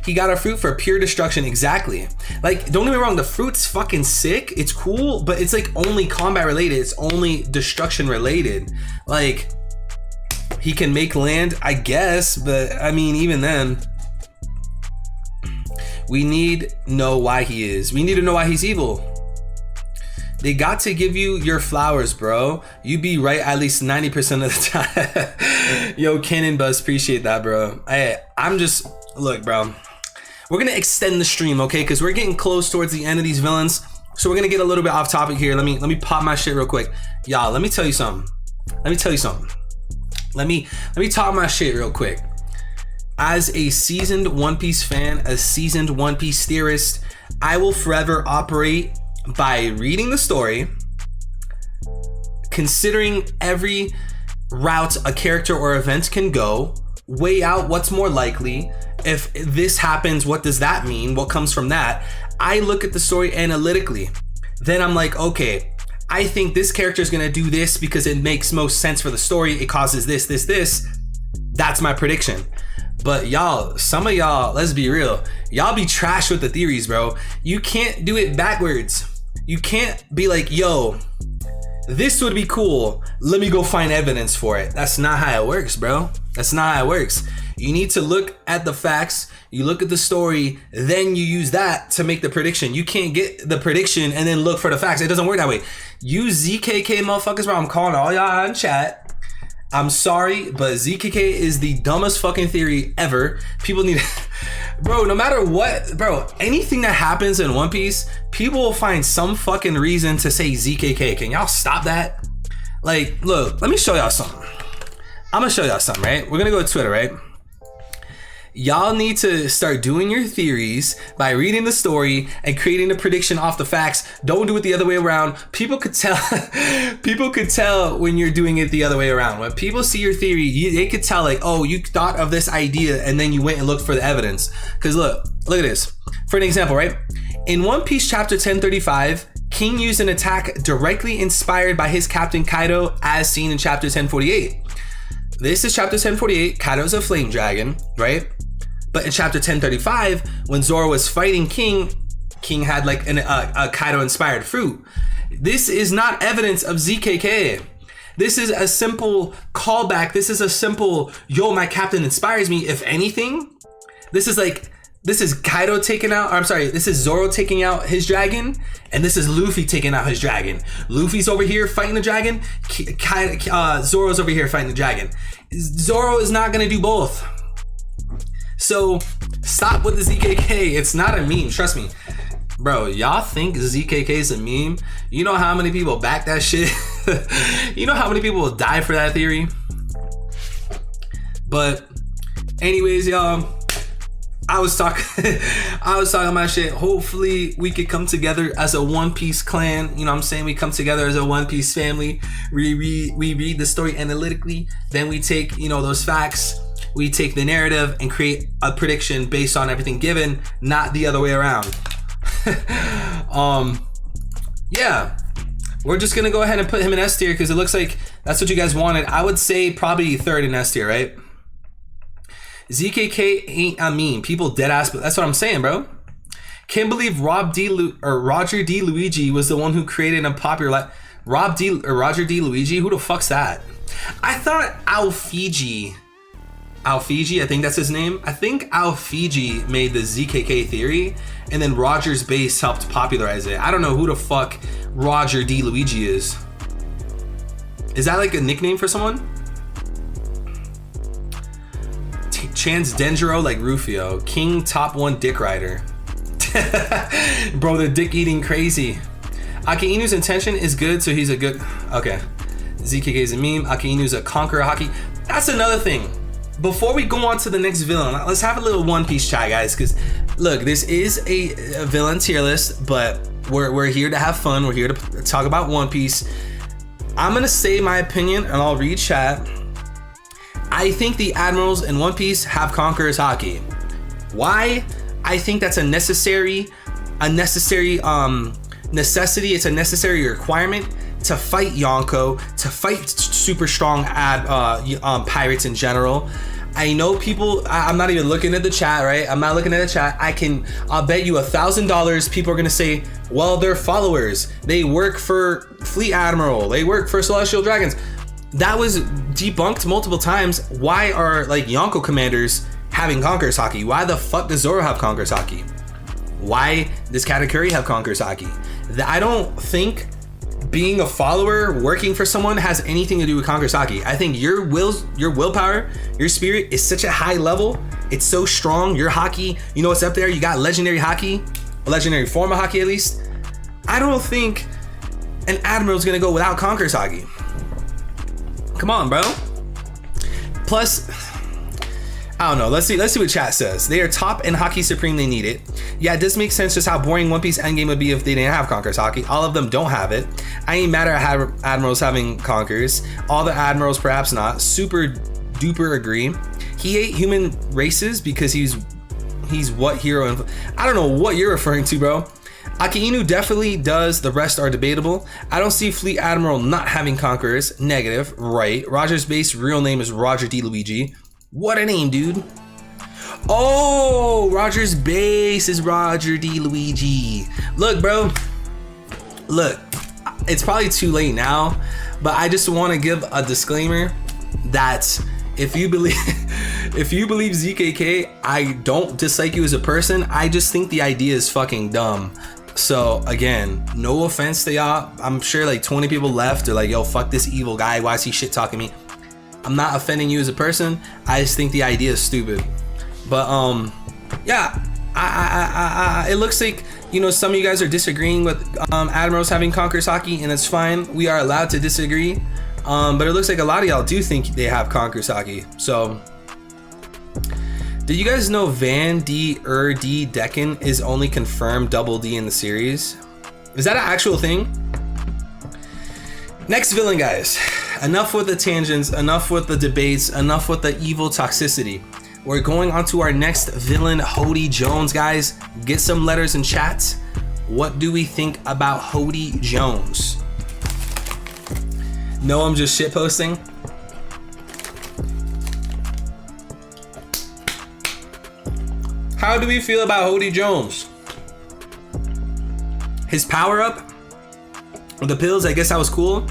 He got a fruit for pure destruction. Exactly. Like, don't get me wrong, the fruit's fucking sick. It's cool, but it's like only combat related. It's only destruction related. Like, he can make land, I guess, but I mean, even then, we need to know why he is. We need to know why he's evil. They got to give you your flowers, bro. You be right at least 90% of the time. Yo, Cannon Buzz, appreciate that, bro. I'm just, look, bro. We're gonna extend the stream, okay? Because we're getting close towards the end of these villains. So we're gonna get a little bit off topic here. Let me pop my shit real quick. Y'all, let me tell you something. Let me talk my shit real quick. As a seasoned One Piece fan, a seasoned One Piece theorist, I will forever operate by reading the story, considering every route a character or event can go, weigh out what's more likely. If this happens, what does that mean? What comes from that? I look at the story analytically. Then I'm like, okay, I think this character is gonna do this because it makes most sense for the story. It causes this. That's my prediction. But y'all, some of y'all, let's be real, y'all be trash with the theories, bro. You can't do it backwards. You can't be like, yo, this would be cool. Let me go find evidence for it. That's not how it works, bro. That's not how it works. You need to look at the facts, you look at the story, then you use that to make the prediction. You can't get the prediction and then look for the facts. It doesn't work that way. You ZKK motherfuckers, bro, I'm calling all y'all in chat. I'm sorry, but ZKK is the dumbest fucking theory ever. People need bro, no matter what, bro, anything that happens in One Piece, people will find some fucking reason to say ZKK. Can y'all stop that? Like, look, let me show y'all something. I'm gonna show y'all something, right? We're gonna go to Twitter, right? Y'all need to start doing your theories by reading the story and creating a prediction off the facts. Don't do it the other way around. People could tell people could tell when you're doing it the other way around. When people see your theory, they could tell like, oh, you thought of this idea and then you went and looked for the evidence. Because look at this. For an example, right? In One Piece chapter 1035, King used an attack directly inspired by his captain Kaido as seen in chapter 1048. This is chapter 1048. Kaido's a flame dragon, right? But in chapter 1035, when Zoro was fighting King had like a Kaido-inspired fruit. This is not evidence of ZKK. This is a simple callback. This is a simple, yo, my captain inspires me. If anything, this is Kaido taking out, or I'm sorry, this is Zoro taking out his dragon, and this is Luffy taking out his dragon. Luffy's over here fighting the dragon, Zoro's over here fighting the dragon. Zoro is not gonna do both. So stop with the ZKK. It's not a meme, trust me. Bro, y'all think ZKK is a meme? You know how many people back that shit? You know how many people will die for that theory? But anyways, y'all, I was talking my shit. Hopefully we could come together as a One Piece clan. You know what I'm saying? We come together as a One Piece family. We read the story analytically. Then we take, you know, those facts. We take the narrative and create a prediction based on everything given, not the other way around. Yeah. We're just gonna go ahead and put him in S tier because it looks like that's what you guys wanted. I would say probably third in S tier, right? ZKK ain't a meme. People dead ass, but that's what I'm saying, bro. Can't believe Roger D. Luigi was the one who created a popular Roger D. Luigi? Who the fuck's that? I thought Alfiji Alfiji, I think that's his name. I think Alfiji made the ZKK theory, and then Roger's base helped popularize it. I don't know who the fuck Roger D. Luigi is. Is that like a nickname for someone? Chance Dendro like Rufio. King top 1 dick rider. Bro, the dick eating crazy. Aki Inu's intention is good, so he's a good... Okay. ZKK is a meme. Aki Inu's a conqueror hockey. That's another thing. Before we go on to the next villain, let's have a little One Piece chat, guys, because look, this is a villain tier list, but we're here to have fun. We're here to talk about One Piece. I'm gonna say my opinion, and I'll read chat. I think the admirals in One Piece have conqueror's haki. Why? I think that's a necessity. Necessity. It's a necessary requirement to fight Yonko, to fight super strong pirates in general. I know people, I'm not even looking at the chat, right? I'm not looking at the chat. I'll bet you $1,000 people are gonna say, well, they're followers. They work for Fleet Admiral. They work for Celestial Dragons. That was debunked multiple times. Why are like Yonko commanders having conqueror's haki? Why the fuck does Zoro have conqueror's haki? Why does Katakuri have conqueror's haki? I don't think being a follower, working for someone has anything to do with conqueror's haki. I think your willpower, your spirit is such a high level. It's so strong. Your haki, you know what's up there? You got legendary haki, a legendary form of haki at least. I don't think an admiral's gonna go without conqueror's haki. Come on, bro. Plus, I don't know. Let's see what chat says. They are top in Haki Supreme. They need it. Yeah, it does make sense just how boring One Piece endgame would be if they didn't have Conqueror's haki. All of them don't have it. I ain't mad at admirals having conquerors. All the admirals perhaps not. Super duper agree. He ate human races because he's what hero? I don't know what you're referring to, bro. Aki Inu definitely does. The rest are debatable. I don't see Fleet Admiral not having conquerors. Negative. Right. Roger's base real name is Roger D. Luigi. What a name, dude. Oh, Roger's base is Roger D. Luigi. Look, bro. Look, it's probably too late now, but I just want to give a disclaimer that if you believe ZKK, I don't dislike you as a person. I just think the idea is fucking dumb. So again, no offense to y'all. I'm sure like 20 people left are like, yo, fuck this evil guy. Why is he shit talking me? I'm not offending you as a person. I just think the idea is stupid. But yeah, it looks like, you know, some of you guys are disagreeing with admirals having conqueror's haki, and it's fine. We are allowed to disagree. But it looks like a lot of y'all do think they have conqueror's haki. So, did you guys know Van D. D. Decken is only confirmed double D in the series? Is that an actual thing? Next villain, guys. Enough with the tangents, enough with the debates, enough with the evil toxicity. We're going on to our next villain, Hody Jones, guys. Get some letters in chat. What do we think about Hody Jones? No, I'm just shitposting. How do we feel about Hody Jones? His power up? The pills, I guess that was cool.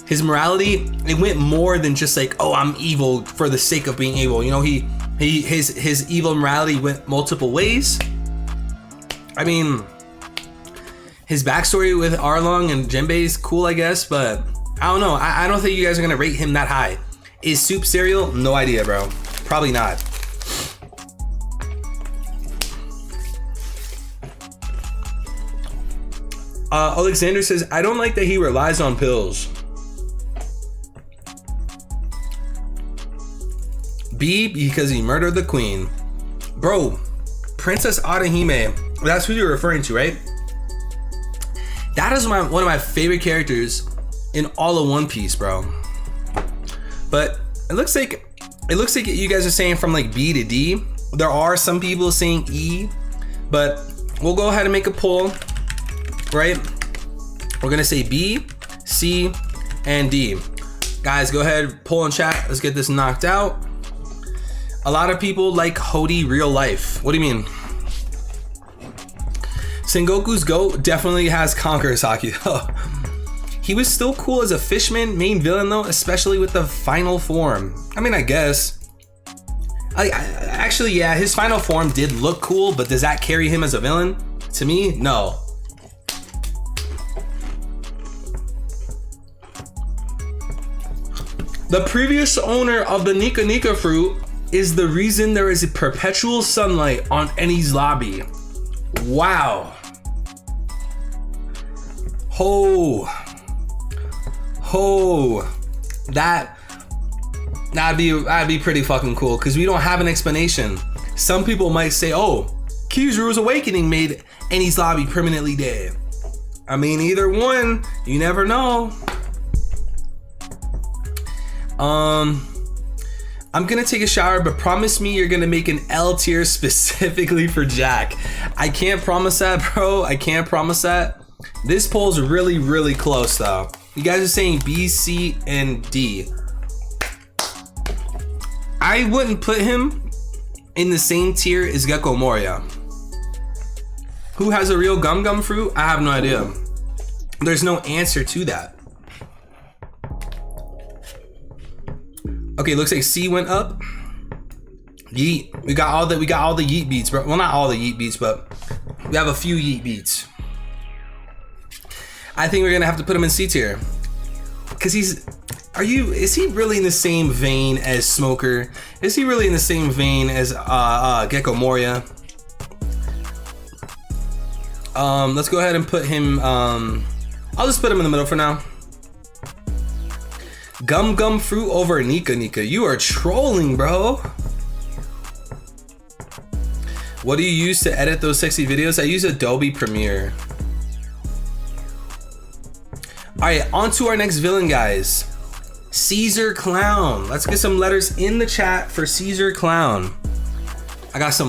His morality, it went more than just like, oh, I'm evil for the sake of being evil. You know, his evil morality went multiple ways. I mean, his backstory with Arlong and Jinbei is cool, I guess, but I don't know. I don't think you guys are gonna rate him that high. Is Soup cereal? No idea, bro. Probably not. Alexander says, I don't like that he relies on pills. B, because he murdered the queen. Bro, Princess Arahime, that's who you're referring to, right? That is one of my favorite characters in all of One Piece, bro. But it looks like you guys are saying from like B to D. There are some people saying E, but we'll go ahead and make a poll, right? We're gonna say B, C, and D. Guys, go ahead, poll in chat. Let's get this knocked out. A lot of people like Hody real life. What do you mean? Sengoku's goat definitely has conqueror's haki. He was still cool as a Fishman main villain though, especially with the final form. I mean, I guess. Actually, yeah, his final form did look cool, but does that carry him as a villain? To me, no. The previous owner of the Nika Nika fruit is the reason there is a perpetual sunlight on Eni's lobby. Wow. That'd be pretty fucking cool, because we don't have an explanation. Some people might say, oh, Kizuru's awakening made Eni's lobby permanently dead. I mean, either one, you never know. I'm gonna take a shower, but promise me you're gonna make an L tier specifically for Jack. I can't promise that, bro. I can't promise that. This poll's really, really close though. You guys are saying B, C, and D. I wouldn't put him in the same tier as Gecko Moria. Who has a real gum gum fruit? I have no idea. There's no answer to that. Okay, looks like C went up. Yeet. We got all the yeet beats, bro. Well, not all the yeet beats, but we have a few yeet beats. I think we're gonna have to put him in C tier. Cause is he really in the same vein as Smoker? Is he really in the same vein as Gecko Moria? Let's go ahead and put him, I'll just put him in the middle for now. Gum Gum Fruit over Nika Nika. You are trolling, bro. What do you use to edit those sexy videos? I use Adobe Premiere. All right, on to our next villain, guys. Caesar Clown. Let's get some letters in the chat for Caesar Clown. I got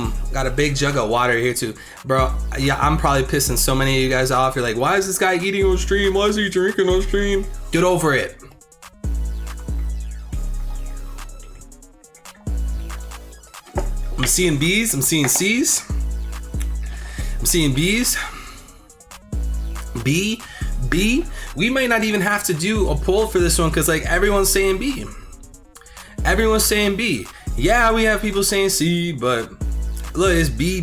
a big jug of water here too. Bro, yeah, I'm probably pissing so many of you guys off. You're like, why is this guy eating on stream? Why is he drinking on stream? Get over it. I'm seeing B's, I'm seeing C's. I'm seeing B's. B. We might not even have to do a poll for this one because like everyone's saying B. Everyone's saying B. Yeah, we have people saying C, but look, it's B.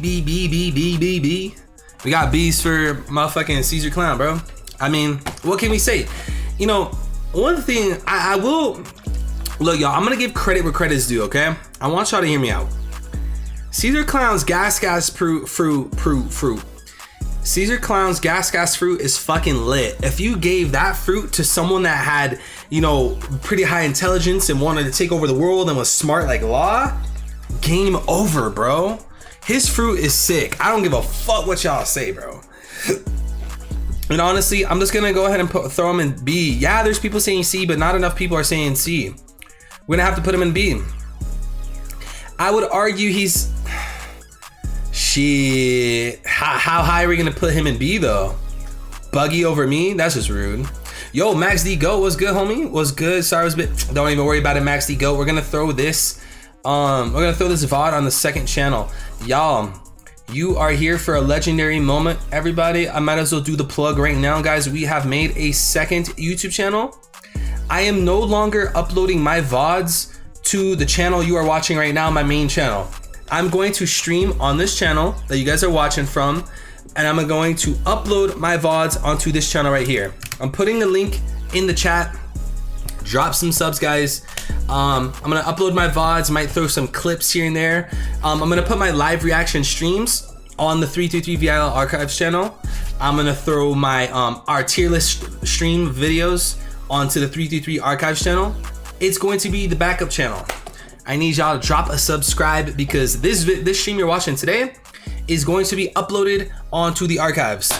We got B's for motherfucking Caesar Clown, bro. I mean, what can we say? You know, one thing I will, look, y'all, I'm gonna give credit where credit's due, okay? I want y'all to hear me out. Caesar Clown's gas fruit. Caesar Clown's gas fruit is fucking lit. If you gave that fruit to someone that had, you know, pretty high intelligence and wanted to take over the world and was smart like Law, game over, bro. His fruit is sick. I don't give a fuck what y'all say, bro. And honestly, I'm just gonna go ahead and throw him in B. Yeah, there's people saying C, but not enough people are saying C. We're gonna have to put him in B. I would argue he's... Shit. How high are we gonna put him in B though? Buggy over me? That's just rude. Yo, Max D Goat, what's good, homie? What's good? Sorry, I was a bit... Don't even worry about it, Max D Goat. We're gonna throw this... VOD on the second channel. Y'all, you are here for a legendary moment, everybody. I might as well do the plug right now, guys. We have made a second YouTube channel. I am no longer uploading my VODs to the channel you are watching right now, my main channel. I'm going to stream on this channel that you guys are watching from, and I'm going to upload my VODs onto this channel right here. I'm putting the link in the chat. Drop some subs, guys. I'm gonna upload my VODs, might throw some clips here and there. I'm gonna put my live reaction streams on the 333 VIL Archives channel. I'm gonna throw my our tier list stream videos onto the 333 Archives channel. It's going to be the backup channel. I need y'all to drop a subscribe because this stream you're watching today is going to be uploaded onto the archives.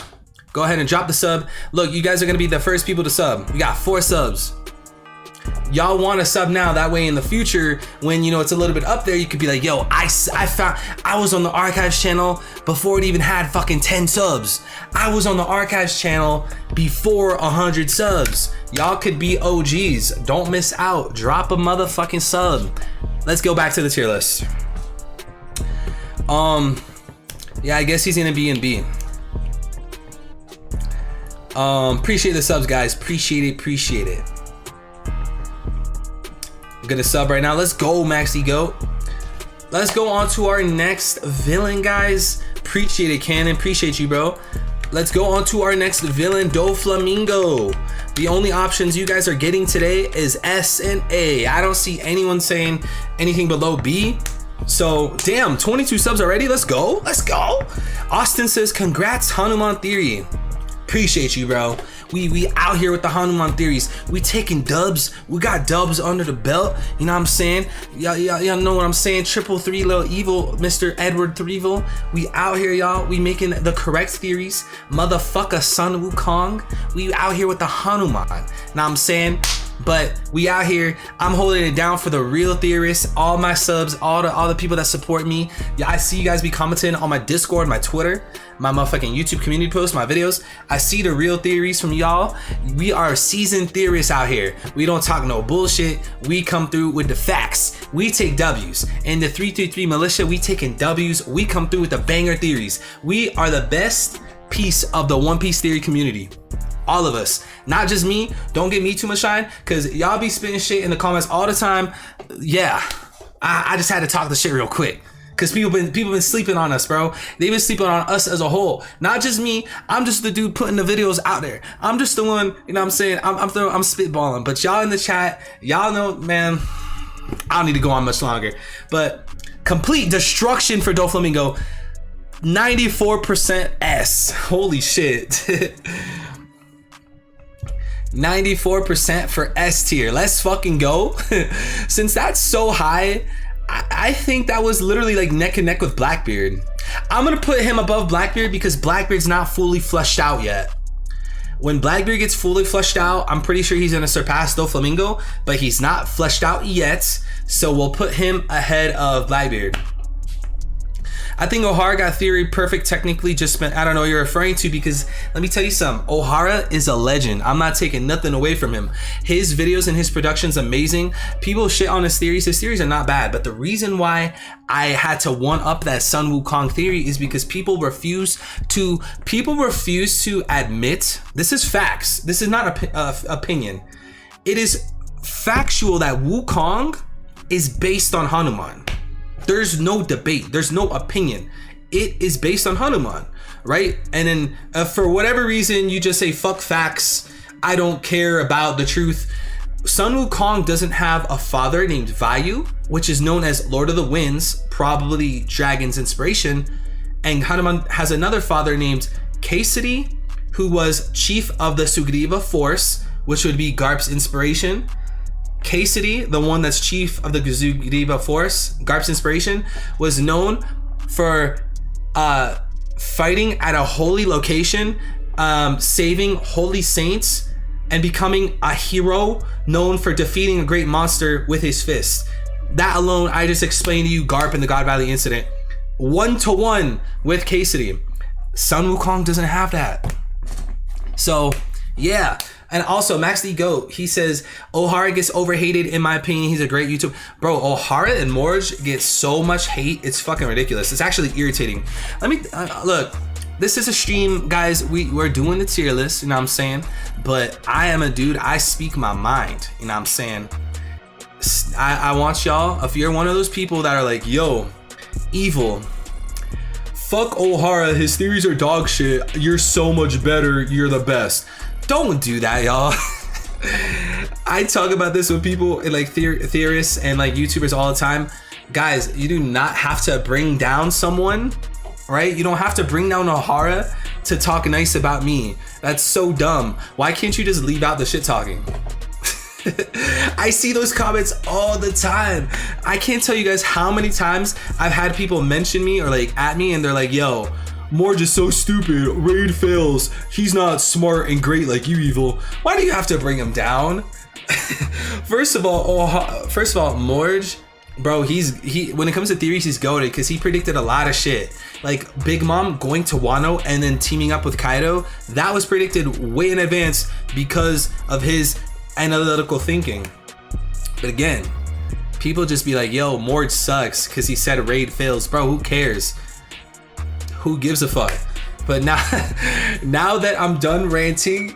Go ahead and drop the sub. Look, you guys are gonna be the first people to sub. We got 4 subs. Y'all want to sub now, that way in the future when you know it's a little bit up there, you could be like, yo, I was on the archives channel before it even had fucking 10 subs. I was on the archives channel before 100 subs. Y'all could be OGs. Don't miss out. Drop a motherfucking sub. Let's go back to the tier list. Yeah, I guess he's gonna be in B. Appreciate the subs, guys. Appreciate it. I'm gonna sub right now. Let's go, Maxi Goat. Let's go on to our next villain, guys. Appreciate it, Cannon. Appreciate you, bro. Let's go on to our next villain, Doflamingo. The only options you guys are getting today is S and A. I don't see anyone saying anything below B. So, damn, 22 subs already. Let's go. Austin says, congrats, Hanuman Theory. Appreciate you, bro. We out here with the Hanuman theories. We taking dubs. We got dubs under the belt. You know what I'm saying? Y'all know what I'm saying? 333 Little Evil, Mr. Edward Threevil. We out here, y'all. We making the correct theories. Motherfucker, Sun Wukong. We out here with the Hanuman. Know what I'm saying? But we out here. I'm holding it down for the real theorists. All my subs, all the people that support me. Yeah, I see you guys be commenting on my Discord, my Twitter, my motherfucking YouTube community posts, my videos. I see the real theories from y'all. We are seasoned theorists out here. We don't talk no bullshit. We come through with the facts. We take W's. In the 333 militia, we taking W's. We come through with the banger theories. We are the best piece of the One Piece theory community. All of us, not just me. Don't give me too much shine, cause y'all be spitting shit in the comments all the time. Yeah, I just had to talk the shit real quick, cause people been sleeping on us, bro. They've been sleeping on us as a whole, not just me. I'm just the dude putting the videos out there. I'm just the one, you know what I'm saying? I'm spitballing, but y'all in the chat, y'all know, man. I don't need to go on much longer, but complete destruction for Doflamingo. 94% S. Holy shit. 94% for S tier. Let's fucking go. Since that's so high, I think that was literally like neck and neck with Blackbeard. I'm gonna put him above Blackbeard because Blackbeard's not fully fleshed out yet. When Blackbeard gets fully fleshed out, I'm pretty sure he's gonna surpass Doflamingo, but he's not fleshed out yet, so we'll put him ahead of Blackbeard. I think O'Hara got theory perfect technically, just spent, I don't know what you're referring to, because let me tell you something, O'Hara is a legend. I'm not taking nothing away from him. His videos and his production's amazing. People shit on his theories are not bad, but the reason why I had to one up that Sun Wukong theory is because people refuse to admit, this is facts, this is not opinion. It is factual that Wukong is based on Hanuman. There's no debate. There's no opinion. It is based on Hanuman, right? And then for whatever reason, you just say, fuck facts. I don't care about the truth. Sun Wukong doesn't have a father named Vayu, which is known as Lord of the Winds, probably Dragon's inspiration. And Hanuman has another father named Kesari, who was chief of the Sugriva force, which would be Garp's inspiration. Kesari, the one that's chief of the Sugriva force, Garp's inspiration, was known for fighting at a holy location, saving holy saints, and becoming a hero known for defeating a great monster with his fist. That alone, I just explained to you Garp and the God Valley incident. 1-to-1 with Kesari. Sun Wukong doesn't have that. So, yeah. And also, Max D Goat, he says, O'Hara gets overhated in my opinion. He's a great YouTuber. Bro, O'Hara and Morj get so much hate. It's fucking ridiculous. It's actually irritating. Let me, look, this is a stream, guys. We're doing the tier list, you know what I'm saying? But I am a dude, I speak my mind, you know what I'm saying? I want y'all, if you're one of those people that are like, yo, evil, fuck O'Hara, his theories are dog shit. You're so much better, you're the best. Don't do that, y'all. I talk about this with people like theorists and like YouTubers all the time. Guys, you do not have to bring down someone, right? You don't have to bring down O'Hara to talk nice about me. That's so dumb. Why can't you just leave out the shit talking? I see those comments all the time. I can't tell you guys how many times I've had people mention me or like at me and they're like, yo, Morj is so stupid, Raid fails, he's not smart and great like you, Evil. Why do you have to bring him down? First of all, Morj, bro, he when it comes to theories, he's goated because he predicted a lot of shit. Like Big Mom going to Wano and then teaming up with Kaido, that was predicted way in advance because of his analytical thinking. But again, people just be like, yo, Morj sucks because he said Raid fails. Bro, who cares? Who gives a fuck? But now, now that I'm done ranting,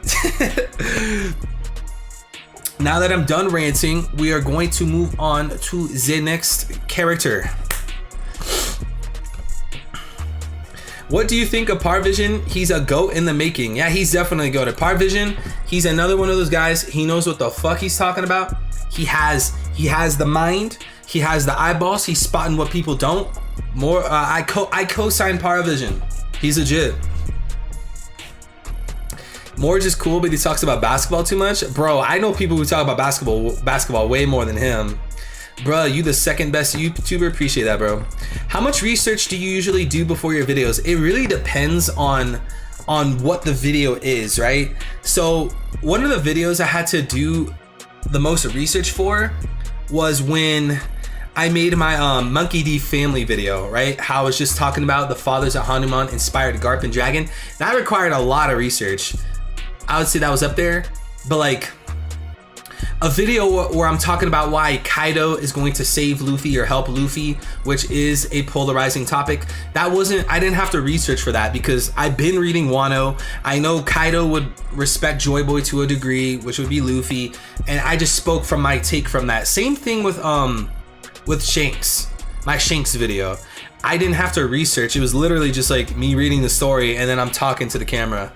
we are going to move on to the next character. What do you think of Parvision? He's a GOAT in the making. Yeah, he's definitely a GOAT. Parvision, he's another one of those guys. He knows what the fuck he's talking about. He has the mind. He has the eyeballs. He's spotting what people don't. I co-sign Parvision. He's legit. Morj is cool, but he talks about basketball too much. Bro, I know people who talk about basketball way more than him. Bro, you the second best YouTuber. Appreciate that, bro. How much research do you usually do before your videos? It really depends on what the video is, right? So one of the videos I had to do the most research for was when I made my Monkey D family video, right? How I was just talking about the fathers of Hanuman inspired Garp and Dragon. That required a lot of research. I would say that was up there, but like a video where I'm talking about why Kaido is going to save Luffy or help Luffy, which is a polarizing topic. I didn't have to research for that because I've been reading Wano. I know Kaido would respect Joy Boy to a degree, which would be Luffy. And I just spoke from my take from that. Same thing with Shanks, my Shanks video. I didn't have to research. It was literally just like me reading the story and then I'm talking to the camera.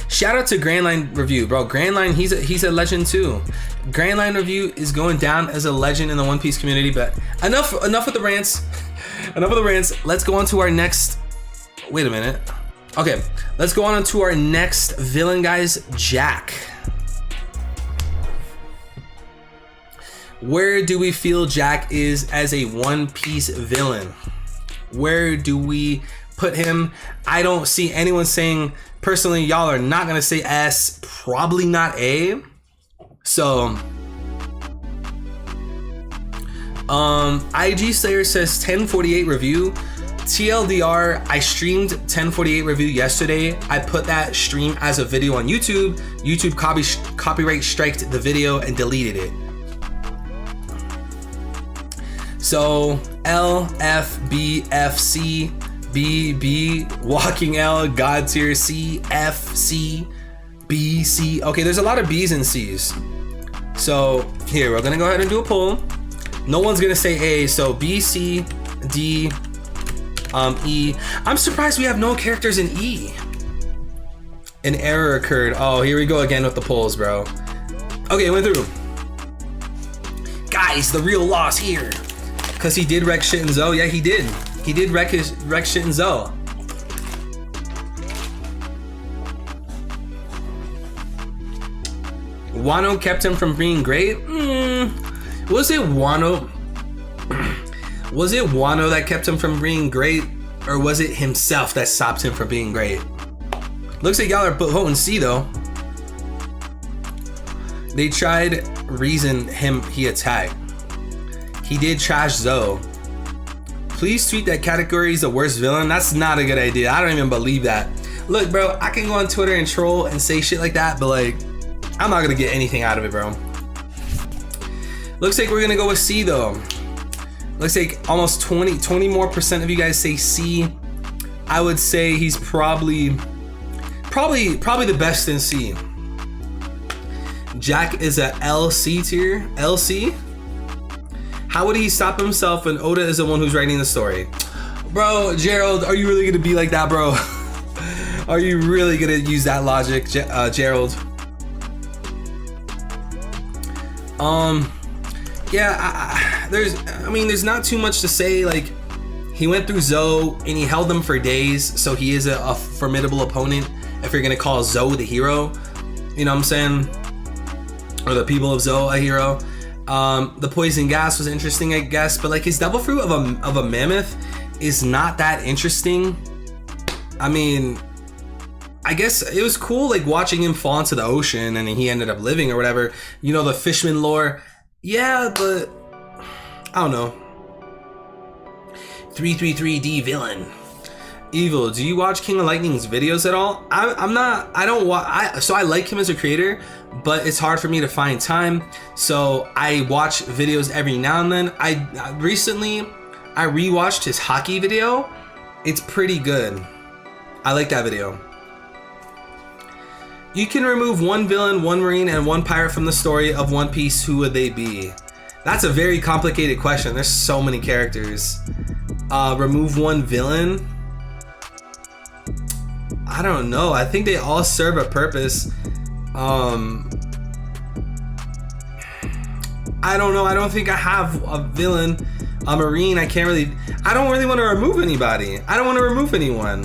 Shout out to Grand Line Review, bro. Grand Line, he's a legend too. Grand Line Review is going down as a legend in the One Piece community. But enough with the rants. Enough of the rants. Let's go on to our next. Wait a minute. Okay, let's go on to our next villain, guys. Jack. Where do we feel Jack is as a One Piece villain? Where do we put him? I don't see anyone saying. Personally, y'all are not gonna say S, probably not A. So, IG Slayer says 1048 review. TLDR, I streamed 1048 review yesterday. I put that stream as a video on YouTube. YouTube copyright striked the video and deleted it. So, LFBFC. B, Walking L, God Tier, C, F, C, B, C. Okay, there's a lot of B's and C's. So here, we're gonna go ahead and do a poll. No one's gonna say A, so B, C, D, E. I'm surprised we have no characters in E. An error occurred. Oh, here we go again with the polls, bro. Okay, it went through. Guys, the real loss here. Cause he did wreck shit in Zoe. Yeah, he did. He did wreck shit in Zoe. Wano kept him from being great? Was it Wano? Was it Wano that kept him from being great? Or was it himself that stopped him from being great? Looks like y'all are voting C though. They tried reason him, he attacked. He did trash Zoe. Please tweet that category is the worst villain. That's not a good idea. I don't even believe that. Look, bro, I can go on Twitter and troll and say shit like that, but like, I'm not gonna get anything out of it, bro. Looks like we're gonna go with C though. Looks like almost 20 more % of you guys say C. I would say he's probably the best in C. Jack is a LC tier. LC? How would he stop himself when Oda is the one who's writing the story? Bro, Gerald, are you really gonna be like that, bro? Are you really gonna use that logic, Gerald? Yeah, there's not too much to say. Like, he went through Zoe and he held them for days, so he is a formidable opponent if you're gonna call Zoe the hero. You know what I'm saying? Or the people of Zoe a hero. The poison gas was interesting, I guess, but like his devil fruit of a mammoth is not that interesting. I mean, I guess it was cool like watching him fall into the ocean and he ended up living or whatever. You know, the fishman lore. Yeah, but I don't know. 333D villain. Evil, do you watch King of Lightning's videos at all? So I like him as a creator, but it's hard for me to find time. So I watch videos every now and then. I recently rewatched his hockey video. It's pretty good. I like that video. You can remove one villain, one marine, and one pirate from the story of One Piece. Who would they be? That's a very complicated question. There's so many characters. Remove one villain? I don't know. I think they all serve a purpose. I don't know. I don't think I have a villain. A marine, I don't really want to remove anybody. I don't want to remove anyone.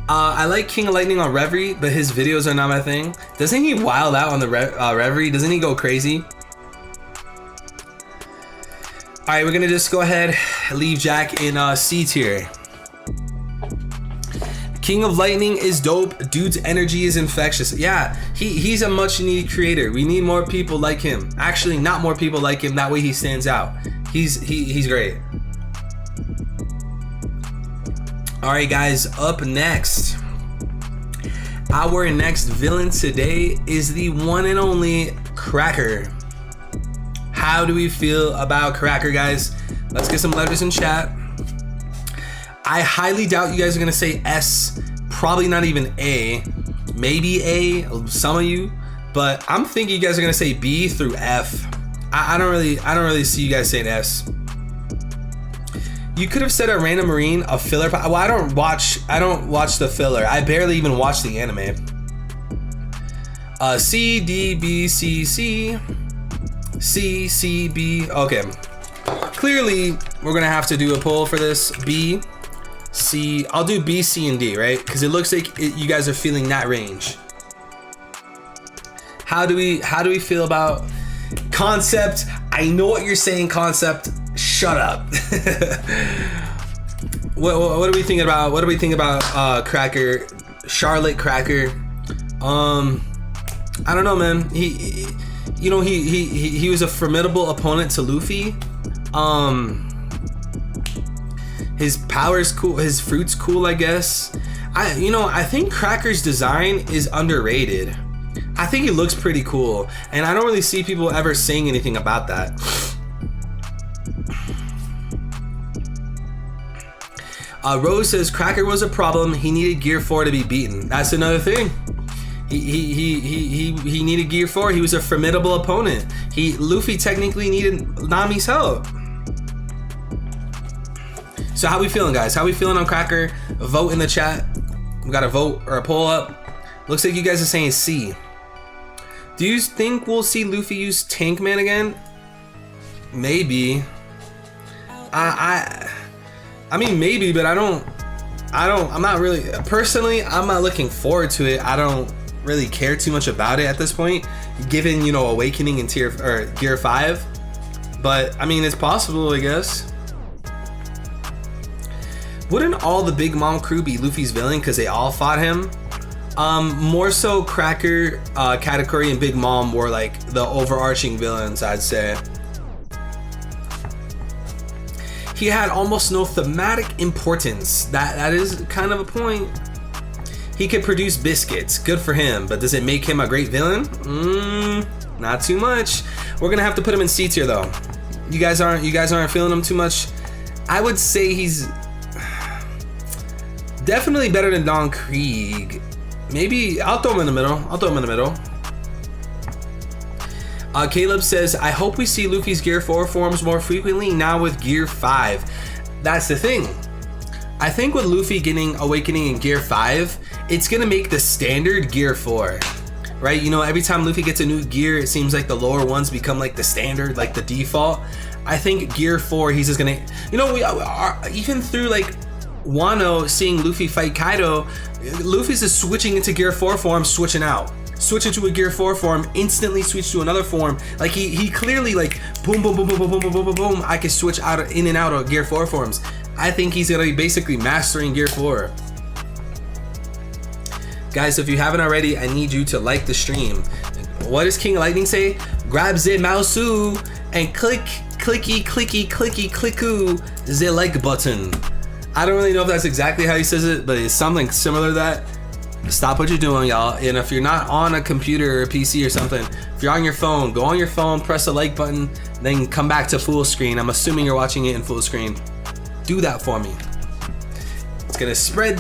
I like King of Lightning on Reverie, but his videos are not my thing. Doesn't he wild out on the Reverie? Doesn't he go crazy? Alright, we're gonna just go ahead, leave Jack in C tier. King of Lightning is dope. Dude's energy is infectious. Yeah, he's a much needed creator. We need more people like him. Actually, not more people like him. That way he stands out. He's great. All right, guys, up next. Our next villain today is the one and only Cracker. How do we feel about Cracker, guys? Let's get some letters in chat. I highly doubt you guys are gonna say S, probably not even A, maybe A, some of you, but I'm thinking you guys are gonna say B through F. I don't really see you guys saying S. You could have said a random marine, a filler. Well, I don't watch the filler. I barely even watch the anime. C, D, B, C, C, C, C, B. Okay. Clearly, we're gonna have to do a poll for this. B, C. I'll do B, C, and D, right? Because it looks like you guys are feeling that range. How do we feel about Concept? I know what you're saying, Concept. Shut up. What are we thinking about? What do we think about Cracker, Charlotte Cracker? I don't know, man. He was a formidable opponent to Luffy. His power's cool. His fruit's cool, I guess. I think Cracker's design is underrated. I think he looks pretty cool, and I don't really see people ever saying anything about that. Rose says Cracker was a problem. He needed Gear 4 to be beaten. That's another thing. He needed Gear 4. He was a formidable opponent. Luffy technically needed Nami's help. So how we feeling, guys? How we feeling on Cracker? Vote in the chat. We got a vote or a poll up. Looks like you guys are saying C. Do you think we'll see Luffy use Tank Man again? Maybe. I mean, maybe, but I'm not really, personally, I'm not looking forward to it. I don't really care too much about it at this point, given, Awakening in Gear 5. But, I mean, it's possible, I guess. Wouldn't all the Big Mom crew be Luffy's villain because they all fought him? More so Cracker, Katakuri, and Big Mom were like the overarching villains, I'd say. He had almost no thematic importance. That is kind of a point. He could produce biscuits, good for him, but does it make him a great villain? Not too much. We're gonna have to put him in C tier though. You guys aren't feeling him too much. I would say he's definitely better than Don Krieg. Maybe I'll throw him in the middle. Caleb says, I hope we see Luffy's Gear 4 forms more frequently now with Gear 5. That's the thing. I think with Luffy getting Awakening in Gear 5, it's gonna make the standard Gear 4. Right? Every time Luffy gets a new gear, it seems like the lower ones become like the standard, like the default. I think Gear 4, he's just gonna, we are, even through like Wano seeing Luffy fight Kaido, Luffy's just switching into Gear 4 form, switching out. Switch into a Gear 4 form, instantly switch to another form. Like he clearly like boom, boom, boom, boom, boom, boom, boom, boom, boom, boom. I can switch in and out of Gear 4 forms. I think he's gonna be basically mastering Gear 4. Guys, if you haven't already, I need you to like the stream. What does King Lightning say? Grab the mouse and clicky, clicku the like button. I don't really know if that's exactly how he says it, but it's something similar to that. Stop what you're doing, y'all. And if you're not on a computer or a PC or something, if you're on your phone, go on your phone, press the like button, then come back to full screen. I'm assuming you're watching it in full screen. Do that for me. gonna spread.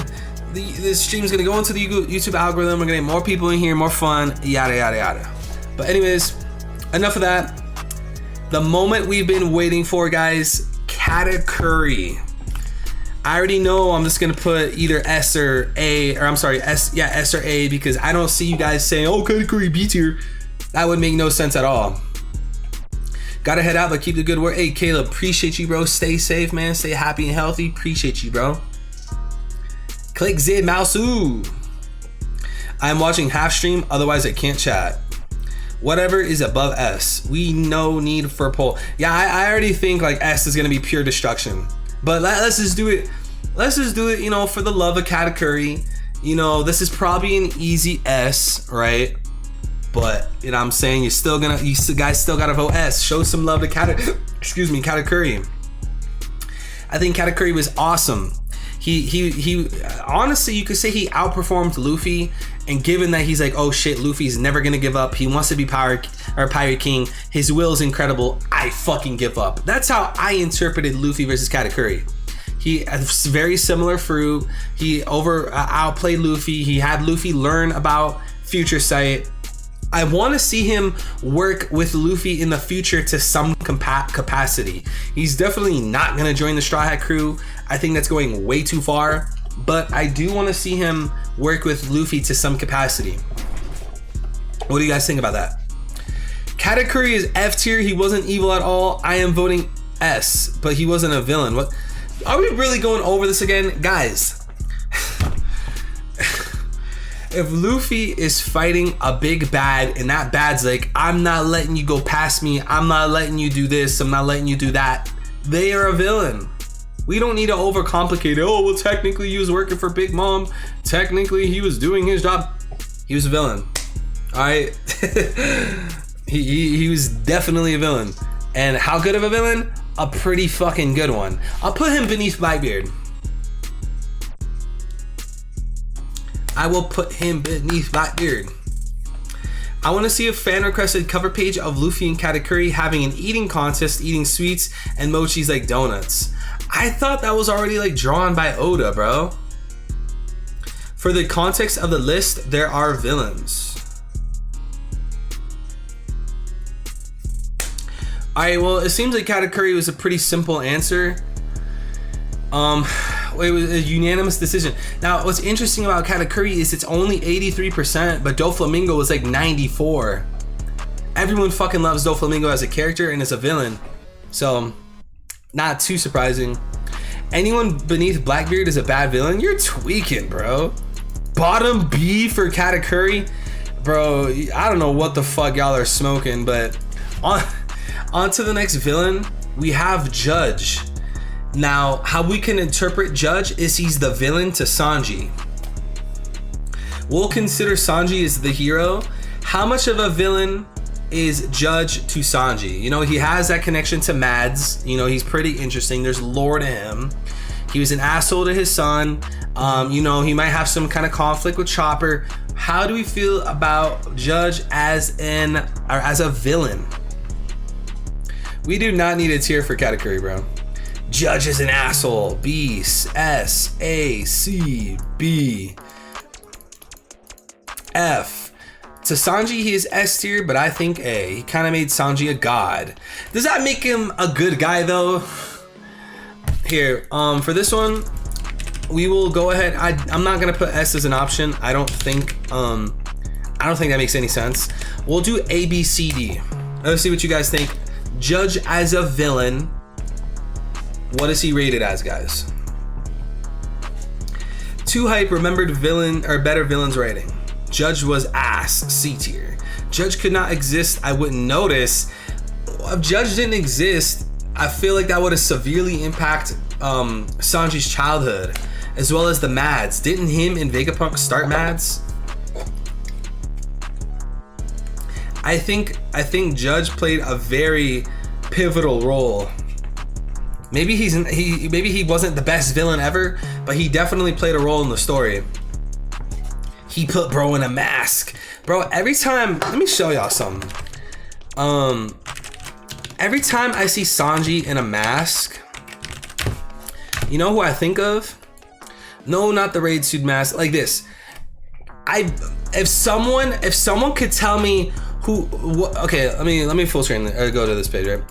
This stream's gonna go into the YouTube algorithm. We're gonna get more people in here, more fun, yada yada yada. But anyways, enough of that. The moment we've been waiting for, guys, Katakuri. I already know I'm just gonna put either S or A, or I'm sorry, S or A, because I don't see you guys saying, oh, Katakuri B tier. That would make no sense at all. Gotta head out, but keep the good work. Hey, Caleb, appreciate you, bro. Stay safe, man. Stay happy and healthy. Appreciate you, bro. Click Zid Mausu. I'm watching half stream, otherwise I can't chat. Whatever is above S. We no need for poll. Yeah, I already think like S is gonna be pure destruction. But let's just do it. Let's just do it, you know, for the love of Katakuri. You know, this is probably an easy S, right? But you know what I'm saying, you guys still gotta vote S. Show some love to Katakuri. I think Katakuri was awesome. He honestly, you could say he outperformed Luffy, and given that he's like, oh shit, Luffy's never gonna give up. He wants to be Pirate King. His will is incredible. I fucking give up. That's how I interpreted Luffy versus Katakuri. He has very similar fruit. He outplayed Luffy. He had Luffy learn about Future Sight. I want to see him work with Luffy in the future to some capacity. He's definitely not going to join the Straw Hat crew. I think that's going way too far. But I do want to see him work with Luffy to some capacity. What do you guys think about that? Katakuri is F tier. He wasn't evil at all. I am voting S, but he wasn't a villain. What? Are we really going over this again? Guys. If Luffy is fighting a big bad and that bad's like, I'm not letting you go past me, I'm not letting you do this, I'm not letting you do that, they are a villain. We don't need to overcomplicate it. Oh, well, technically he was working for Big Mom. Technically he was doing his job. He was a villain. All right. he was definitely a villain. And how good of a villain? A pretty fucking good one. I'll put him beneath Blackbeard. I will put him beneath Blackbeard. I want to see a fan requested cover page of Luffy and Katakuri having an eating contest, eating sweets and mochis like donuts. I thought that was already like drawn by Oda, bro. For the context of the list, there are villains. Alright, well, it seems like Katakuri was a pretty simple answer. It was a unanimous decision. Now, what's interesting about Katakuri is it's only 83%, but Doflamingo was like 94. Everyone fucking loves Doflamingo as a character and as a villain. So, not too surprising. Anyone beneath Blackbeard is a bad villain? You're tweaking, bro. Bottom B for Katakuri? Bro, I don't know what the fuck y'all are smoking, but on to the next villain. We have Judge. Now, how we can interpret Judge is he's the villain to Sanji. We'll consider Sanji as the hero. How much of a villain is Judge to Sanji? You know, he has that connection to Mads. You know, he's pretty interesting. There's lore to him. He was an asshole to his son. You know, he might have some kind of conflict with Chopper. How do we feel about Judge as a villain? We do not need a tier for Katakuri, bro. Judge is an asshole. B, S, A, C, B, F. To Sanji, he is S tier, but I think A. He kind of made Sanji a god. Does that make him a good guy, though? Here, for this one, we will go ahead. I'm not gonna put S as an option. I don't think that makes any sense. We'll do A, B, C, D. Let's see what you guys think. Judge as a villain. What is he rated as, guys? Too hype, remembered villain or better villains rating. Judge was ass, C tier. Judge could not exist, I wouldn't notice. If Judge didn't exist, I feel like that would have severely impacted Sanji's childhood, as well as the Mads. Didn't him and Vegapunk start Mads? I think Judge played a very pivotal role. Maybe he wasn't the best villain ever, but he definitely played a role in the story. He put bro in a mask. Bro, every time, let me show y'all something. Every time I see Sanji in a mask, you know who I think of? No, not the raid suit mask. Like this. If someone could tell me okay, let me full screen go to this page, right?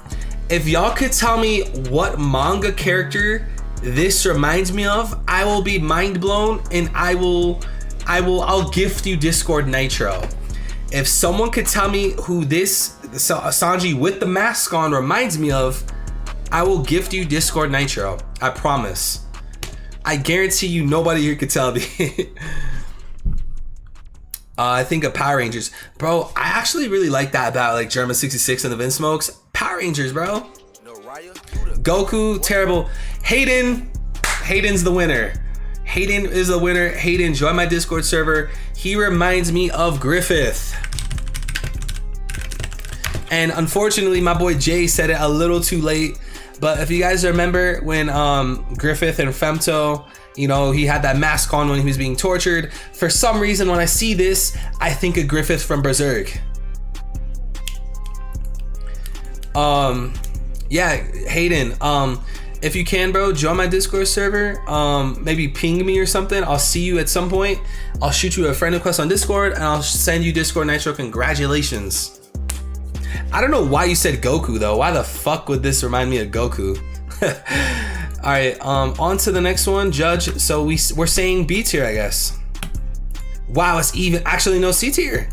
If y'all could tell me what manga character this reminds me of, I will be mind blown, and I'll gift you Discord Nitro. If someone could tell me who this Sanji with the mask on reminds me of, I will gift you Discord Nitro. I promise. I guarantee you nobody here could tell me. I think of Power Rangers. Bro, I actually really like that about like German 66 and the Vince Smokes. Power Rangers, bro. Goku, terrible. Hayden's the winner. Hayden is the winner. Hayden, join my Discord server. He reminds me of Griffith. And unfortunately, my boy Jay said it a little too late. But if you guys remember when Griffith and Femto, you know, he had that mask on when he was being tortured. For some reason, when I see this, I think of Griffith from Berserk. Yeah, Hayden, if you can, bro, join my Discord server. Maybe ping me or something. I'll see you at some point. I'll shoot you a friend request on Discord, and I'll send you Discord Nitro. Congratulations. I don't know why you said Goku though. Why the fuck would this remind me of Goku? All right, on to the next one, Judge. So we're saying B tier, I guess. Wow, it's even. Actually, no, C tier.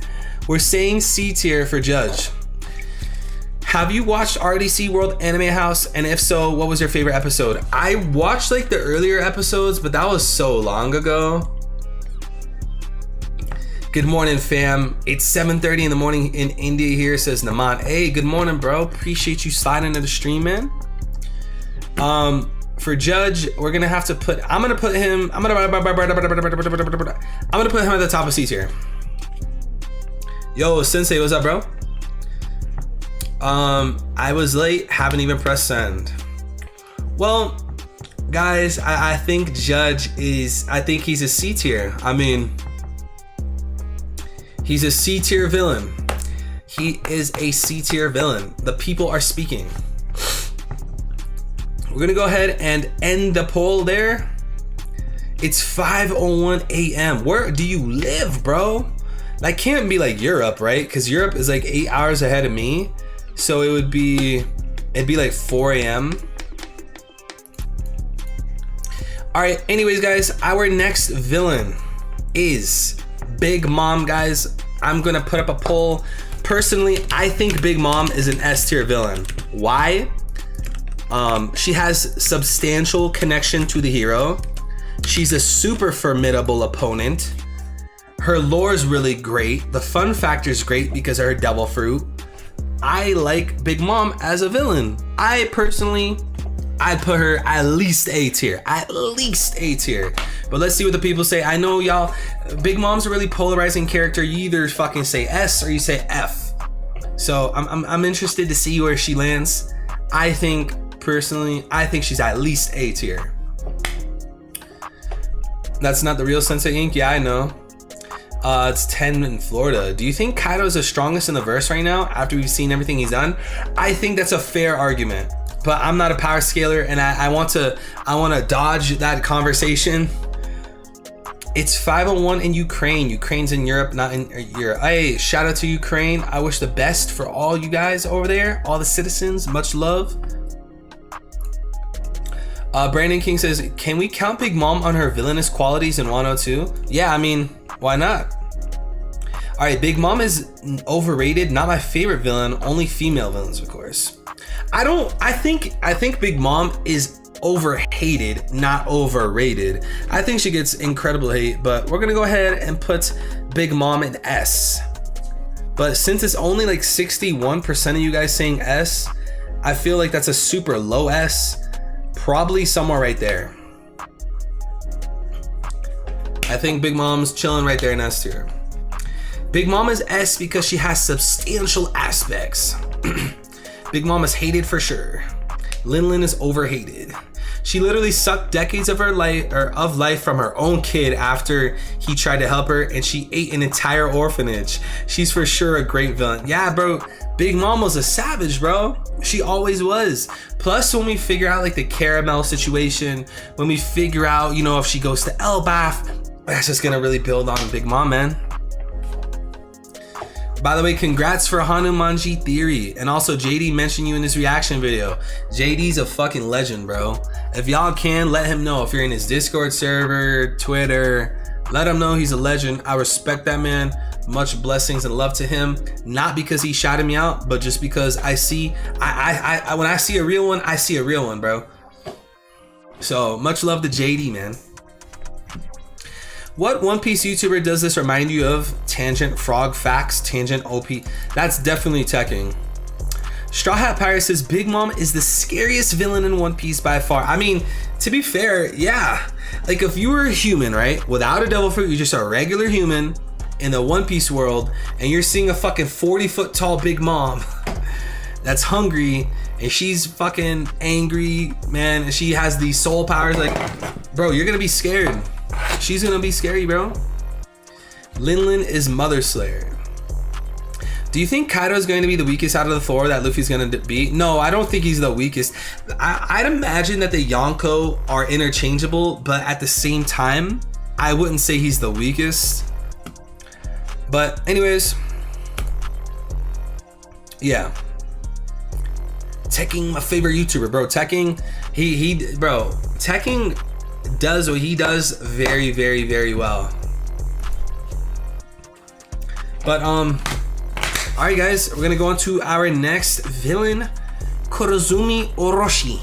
We're saying C tier for Judge. Have you watched RDC World Anime House? And if so, what was your favorite episode? I watched like the earlier episodes, but that was so long ago. Good morning, fam. It's 7:30 in the morning in India here, says Naman. Hey, good morning, bro. Appreciate you sliding into the stream, man. For Judge, we're gonna have to put. I'm gonna put him at the top of C tier. Yo, Sensei, what's up, bro? I was late, haven't even pressed send. Well, guys, I think Judge is. I think he's a C tier. I mean, he's a C tier villain. He is a C tier villain. The people are speaking. We're gonna go ahead and end the poll there. It's 5:01 a.m. Where do you live, bro? That can't be like Europe, right? Because Europe is like 8 hours ahead of me. So it'd be like 4 a.m. All right, anyways, guys, our next villain is Big Mom, guys. I'm gonna put up a poll. Personally, I think Big Mom is an S tier villain. Why? She has substantial connection to the hero. She's a super formidable opponent. Her lore is really great. The fun factor is great because of her devil fruit. I like Big Mom as a villain. I'd put her at least A tier. At least A tier. But let's see what the people say. I know y'all, Big Mom's a really polarizing character. You either fucking say S or you say F. So I'm interested to see where she lands. Personally, I think she's at least A tier. That's not the real Sensei Ink. Yeah, I know. It's 10 in Florida. Do you think Kaido's the strongest in the verse right now after we've seen everything he's done? I think that's a fair argument, but I'm not a power scaler, and I want to dodge that conversation. It's 5:01 in Ukraine. Ukraine's in Europe, not in Europe. Hey, shout out to Ukraine. I wish the best for all you guys over there, all the citizens. Much love. Brandon King says, can we count Big Mom on her villainous qualities in Wano 2? Yeah, I mean, why not? All right, Big Mom is overrated. Not my favorite villain. Only female villains, of course. I think Big Mom is overhated, not overrated. I think she gets incredible hate, but we're gonna go ahead and put Big Mom in S. But since it's only like 61% of you guys saying S, I feel like that's a super low S. Probably somewhere right there. I think Big Mom's chilling right there in S tier. Big Mom is S because she has substantial aspects. Big Mom is hated for sure. Lin Lin is overhated. She literally sucked decades of her life from her own kid after he tried to help her, and she ate an entire orphanage. She's for sure a great villain. Yeah, bro. Big Mom was a savage, bro. She always was. Plus, when we figure out like the caramel situation, when we figure out, you know, if she goes to Elbaf, that's just gonna really build on Big Mom, man. By the way, congrats for Hanumanji Theory. And also, JD mentioned you in this reaction video. JD's a fucking legend, bro. If y'all can, let him know. If you're in his Discord server, Twitter, let him know he's a legend. I respect that man. Much blessings and love to him. Not because he shouted me out, but just because I see, when I see a real one, I see a real one, bro. So, much love to JD, man. What One Piece YouTuber does this remind you of? Tangent Frog Facts, Tangent OP. That's definitely Tekking. Straw Hat Pirate says Big Mom is the scariest villain in One Piece by far. I mean, to be fair, yeah. Like if you were a human, right? Without a devil fruit, you're just a regular human in the One Piece world, and you're seeing a fucking 40-foot tall Big Mom that's hungry, and she's fucking angry, man, and she has these soul powers. Like, bro, you're gonna be scared. She's gonna be scary, bro. Linlin is Mother Slayer. Do you think Kaido's going to be the weakest out of the four that Luffy's gonna beat? No, I don't think he's the weakest. I'd imagine that the Yonko are interchangeable, but at the same time, I wouldn't say he's the weakest. But anyways, yeah. Tekking, my favorite YouTuber, bro. Tekking, bro, Tekking does what he does very, very, very well. But alright guys, we're gonna go on to our next villain, Kurozumi Orochi.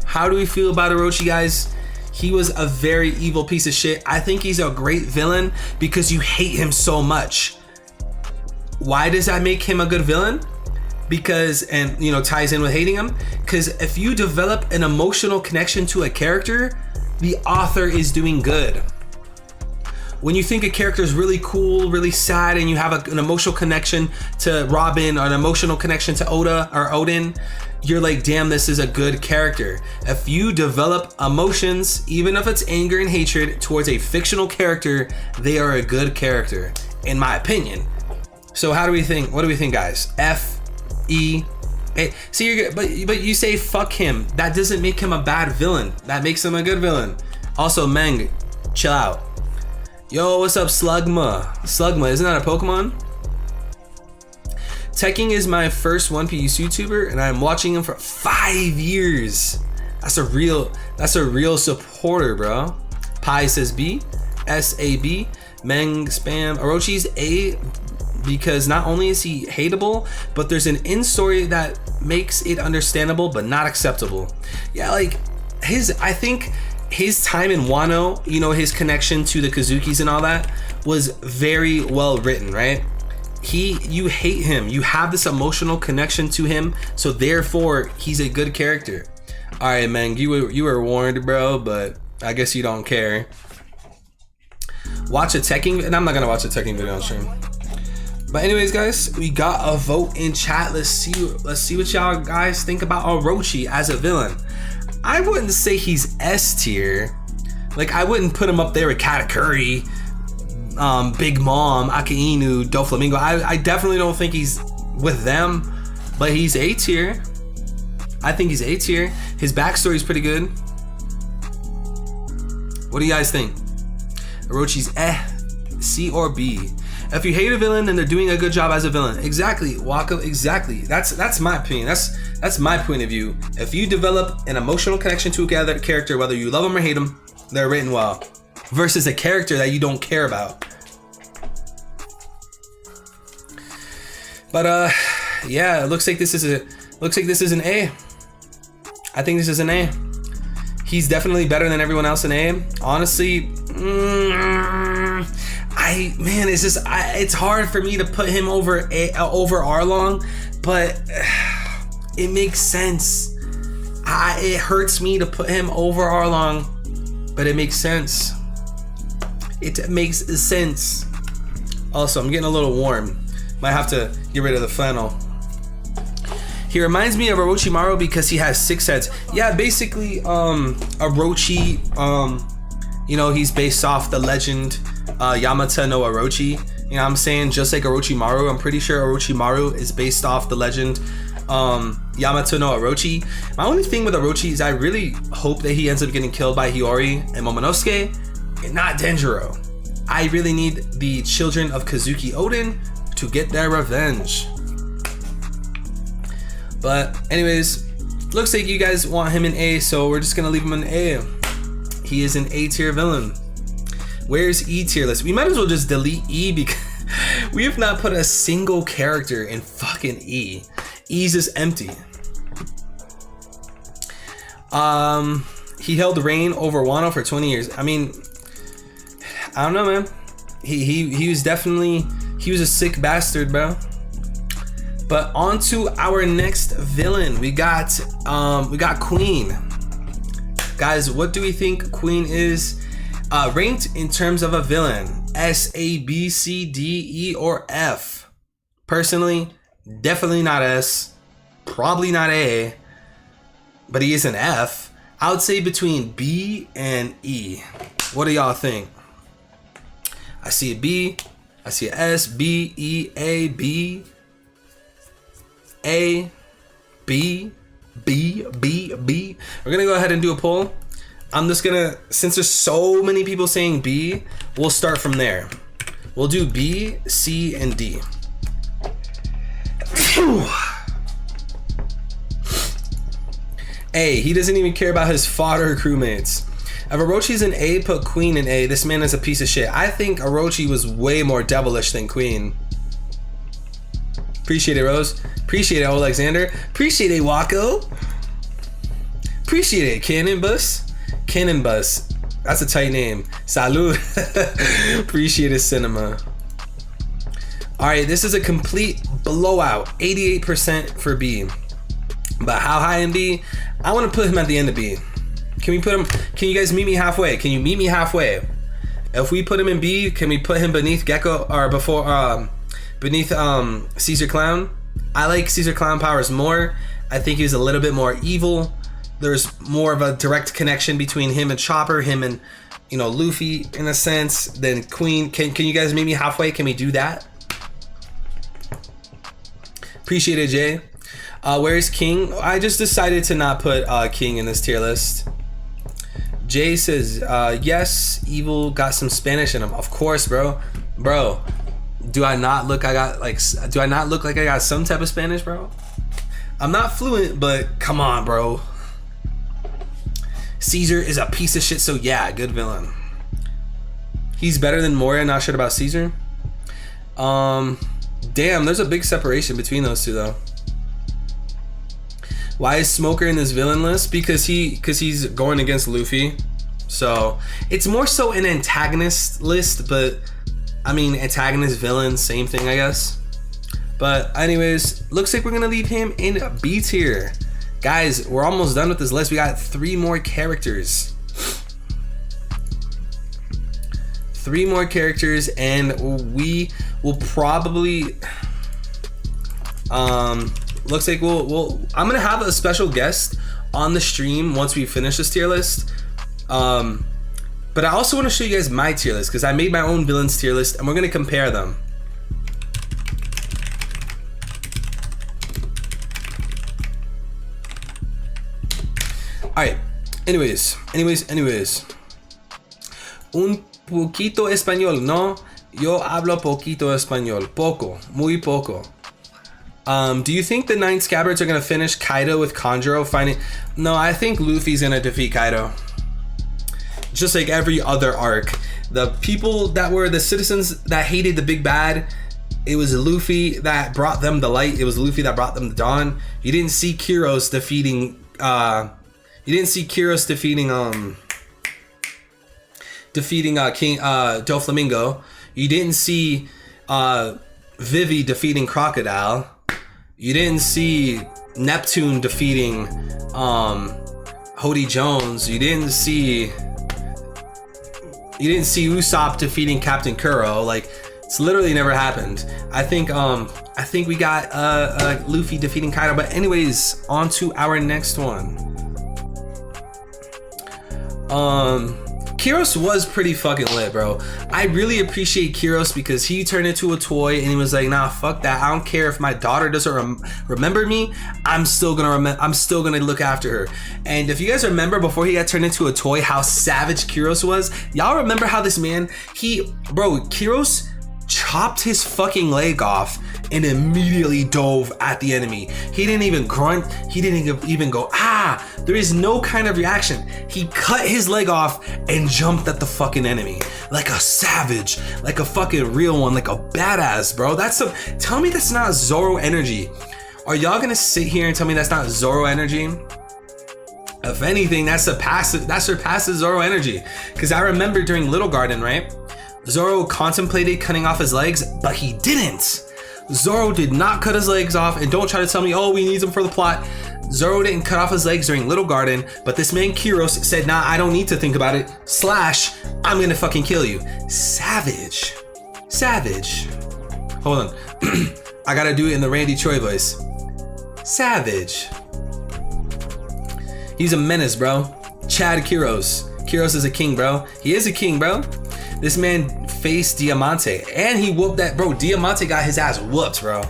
How do we feel about Orochi, guys? He was a very evil piece of shit. I think he's a great villain because you hate him so much. Why does that make him a good villain? Because, and you know, ties in with hating him, because if you develop an emotional connection to a character, the author is doing good. When you think a character is really cool, really sad, and you have an emotional connection to Robin or an emotional connection to Oda or Odin, you're like, damn, this is a good character. If you develop emotions, even if it's anger and hatred towards a fictional character, they are a good character, in my opinion. So how do we think? What do we think, guys? F, E, A. See, you're good, but you say fuck him. That doesn't make him a bad villain. That makes him a good villain. Also, Meng, chill out. Yo, what's up, Slugma? Slugma, isn't that a Pokemon? Tekking is my first One Piece YouTuber, and I'm watching him for 5 years. That's a real supporter, bro. Pi says B, S-A-B, Meng spam. Orochi's A because not only is he hateable, but there's an in story that makes it understandable but not acceptable. Yeah, like I think his time in Wano, you know, his connection to the Kazukis and all that was very well written, right? You hate him, you have this emotional connection to him, so therefore he's a good character. All right, man, you were warned, bro, but I guess you don't care. Watch a Tekking, and I'm not gonna watch a Tekking video on stream. But anyways, guys, we got a vote in chat. Let's see what y'all guys think about Orochi as a villain. I wouldn't say he's S tier. Like, I wouldn't put him up there with Katakuri, Big Mom, Akainu, Doflamingo. I definitely don't think he's with them, but he's A tier. I think he's A tier. His backstory is pretty good. What do you guys think? Orochi's C or B? If you hate a villain, then they're doing a good job as a villain. Exactly, Waka. Exactly. That's my opinion. That's my point of view. If you develop an emotional connection to a character, whether you love them or hate them, they're written well. Versus a character that you don't care about. But yeah, it looks like this is an A. I think this is an A. He's definitely better than everyone else in A. Honestly, it's hard for me to put him over Arlong, but it makes sense. It hurts me to put him over Arlong, but it makes sense. It makes sense. Also, I'm getting a little warm. Might have to get rid of the flannel. He reminds me of Orochimaru because he has 6 heads. Yeah, basically, Orochi, you know, he's based off the legend Yamata no Orochi. You know what I'm saying? Just like Orochimaru, I'm pretty sure Orochimaru is based off the legend Yamato no Orochi. My only thing with Orochi is I really hope that he ends up getting killed by Hiyori and Momonosuke and not Denjiro. I really need the children of Kazuki Oden to get their revenge. But anyways, looks like you guys want him in A, so we're just gonna leave him in A. He is an A tier villain. Where's E tier list? We might as well just delete E because we have not put a single character in fucking E. E's is empty. He held reign over Wano for 20 years. I mean, I don't know, man. He was definitely, he was a sick bastard, bro. But on to our next villain. We got Queen. Guys, what do we think Queen is? Ranked in terms of a villain. S, A, B, C, D, E, or F. Personally, definitely not S. Probably not A. But he is an F. I would say between B and E. What do y'all think? I see a B. I see a S, B, E, A, B. A, B, B, B, B. We're gonna go ahead and do a poll. I'm just gonna, since there's so many people saying B, we'll start from there. We'll do B, C, and D. A, he doesn't even care about his fodder crewmates. If Orochi's an A, put Queen in A. This man is a piece of shit. I think Orochi was way more devilish than Queen. Appreciate it, Rose. Appreciate it, Alexander. Appreciate it, Wako. Appreciate it, Cannon Bus. Cannon Bus. That's a tight name. Salud. Appreciate it, Cinema. Alright, this is a complete blowout. 88% for B. But how high in B? I want to put him at the end of B. Can we put him? Can you guys meet me halfway? Can you meet me halfway? If we put him in B, can we put him beneath Gecko or before beneath Caesar Clown? I like Caesar Clown powers more. I think he's a little bit more evil. There's more of a direct connection between him and Chopper, him and, you know, Luffy in a sense, than Queen. Can you guys meet me halfway? Can we do that? Appreciate it, Jay. Where's King? I just decided to not put King in this tier list. Jay says, yes, evil got some Spanish in him. Of course, bro. Bro, do I not look like I got some type of Spanish, bro? I'm not fluent, but come on, bro. Caesar is a piece of shit, so yeah, good villain. He's better than Moria, not sure about Caesar. Damn, there's a big separation between those two, though. Why is Smoker in this villain list? Because he's going against Luffy. So it's more so an antagonist list, but I mean, antagonist, villain, same thing, I guess. But anyways, looks like we're gonna leave him in B tier. Guys, we're almost done with this list. We got 3 more characters. 3 more characters, and we will probably looks like I'm gonna have a special guest on the stream once we finish this tier list. But I also want to show you guys my tier list because I made my own villains tier list, and we're gonna compare them. All right. Anyways. Un poquito español, no? Yo hablo poquito español. Poco. Muy poco. Do you think the 9 Scabbards are going to finish Kaido with Kanjuro finding... No, I think Luffy's going to defeat Kaido. Just like every other arc. The people that were the citizens that hated the big bad, it was Luffy that brought them the light. It was Luffy that brought them the dawn. You didn't see Kyros defeating... King Doflamingo. You didn't see Vivi defeating Crocodile. You didn't see Neptune defeating Hody Jones. You didn't see Usopp defeating Captain Kuro. Like, it's literally never happened. I think I think we got Luffy defeating Kaido. But anyways, on to our next one. Kyros was pretty fucking lit, bro. I really appreciate Kyros because he turned into a toy and he was like, nah, fuck that. I don't care if my daughter doesn't remember me. I'm still gonna look after her. And if you guys remember before he got turned into a toy, how savage Kyros was. Y'all remember how this man, Kyros chopped his fucking leg off and immediately dove at the enemy. He didn't even grunt. He didn't even go, ah. There is no kind of reaction. He cut his leg off and jumped at the fucking enemy like a savage, like a fucking real one, like a badass, bro. Tell me that's not Zoro energy. Are y'all gonna sit here and tell me that's not Zoro energy? If anything, that surpasses Zoro energy. Because I remember during Little Garden, right? Zoro contemplated cutting off his legs, but he didn't. Zoro did not cut his legs off, and don't try to tell me, oh, we need them for the plot. Zoro didn't cut off his legs during Little Garden, but this man Kyros said, nah, I don't need to think about it. / I'm gonna fucking kill you. Savage. Savage. Hold on. I gotta do it in the Randy Choi voice. Savage. He's a menace, bro. Chad Kyros. Kyros is a king, bro. He is a king, bro. This man faced Diamante and he whooped that, bro. Diamante got his ass whooped, bro.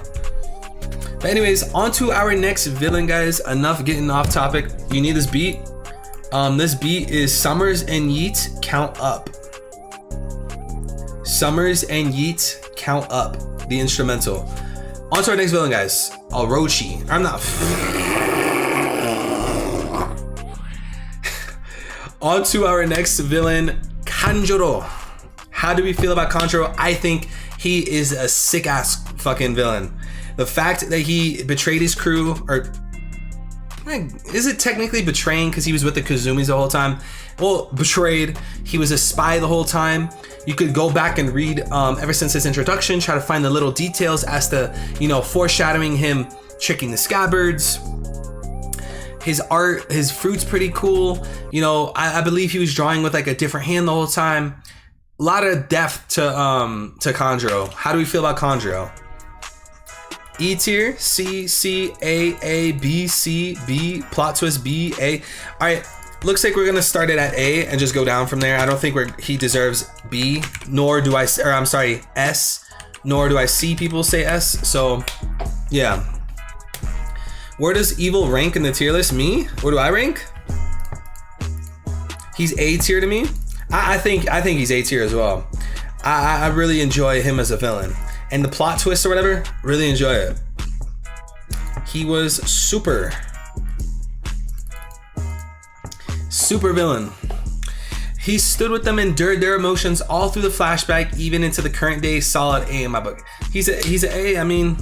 But anyways, on to our next villain, guys. Enough getting off topic. You need this beat. This beat is Summers and Yeet Count Up. Summers and Yeet Count Up. The instrumental. On to our next villain, guys. Orochi. I'm not. On to our next villain, Kanjuro. How do we feel about Kanjuro? I think he is a sick ass fucking villain. The fact that he betrayed his crew, or is it technically betraying because he was with the Kazumis the whole time? Well, betrayed. He was a spy the whole time. You could go back and read ever since his introduction, try to find the little details as to, foreshadowing him tricking the scabbards. His art, his fruit's pretty cool. I believe he was drawing with like a different hand the whole time. A lot of depth to Kanjuro. How do we feel about Kanjuro? E tier, C, A, B, C, B, plot twist, B, A. All right, looks like we're gonna start it at A and just go down from there. I don't think he deserves B, nor do S, nor do I see people say S. So, yeah. Where does Evil rank in the tier list? Me? Where do I rank? He's A tier to me. I think he's A tier as well. I really enjoy him as a villain. And the plot twist or whatever, really enjoy it. He was super villain. He stood with them, endured their emotions all through the flashback, even into the current day. Solid A in my book. He's an A. I mean,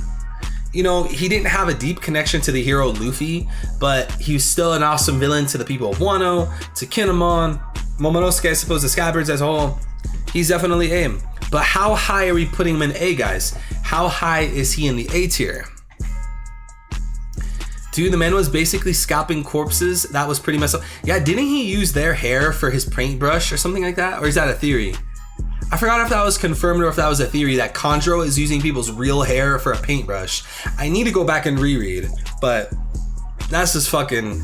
he didn't have a deep connection to the hero Luffy, but he was still an awesome villain to the people of Wano, to Kinemon, Momonosuke, I suppose, the Scabbards as a whole. He's definitely A. But how high are we putting him in A, guys? How high is he in the A tier? Dude, the man was basically scalping corpses. That was pretty messed up. Yeah, didn't he use their hair for his paintbrush or something like that? Or is that a theory? I forgot if that was confirmed or if that was a theory that Kanjuro is using people's real hair for a paintbrush. I need to go back and reread, but that's just fucking,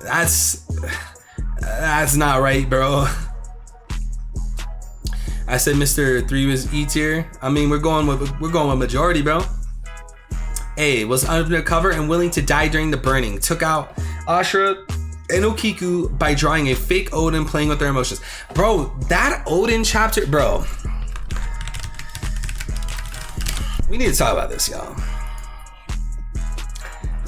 that's not right, bro. I said Mr. 3 was E tier. I mean, we're going with majority, bro. A was undercover and willing to die during the burning. Took out Ashura and Okiku by drawing a fake Odin playing with their emotions. Bro, that Odin chapter, bro. We need to talk about this, y'all.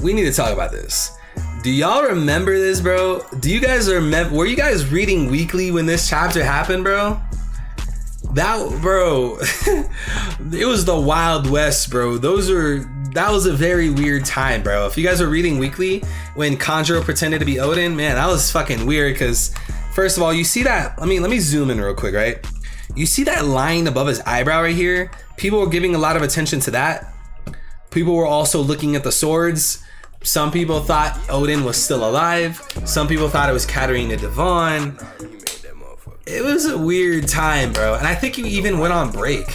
We need to talk about this. Do y'all remember this, bro? Do you guys remember? Were you guys reading weekly when this chapter happened, bro? That, bro, it was the Wild West, bro. That was a very weird time, bro. If you guys were reading weekly when Kanjuro pretended to be Odin, man, that was fucking weird. Because first of all, you see that, let me zoom in real quick, right? You see that line above his eyebrow right here? People were giving a lot of attention to that. People were also looking at the swords. Some people thought Odin was still alive. Some people thought it was Katarina Devon. It was a weird time, bro. And I think you even went on break.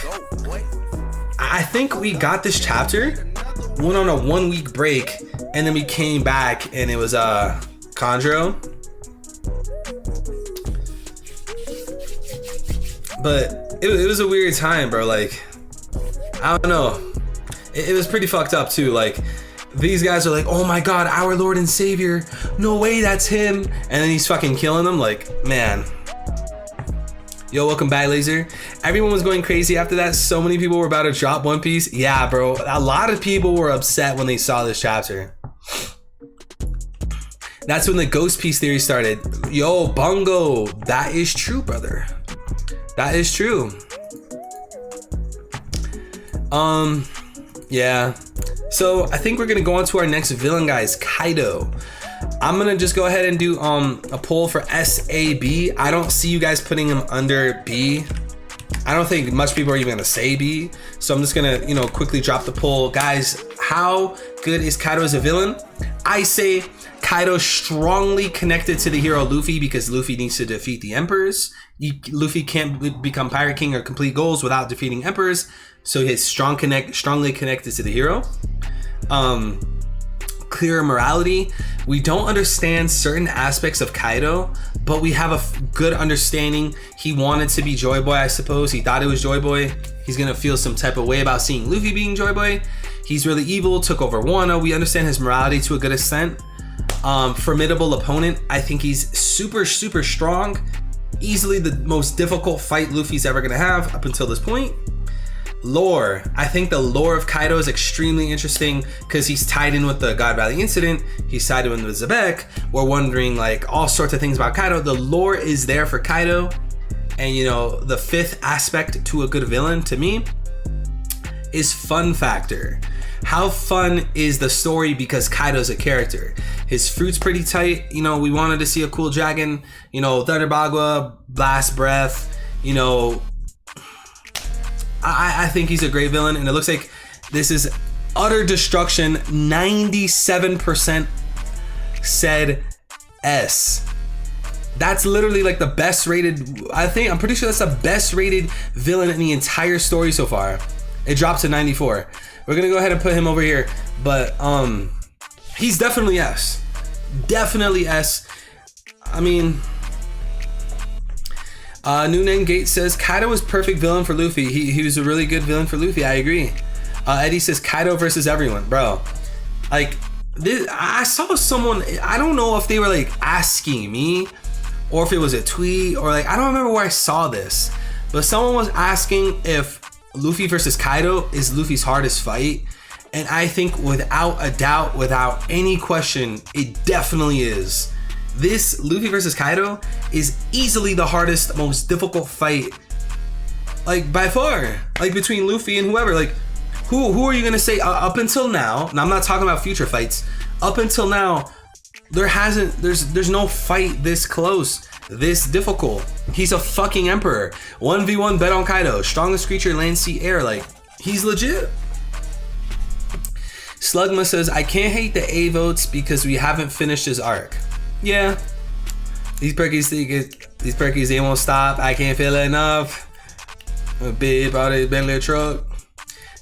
I think we got this chapter went on a 1 week break, and then we came back, and it was Conjuro. But it was a weird time, bro. Like, I don't know. It was pretty fucked up too. Like, these guys are like, oh my god, our Lord and Savior. No way, that's him. And then he's fucking killing them. Like, man. Yo, welcome back, Laser. Everyone was going crazy after that. So many people were about to drop One Piece. Yeah, bro. A lot of people were upset when they saw this chapter. That's when the Ghost Piece theory started. Yo, Bungo. That is true, brother. That is true. Yeah. So I think we're gonna go on to our next villain, guys. Kaido. I'm gonna just go ahead and do a poll for SAB. I don't see you guys putting him under B. I don't think much people are even gonna say B. So I'm just gonna, you know, quickly drop the poll. Guys, how good is Kaido as a villain? I say Kaido strongly connected to the hero Luffy because Luffy needs to defeat the Emperors. Luffy can't become Pirate King or complete goals without defeating Emperors. So he's strongly connected to the hero. Clear morality. We don't understand certain aspects of Kaido, but we have a good understanding. He wanted to be Joy Boy, I suppose. He thought it was Joy Boy. He's gonna feel some type of way about seeing Luffy being Joy Boy. He's really evil, took over Wano. We understand his morality to a good extent. Formidable opponent. I think he's super strong. Easily the most difficult fight Luffy's ever gonna have up until this point. Lore. I think the lore of Kaido is extremely interesting because he's tied in with the God Valley incident. He's tied in with Zebek. We're wondering like all sorts of things about Kaido. The lore is there for Kaido. And you know, the fifth aspect to a good villain to me is fun factor. How fun is the story because Kaido's a character? His fruit's pretty tight. You know, we wanted to see a cool dragon. You know, Thunder Bagua, Blast Breath. You know, I think he's a great villain, and it looks like this is utter destruction. 97% said S. That's literally like the best rated. I'm pretty sure that's the best rated villain in the entire story so far. It dropped to 94. We're gonna go ahead and put him over here, but he's definitely S. Definitely S. I mean, Noonan Gate says Kaido was perfect villain for Luffy. He was a really good villain for Luffy. I agree. Eddie says Kaido versus everyone, bro. Like this, I saw someone. I don't know if they were like asking me, or if it was a tweet, or like I don't remember where I saw this, but someone was asking if Luffy versus Kaido is Luffy's hardest fight, and I think without a doubt, without any question, it definitely is. This Luffy versus Kaido is easily the hardest, most difficult fight, like by far, like between Luffy and whoever. Like who are you gonna say up until now? And I'm not talking about future fights. Up until now, there's no fight this close, this difficult. He's a fucking emperor. 1v1 bet on Kaido, strongest creature, land, sea, air. Like he's legit. Slugma says I can't hate the A votes because we haven't finished his arc. Yeah, these perkies, they won't stop. I can't feel it enough. A big body Bentley truck.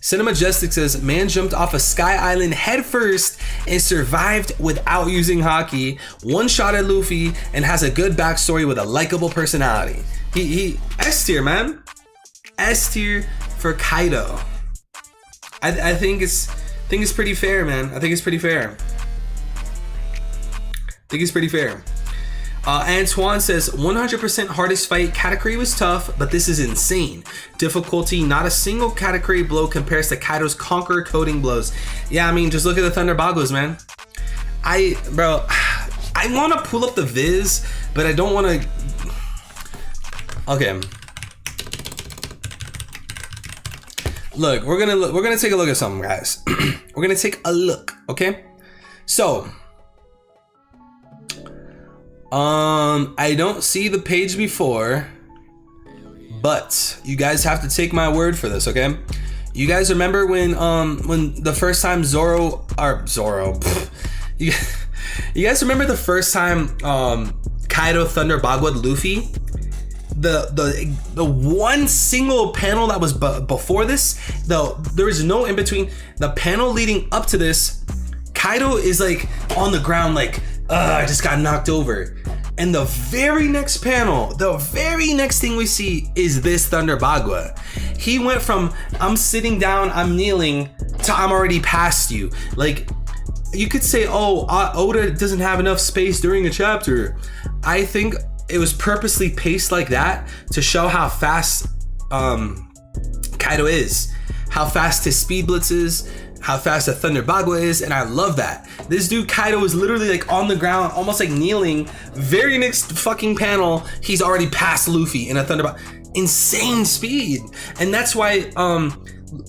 Cinemajestic says man jumped off a Sky Island headfirst and survived without using Haki. One shot at Luffy and has a good backstory with a likable personality. He S tier, man. S tier for Kaido. I think it's pretty fair, man. I think it's pretty fair. Antoine says 100% hardest fight. Katakuri was tough, but this is insane. Difficulty, not a single Katakuri blow compares to Kaido's Conqueror coding blows. Yeah, I mean, just look at the Thunder Baguas, man. I want to pull up the viz, but I don't want to. Okay. Look, we're gonna take a look at something, guys. We're gonna take a look, okay? So. I don't see the page before, but you guys have to take my word for this, okay? You guys remember when the first time you guys remember the first time Kaido Thunder Bagua'd Luffy? the one single panel that was before this, though there is no in between. The panel leading up to this, Kaido is like on the ground, like, I just got knocked over. And the very next panel, the very next thing we see is this Thunder Bagua. He went from I'm sitting down, I'm kneeling, to I'm already past you. Like, you could say, oh, Oda doesn't have enough space during a chapter. I think it was purposely paced like that to show how fast Kaido is, how fast his speed blitz is, how fast a Thunder Bagua is, and I love that. This dude Kaido is literally like on the ground, almost like kneeling. Very next fucking panel, he's already past Luffy in a Thunder Bagua. Insane speed. And that's why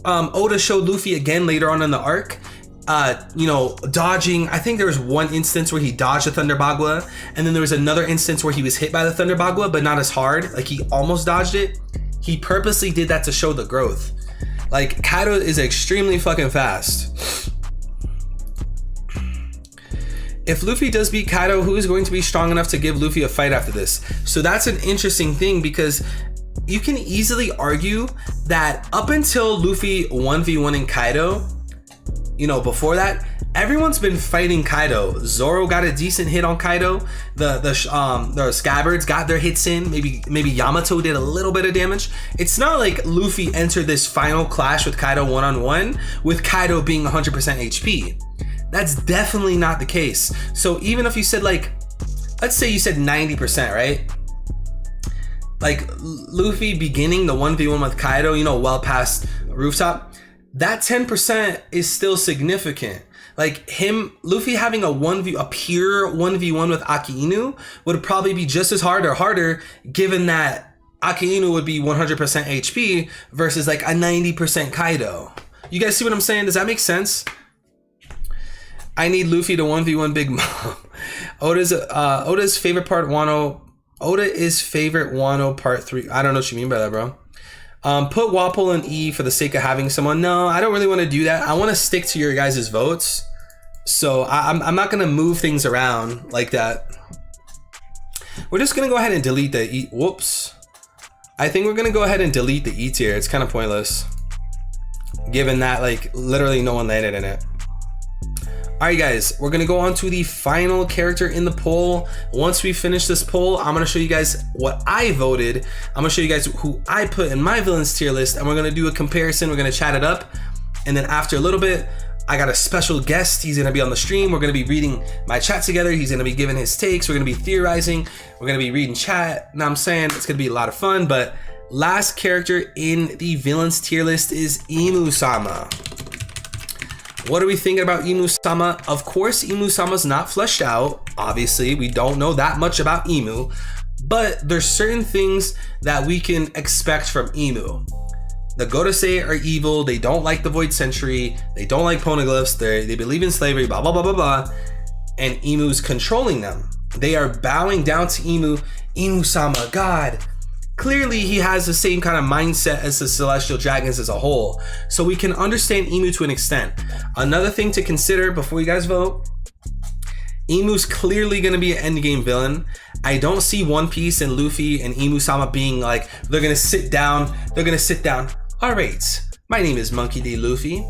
Oda showed Luffy again later on in the arc, dodging. I think there was one instance where he dodged a Thunder Bagua, and then there was another instance where he was hit by the Thunder Bagua, but not as hard. Like, he almost dodged it. He purposely did that to show the growth. Like, Kaido is extremely fucking fast. If Luffy does beat Kaido, who is going to be strong enough to give Luffy a fight after this? So that's an interesting thing, because you can easily argue that up until Luffy 1v1ing Kaido, before that, everyone's been fighting Kaido. Zoro got a decent hit on Kaido. The Scabbards got their hits in. Maybe Yamato did a little bit of damage. It's not like Luffy entered this final clash with Kaido one-on-one with Kaido being 100% HP. That's definitely not the case. So even if you said, like, let's say you said 90%, right? Like, Luffy beginning the 1v1 with Kaido, well past rooftop, that 10% is still significant. Like, Luffy having a pure 1v1 with Aki Inu would probably be just as hard or harder, given that Aki Inu would be 100% HP versus like a 90% Kaido. You guys see what I'm saying? Does that make sense? I need Luffy to 1v1 Big Mom. Oda's favorite part, Wano. Oda is favorite Wano part 3. I don't know what you mean by that, bro. Put Wapol in E for the sake of having someone. No, I don't really want to do that. I want to stick to your guys' votes. So I'm not going to move things around like that. We're just going to go ahead and delete the E. Whoops. I think we're going to go ahead and delete the E tier. It's kind of pointless, given that, like, literally no one landed in it. Alright guys, we're going to go on to the final character in the poll. Once we finish this poll, I'm going to show you guys what I voted. I'm going to show you guys who I put in my villains tier list, and we're going to do a comparison. We're going to chat it up, and then after a little bit, I got a special guest. He's going to be on the stream. We're going to be reading my chat together. He's going to be giving his takes. We're going to be theorizing. We're going to be reading chat. Now I'm saying it's going to be a lot of fun, but last character in the villains tier list is Imu-sama. What are we thinking about Imu-sama? Of course, Imu-sama's not fleshed out. Obviously, we don't know that much about Imu, but there's certain things that we can expect from Imu. The Godosei are evil. They don't like the Void Century. They don't like poneglyphs. They believe in slavery, blah, blah, blah, blah, blah. And Imu's controlling them. They are bowing down to Imu. Imu-sama, God. Clearly, he has the same kind of mindset as the Celestial Dragons as a whole, so we can understand Imu to an extent. Another thing to consider before you guys vote, Imu's clearly going to be an endgame villain. I don't see One Piece and Luffy and Imu-sama being like, they're going to sit down. All right, my name is Monkey D. Luffy.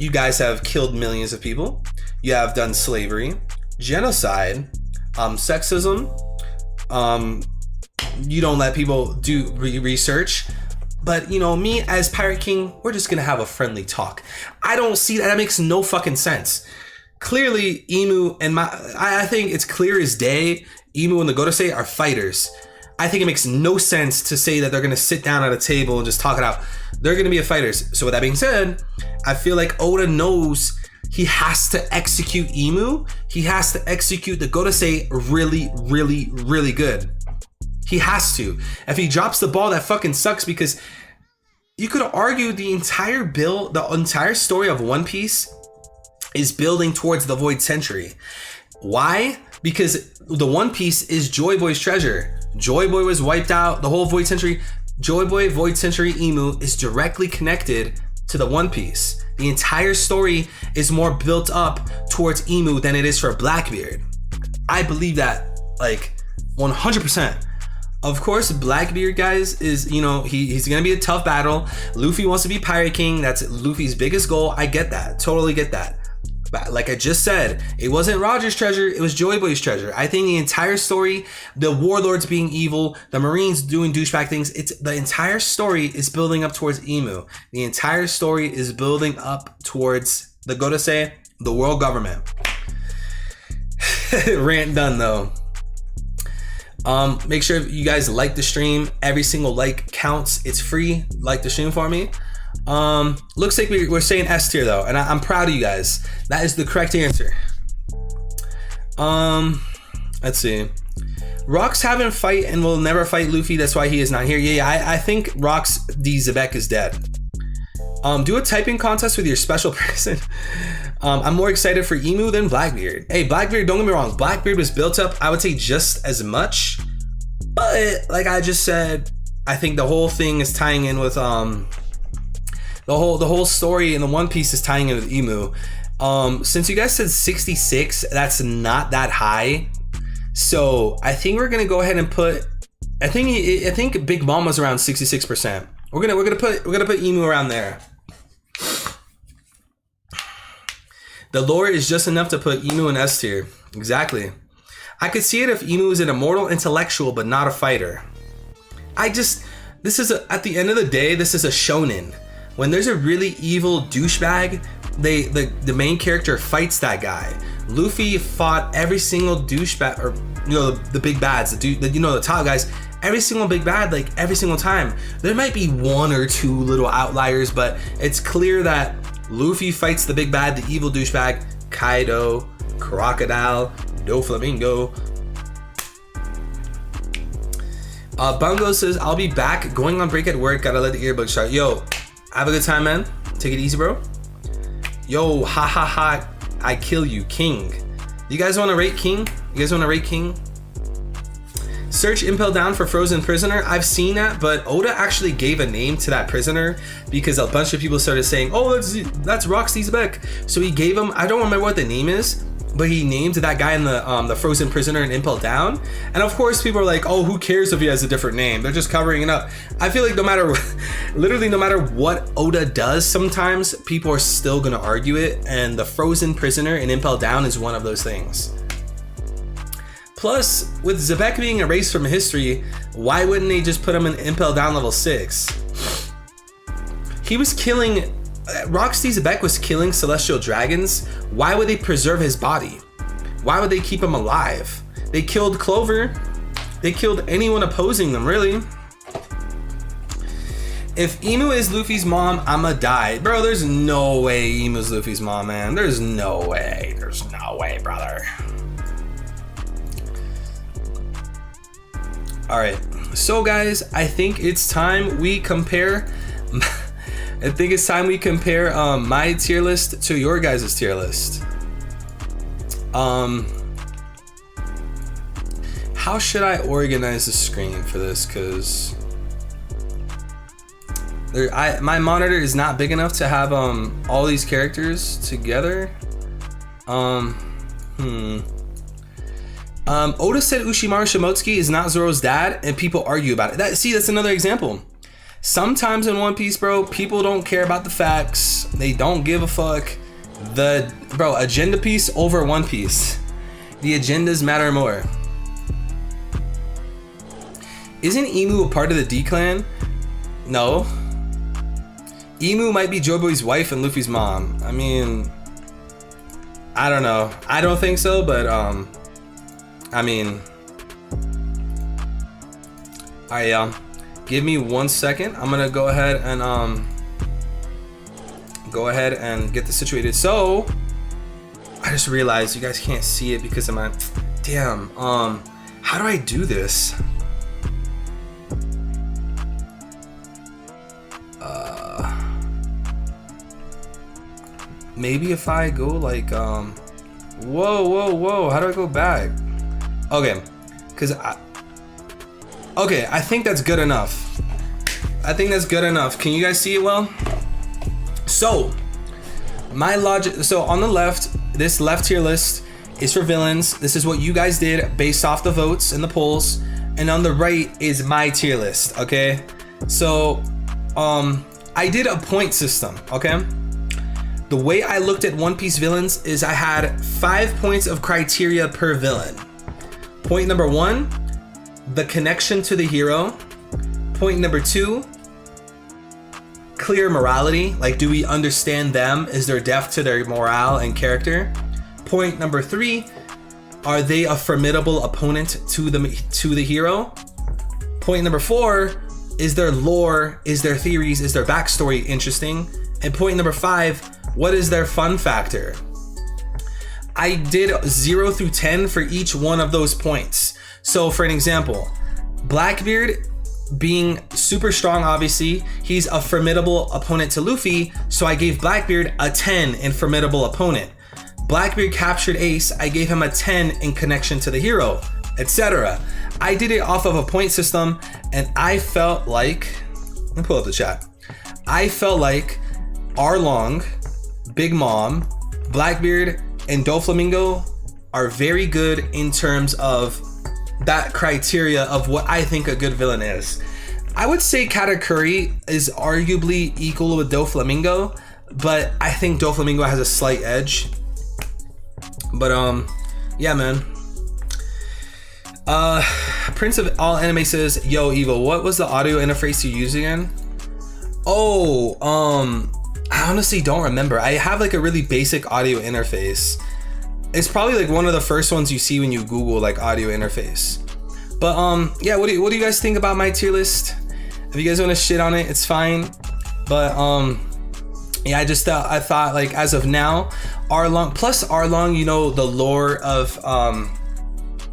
You guys have killed millions of people. You have done slavery, genocide, sexism, you don't let people do research, but me as Pirate King, we're just gonna have a friendly talk. I don't see that. That makes no fucking sense. Clearly, Imu and I think it's clear as day, Imu and the Godosei are fighters. I think it makes no sense to say that they're gonna sit down at a table and just talk it out. They're gonna be fighters. So with that being said, I feel like Oda knows he has to execute Imu. He has to execute the Godosei really, really, really good. He has to. If he drops the ball, that fucking sucks, because you could argue the entire story of One Piece is building towards the Void Century. Why? Because the One Piece is Joy Boy's treasure. Joy Boy was wiped out, the whole Void Century. Joy Boy, Void Century, Imu is directly connected to the One Piece. The entire story is more built up towards Imu than it is for Blackbeard. I believe that, like, 100%. Of course, Blackbeard, guys, is, you know, he's gonna be a tough battle. Luffy wants to be Pirate King. That's Luffy's biggest goal. I get that, totally get that. But like I just said, it wasn't Roger's treasure, it was Joy Boy's treasure. I think the entire story, the warlords being evil, the Marines doing douchebag things, the entire story is building up towards Emu. The entire story is building up towards the Godase, the world government. Rant done though. Make sure you guys like the stream. Every single like counts. It's free. Like the stream for me. Looks like we're saying S tier though, and I'm proud of you guys. That is the correct answer. Let's see. Rox haven't fight and will never fight Luffy. That's why he is not here. Yeah, I think Rox D. Zebek is dead. Do a typing contest with your special person. I'm more excited for Emu than Blackbeard. Hey, Blackbeard, don't get me wrong. Blackbeard was built up, I would say, just as much. But like I just said, I think the whole thing is tying in with the whole story in the One Piece is tying in with Emu. Since you guys said 66, that's not that high. So I think we're gonna go ahead and put. I think Big Mom was around 66%. We're gonna put Emu around there. The lore is just enough to put Emu in S tier. Exactly. I could see it if Emu is an immortal intellectual but not a fighter. At the end of the day, this is a shonen. When there's a really evil douchebag, the main character fights that guy. Luffy fought every single douchebag, or the big bads, the top guys, every single big bad, like every single time. There might be one or two little outliers, but it's clear that Luffy fights the big bad, the evil douchebag, Kaido, Crocodile, Doflamingo. Bungo says, I'll be back, going on break at work, gotta let the earbud start. Yo, have a good time, man. Take it easy, bro. Yo, ha ha ha, I kill you, King. You guys wanna rate King? Search Impel Down for Frozen Prisoner. I've seen that, but Oda actually gave a name to that prisoner because a bunch of people started saying, oh, that's Roxy Zebek. So he gave him, I don't remember what the name is, but he named that guy in the Frozen Prisoner in Impel Down. And of course people are like, oh, who cares if he has a different name? They're just covering it up. I feel like no matter what Oda does, sometimes people are still gonna argue it, and the Frozen Prisoner in Impel Down is one of those things. Plus, with Zebek being erased from history, why wouldn't they just put him in Impel Down level 6? He was killing, Roxy Zebek was killing celestial dragons. Why would they preserve his body? Why would they keep him alive? They killed Clover. They killed anyone opposing them, really. If Emu is Luffy's mom, I'ma die. Bro, there's no way Emu's Luffy's mom, man. There's no way. There's no way, brother. All right, so guys, I think it's time we compare. My tier list to your guys' tier list. How should I organize the screen for this? Cause my monitor is not big enough to have all these characters together. Oda said Ushimaru Shimotsuki is not Zoro's dad, and people argue about it. That's another example. Sometimes in One Piece, bro, people don't care about the facts. They don't give a fuck. Agenda piece over One Piece. The agendas matter more. Isn't Emu a part of the D-Clan? No. Emu might be Joboy's wife and Luffy's mom. I mean, I don't know. I don't think so, but I mean, alright, give me 1 second. I'm gonna go ahead and get this situated. So I just realized you guys can't see it because of my damn. How do I do this? Maybe if I go like whoa, how do I go back? Okay, I think that's good enough. Can you guys see it well? So my logic, so on the left, this left tier list is for villains. This is what you guys did based off the votes and the polls, and on the right is my tier list. Okay, so I did a point system. Okay, the way I looked at One Piece villains is I had 5 points of criteria per villain. Point number 1, the connection to the hero. Point number 2, clear morality. Like, do we understand them? Is there depth to their morale and character? Point number 3, are they a formidable opponent to the hero? Point number 4, is their lore, is their theories, is their backstory interesting? And point number 5, what is their fun factor? I did 0 through 10 for each one of those points. So for an example, Blackbeard being super strong, obviously, he's a formidable opponent to Luffy, so I gave Blackbeard a 10 in formidable opponent. Blackbeard captured Ace, I gave him a 10 in connection to the hero, etc. I did it off of a point system, and I felt like, let me pull up the chat. I felt like Arlong, Big Mom, Blackbeard, and Doflamingo are very good in terms of that criteria of what I think a good villain is. I would say Katakuri is arguably equal with Doflamingo, but I think Doflamingo has a slight edge. But yeah, man. Prince of All Anime says, yo, Evo, what was the audio interface you used again? Oh, I honestly don't remember. I have like a really basic audio interface. It's probably like one of the first ones you see when you Google like audio interface. But yeah, what do you guys think about my tier list? If you guys want to shit on it, it's fine. But yeah, I thought like as of now, Arlong plus Arlong, you know, the lore of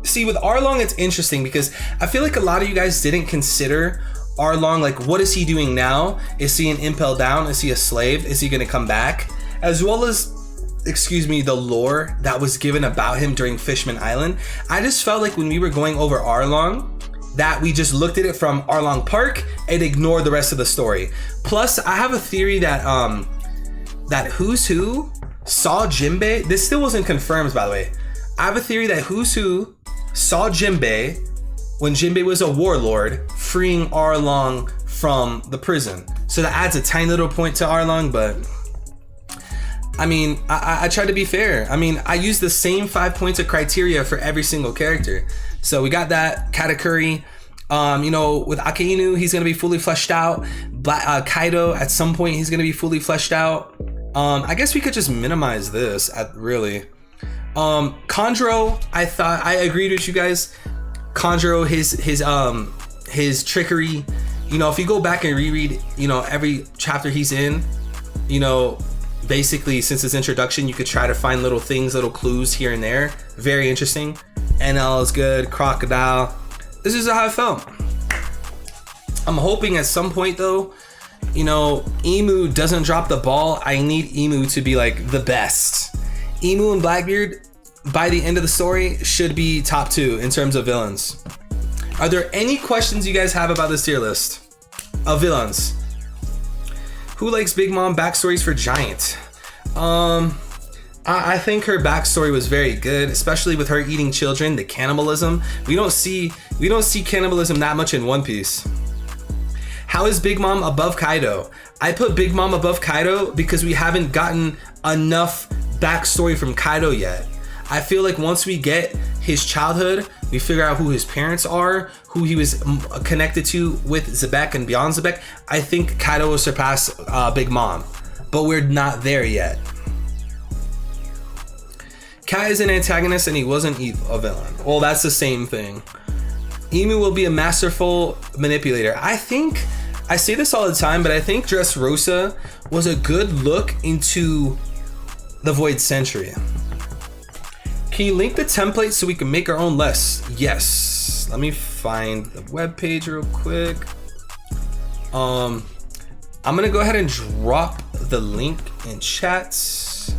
see, with Arlong it's interesting because I feel like a lot of you guys didn't consider Arlong, like what is he doing now? Is he an Impel Down? Is he a slave? Is he gonna come back? As well as, excuse me, the lore that was given about him during Fishman Island. I just felt like when we were going over Arlong, that we just looked at it from Arlong Park and ignored the rest of the story. Plus, I have a theory that that Who's Who saw Jinbei. This still wasn't confirmed, by the way. I have a theory that Who's Who saw Jinbei when Jinbei was a warlord, freeing Arlong from the prison. So that adds a tiny little point to Arlong, but I mean, I try to be fair. I mean, I use the same 5 points of criteria for every single character. So we got that. Katakuri, you know, with Akainu, he's gonna be fully fleshed out. Kaido, at some point, he's gonna be fully fleshed out. I guess we could just minimize this, really. Conjuro, I agreed with you guys. Conjuro, his trickery, you know, if you go back and reread, you know, every chapter he's in, you know, basically since his introduction, you could try to find little things, little clues here and there. Very interesting. NL is good. Crocodile. This is how I felt. I'm hoping at some point though, you know, Emu doesn't drop the ball. I need Emu to be like the best. Emu and Blackbeard, by the end of the story, should be top 2 in terms of villains. Are there any questions you guys have about this tier list of villains? Who likes Big Mom backstories for Giant? I think her backstory was very good, especially with her eating children, the cannibalism. We don't see cannibalism that much in One Piece. How is Big Mom above Kaido? I put Big Mom above Kaido because we haven't gotten enough backstory from Kaido yet. I feel like once we get his childhood, we figure out who his parents are, who he was connected to with Zebek and beyond Zebek, I think Kaido will surpass Big Mom. But we're not there yet. Kai is an antagonist and he wasn't a villain. Well, that's the same thing. Emu will be a masterful manipulator. I think, I say this all the time, but I think Dressrosa was a good look into the Void Century. Can you link the template so we can make our own lists? Yes. Let me find the webpage real quick. I'm gonna go ahead and drop the link in chats.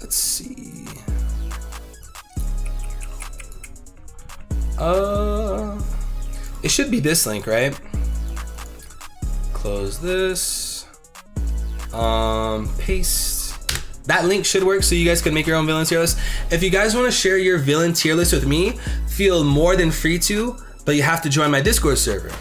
Let's see. It should be this link, right? Close this. Paste. that link should work so you guys can make your own villain tier list. If you guys want to share your villain tier list with me, feel more than free to, but you have to join my Discord server.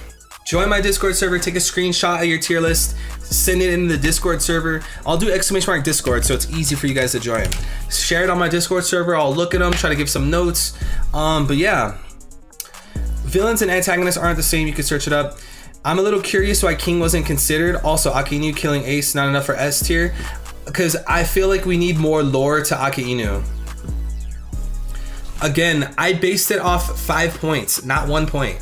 Join my Discord server, take a screenshot of your tier list, send it in the Discord server. I'll do !Discord so it's easy for you guys to join. Share it on my Discord server, I'll look at them, try to give some notes. But yeah, villains and antagonists aren't the same, you can search it up. I'm a little curious why King wasn't considered. Also, Aki Inu killing Ace, not enough for S tier, because I feel like we need more lore to Aki Inu. Again, I based it off 5 points, not 1 point.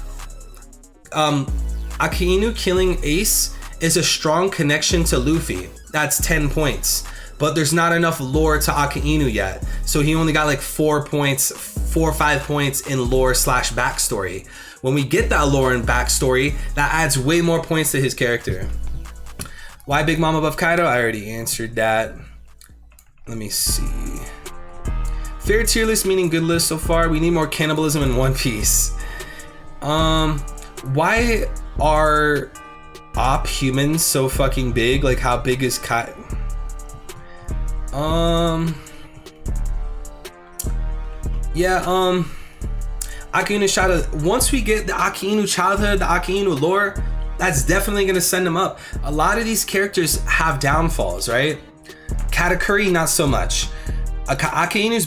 Aki Inu killing Ace is a strong connection to Luffy. That's 10 points. But there's not enough lore to Aki Inu yet. So he only got like 4 points, 4 or 5 points in lore / backstory. When we get that lore and backstory, that adds way more points to his character. Why Big Mom above Kaido? I already answered that. Let me see. Fair tier list meaning good list so far. We need more cannibalism in One Piece. Why are op humans so fucking big? Like, how big is Kai? Yeah, Aki Inu childhood. Once we get the Aki Inu childhood, the Aki Inu lore, that's definitely gonna send them up. A lot of these characters have downfalls, right? Katakuri, not so much. Aki Inu's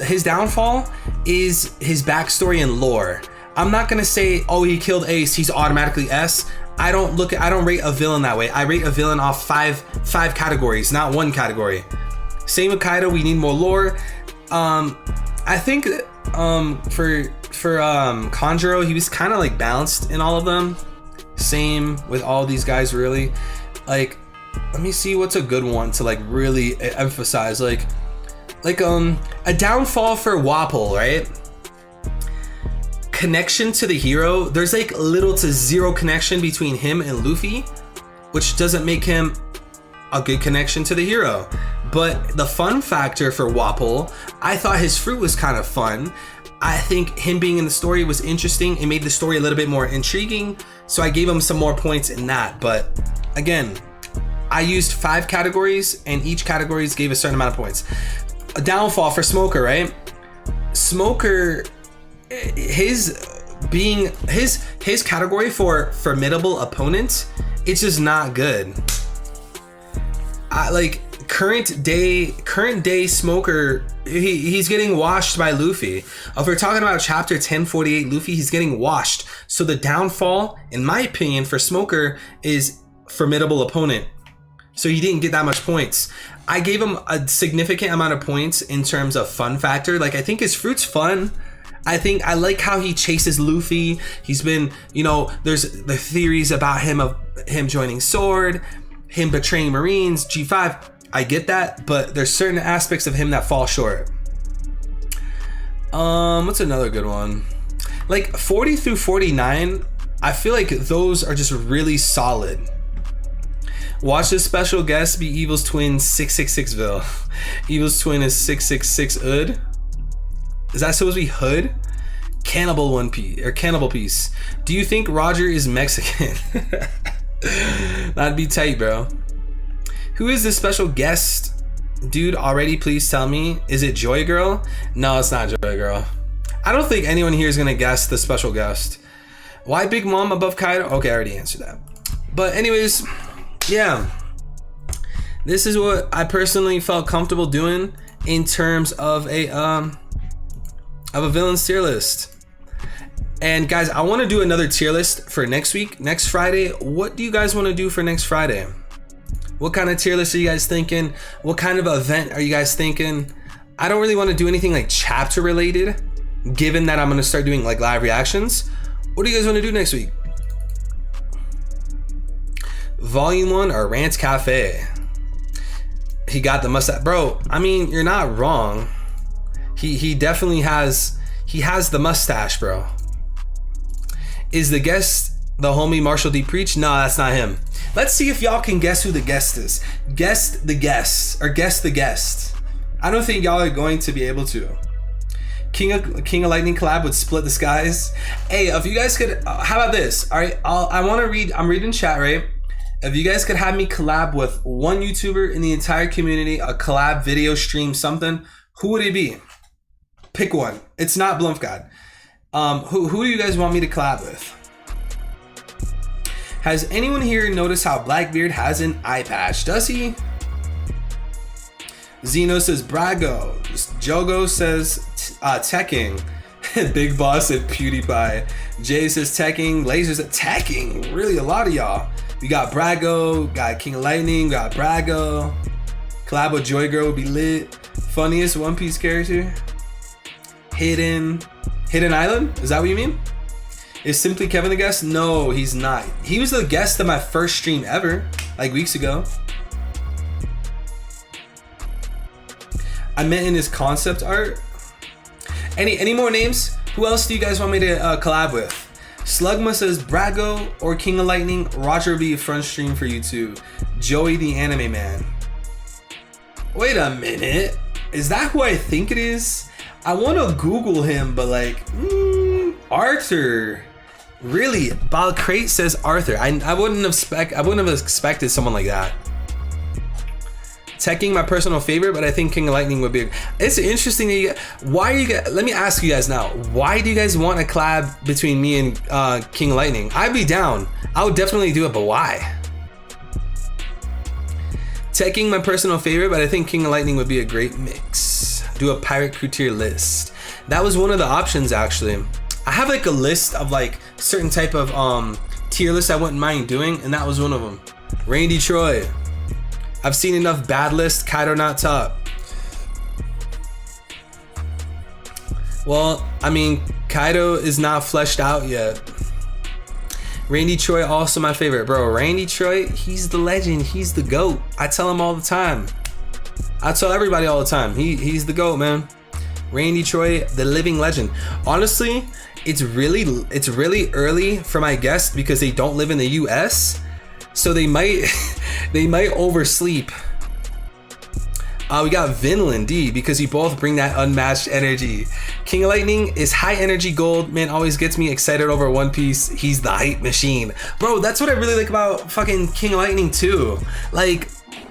his downfall is his backstory and lore. I'm not gonna say, oh, he killed Ace, he's automatically S. I don't rate a villain that way. I rate a villain off five categories, not 1 category. Same with Kaido, we need more lore. I think for Kanjuro, he was kind of like balanced in all of them. Same with all these guys, really. Like, let me see what's a good one to like really emphasize. Like a downfall for Wapol, right? Connection to the hero. There's like little to zero connection between him and Luffy, which doesn't make him a good connection to the hero. But the fun factor for Wapol, I thought his fruit was kind of fun. I think him being in the story was interesting. It made the story a little bit more intriguing. So I gave him some more points in that. But again, I used 5 categories and each categories gave a certain amount of points. A downfall for Smoker, right? Smoker, his category for formidable opponent, it's just not good. Like current day Smoker, he's getting washed by Luffy. If we're talking about chapter 1048 Luffy, he's getting washed. So the downfall, in my opinion, for Smoker is formidable opponent. So he didn't get that much points. I gave him a significant amount of points in terms of fun factor. Like, I think his fruit's fun. I like how he chases Luffy. He's been, there's the theories about him joining Sword, him betraying Marines, G5. I get that, but there's certain aspects of him that fall short. What's another good one? Like 40 through 49, I feel like those are just really solid. Watch this special guest be Evil's twin 666ville. Evil's twin is 666 Ud. Is that supposed to be Hood? Cannibal One Piece or Cannibal Piece. Do you think Roger is Mexican? That'd be tight, bro. Who is this special guest? Dude, already please tell me. Is it Joy Girl? No, it's not Joy Girl. I don't think anyone here is gonna guess the special guest. Why Big Mom above Kaido? Okay, I already answered that. But anyways, yeah. This is what I personally felt comfortable doing in terms of a villain's tier list. And guys, I want to do another tier list for next week, next Friday. What do you guys want to do for next Friday? What kind of tier list are you guys thinking? What kind of event are you guys thinking? I don't really want to do anything like chapter related, given that I'm going to start doing like live reactions. What do you guys want to do next week? Volume 1 or Rant Cafe? He got the mustache. Bro, I mean, you're not wrong. He definitely has, he has the mustache, bro. Is the guest the homie Marshall D. Preach? No, that's not him. Let's see if y'all can guess who the guest is. Guess the guest, or guess the guest. I don't think y'all are going to be able to. King of Lightning collab would split the skies. Hey, if you guys could, how about this? All right, I want to read. I'm reading chat, right? If you guys could have me collab with one YouTuber in the entire community, a collab video stream, something, who would it be? Pick one. It's not Blumpgod. Who do you guys want me to collab with? Has anyone here noticed how Blackbeard has an eye patch? Does he? Zeno says Brago. Jogo says Tekking. Big Boss said PewDiePie. Jay says Tekking. Laser said Tekking. Really, a lot of y'all. We got Brago, got King of Lightning, got Brago. Collab with Joy Girl would be lit. Funniest One Piece character? Hidden Island? Is that what you mean? Is Simply Kevin the guest? No, he's not. He was the guest of my first stream ever, like weeks ago. I meant in his concept art. Any more names? Who else do you guys want me to collab with? Slugma says Brago or King of Lightning. Roger will be a front stream for you too. Joey the Anime Man. Wait a minute. Is that who I think it is? I want to Google him, but like, Arthur. Really? Balcrate says Arthur. I wouldn't have expected someone like that. Tekking, my personal favorite, but I think King of Lightning would be. It's interesting that you. Why are you guys? Let me ask you guys now. Why do you guys want a collab between me and King of Lightning? I'd be down. I would definitely do it, but why? Tekking, my personal favorite, but I think King of Lightning would be a great mix. Do a pirate crew tier list. That was one of the options actually. I have like a list of like certain type of tier lists I wouldn't mind doing, and that was one of them. Randy Troy. I've seen enough bad lists. Kaido not top. Well, I mean, Kaido is not fleshed out yet. Randy Troy also my favorite, bro. Randy Troy, he's the legend. He's the GOAT. I tell him all the time. I tell everybody all the time. He's the GOAT, man. Randy Troy, the living legend. Honestly, it's really early for my guests because they don't live in the US. So they might oversleep. We got Vinland D because you both bring that unmatched energy. King of Lightning is high energy gold, man, always gets me excited over One Piece. He's the hype machine. Bro, that's what I really like about fucking King of Lightning too. Like,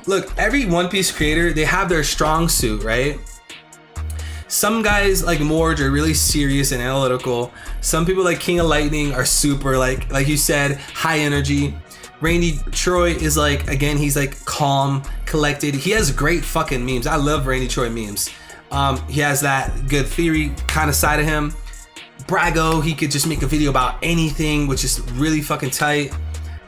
look, every One Piece creator, they have their strong suit, right? Some guys like Morj are really serious and analytical. Some people like King of Lightning are super like you said, high energy. Randy Troy is like, again, he's like calm, collected. He has great fucking memes. I love Randy Troy memes. He has that good theory kind of side of him. Brago, he could just make a video about anything, which is really fucking tight.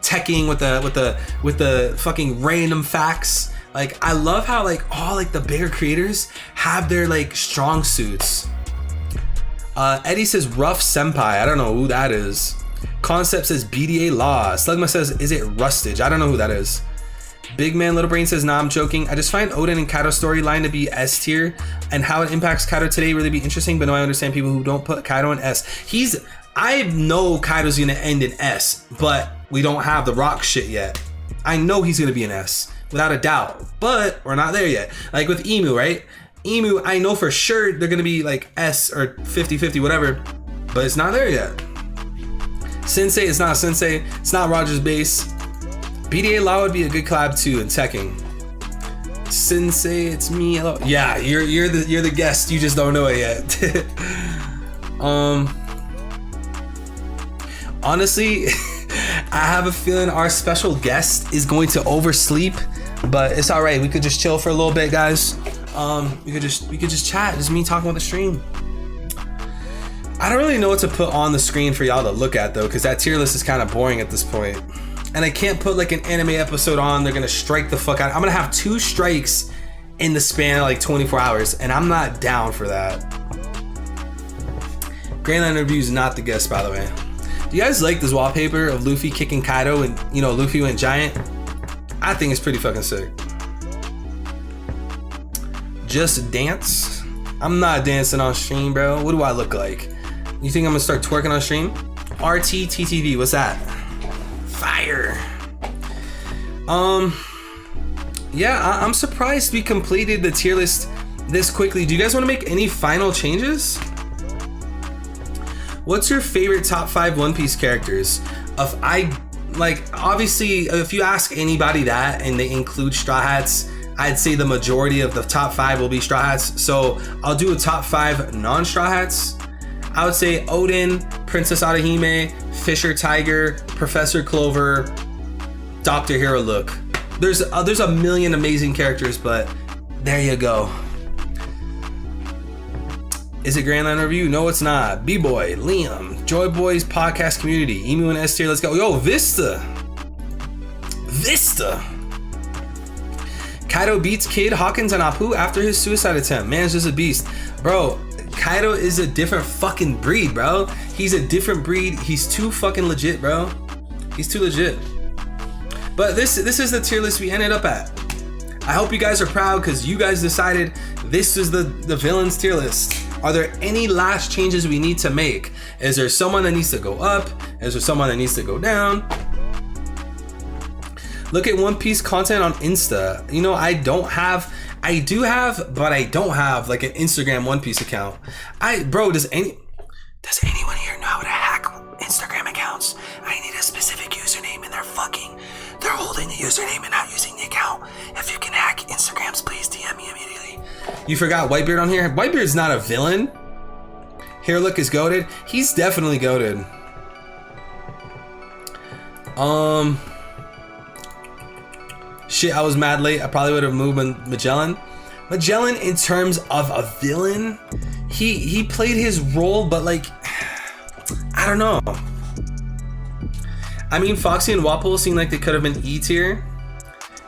Tekking with the fucking random facts. Like, I love how like all like the bigger creators have their like strong suits. Eddie says Rough Senpai. I don't know who that is. Concept says BDA Law. Slugma says, is it Rustage? I don't know who that is. Big Man Little Brain says, nah, I'm joking. I just find Oden and Kaido storyline to be S tier, and how it impacts Kaido today really be interesting, but no, I understand people who don't put Kaido in S. I know Kaido's gonna end in S, but we don't have the rock shit yet. I know he's gonna be an S, without a doubt, but we're not there yet. Like with Emu, right? Emu, I know for sure they're gonna be like S or 50-50, whatever, but it's not there yet. Sensei, it's not Sensei, it's not Roger's base. BDA Law would be a good collab too, and Tekking. Sensei, it's me. Hello. Yeah, you're the guest. You just don't know it yet. Honestly, I have a feeling our special guest is going to oversleep, but it's all right. We could just chill for a little bit, guys. We could just chat. Just me talking about the stream. I don't really know what to put on the screen for y'all to look at though, because that tier list is kind of boring at this point. And I can't put like an anime episode on. They're gonna strike the fuck out. I'm gonna have 2 strikes in the span of like 24 hours, and I'm not down for that. Grandland Review is not the guest, by the way. Do you guys like this wallpaper of Luffy kicking Kaido and, you know, Luffy went giant? I think it's pretty fucking sick. Just dance? I'm not dancing on stream, bro. What do I look like? You think I'm gonna start twerking on stream? RTTTV, what's that? Fire. Yeah, I'm surprised we completed the tier list this quickly. Do you guys want to make any final changes? What's your favorite top 5 One Piece characters? like, obviously, if you ask anybody that and they include Straw Hats, I'd say the majority of the top 5 will be Straw Hats. So I'll do a top 5 non-Straw Hats. I would say Odin, Princess Arahime, Fisher Tiger, Professor Clover, Dr. Hero Look. There's a million amazing characters, but there you go. Is it Grand Line Review? No, it's not. B-Boy, Liam, Joy Boys podcast community, Emu and S tier, let's go. Yo, Vista. Kaido beats Kid, Hawkins, and Apu after his suicide attempt. Man's just a beast. Bro, Kaido is a different fucking breed, bro. He's a different breed. He's too fucking legit, bro. He's too legit. But this is the tier list we ended up at. I hope you guys are proud because you guys decided this is the villains tier list. Are there any last changes we need to make? Is there someone that needs to go up? Is there someone that needs to go down? Look at One Piece content on Insta. You know, I do have, but I don't have like an Instagram One Piece account. Bro, does anyone here know how to hack Instagram accounts? I need a specific username and they're holding the username and not using the account. If you can hack Instagrams, please DM me immediately. You forgot Whitebeard on here? Whitebeard's not a villain. Hair Look is goated. He's definitely goated. Shit, I was mad late. I probably would have moved Magellan. Magellan, in terms of a villain, he played his role, but like, I don't know. I mean, Foxy and Wapol seem like they could have been E tier.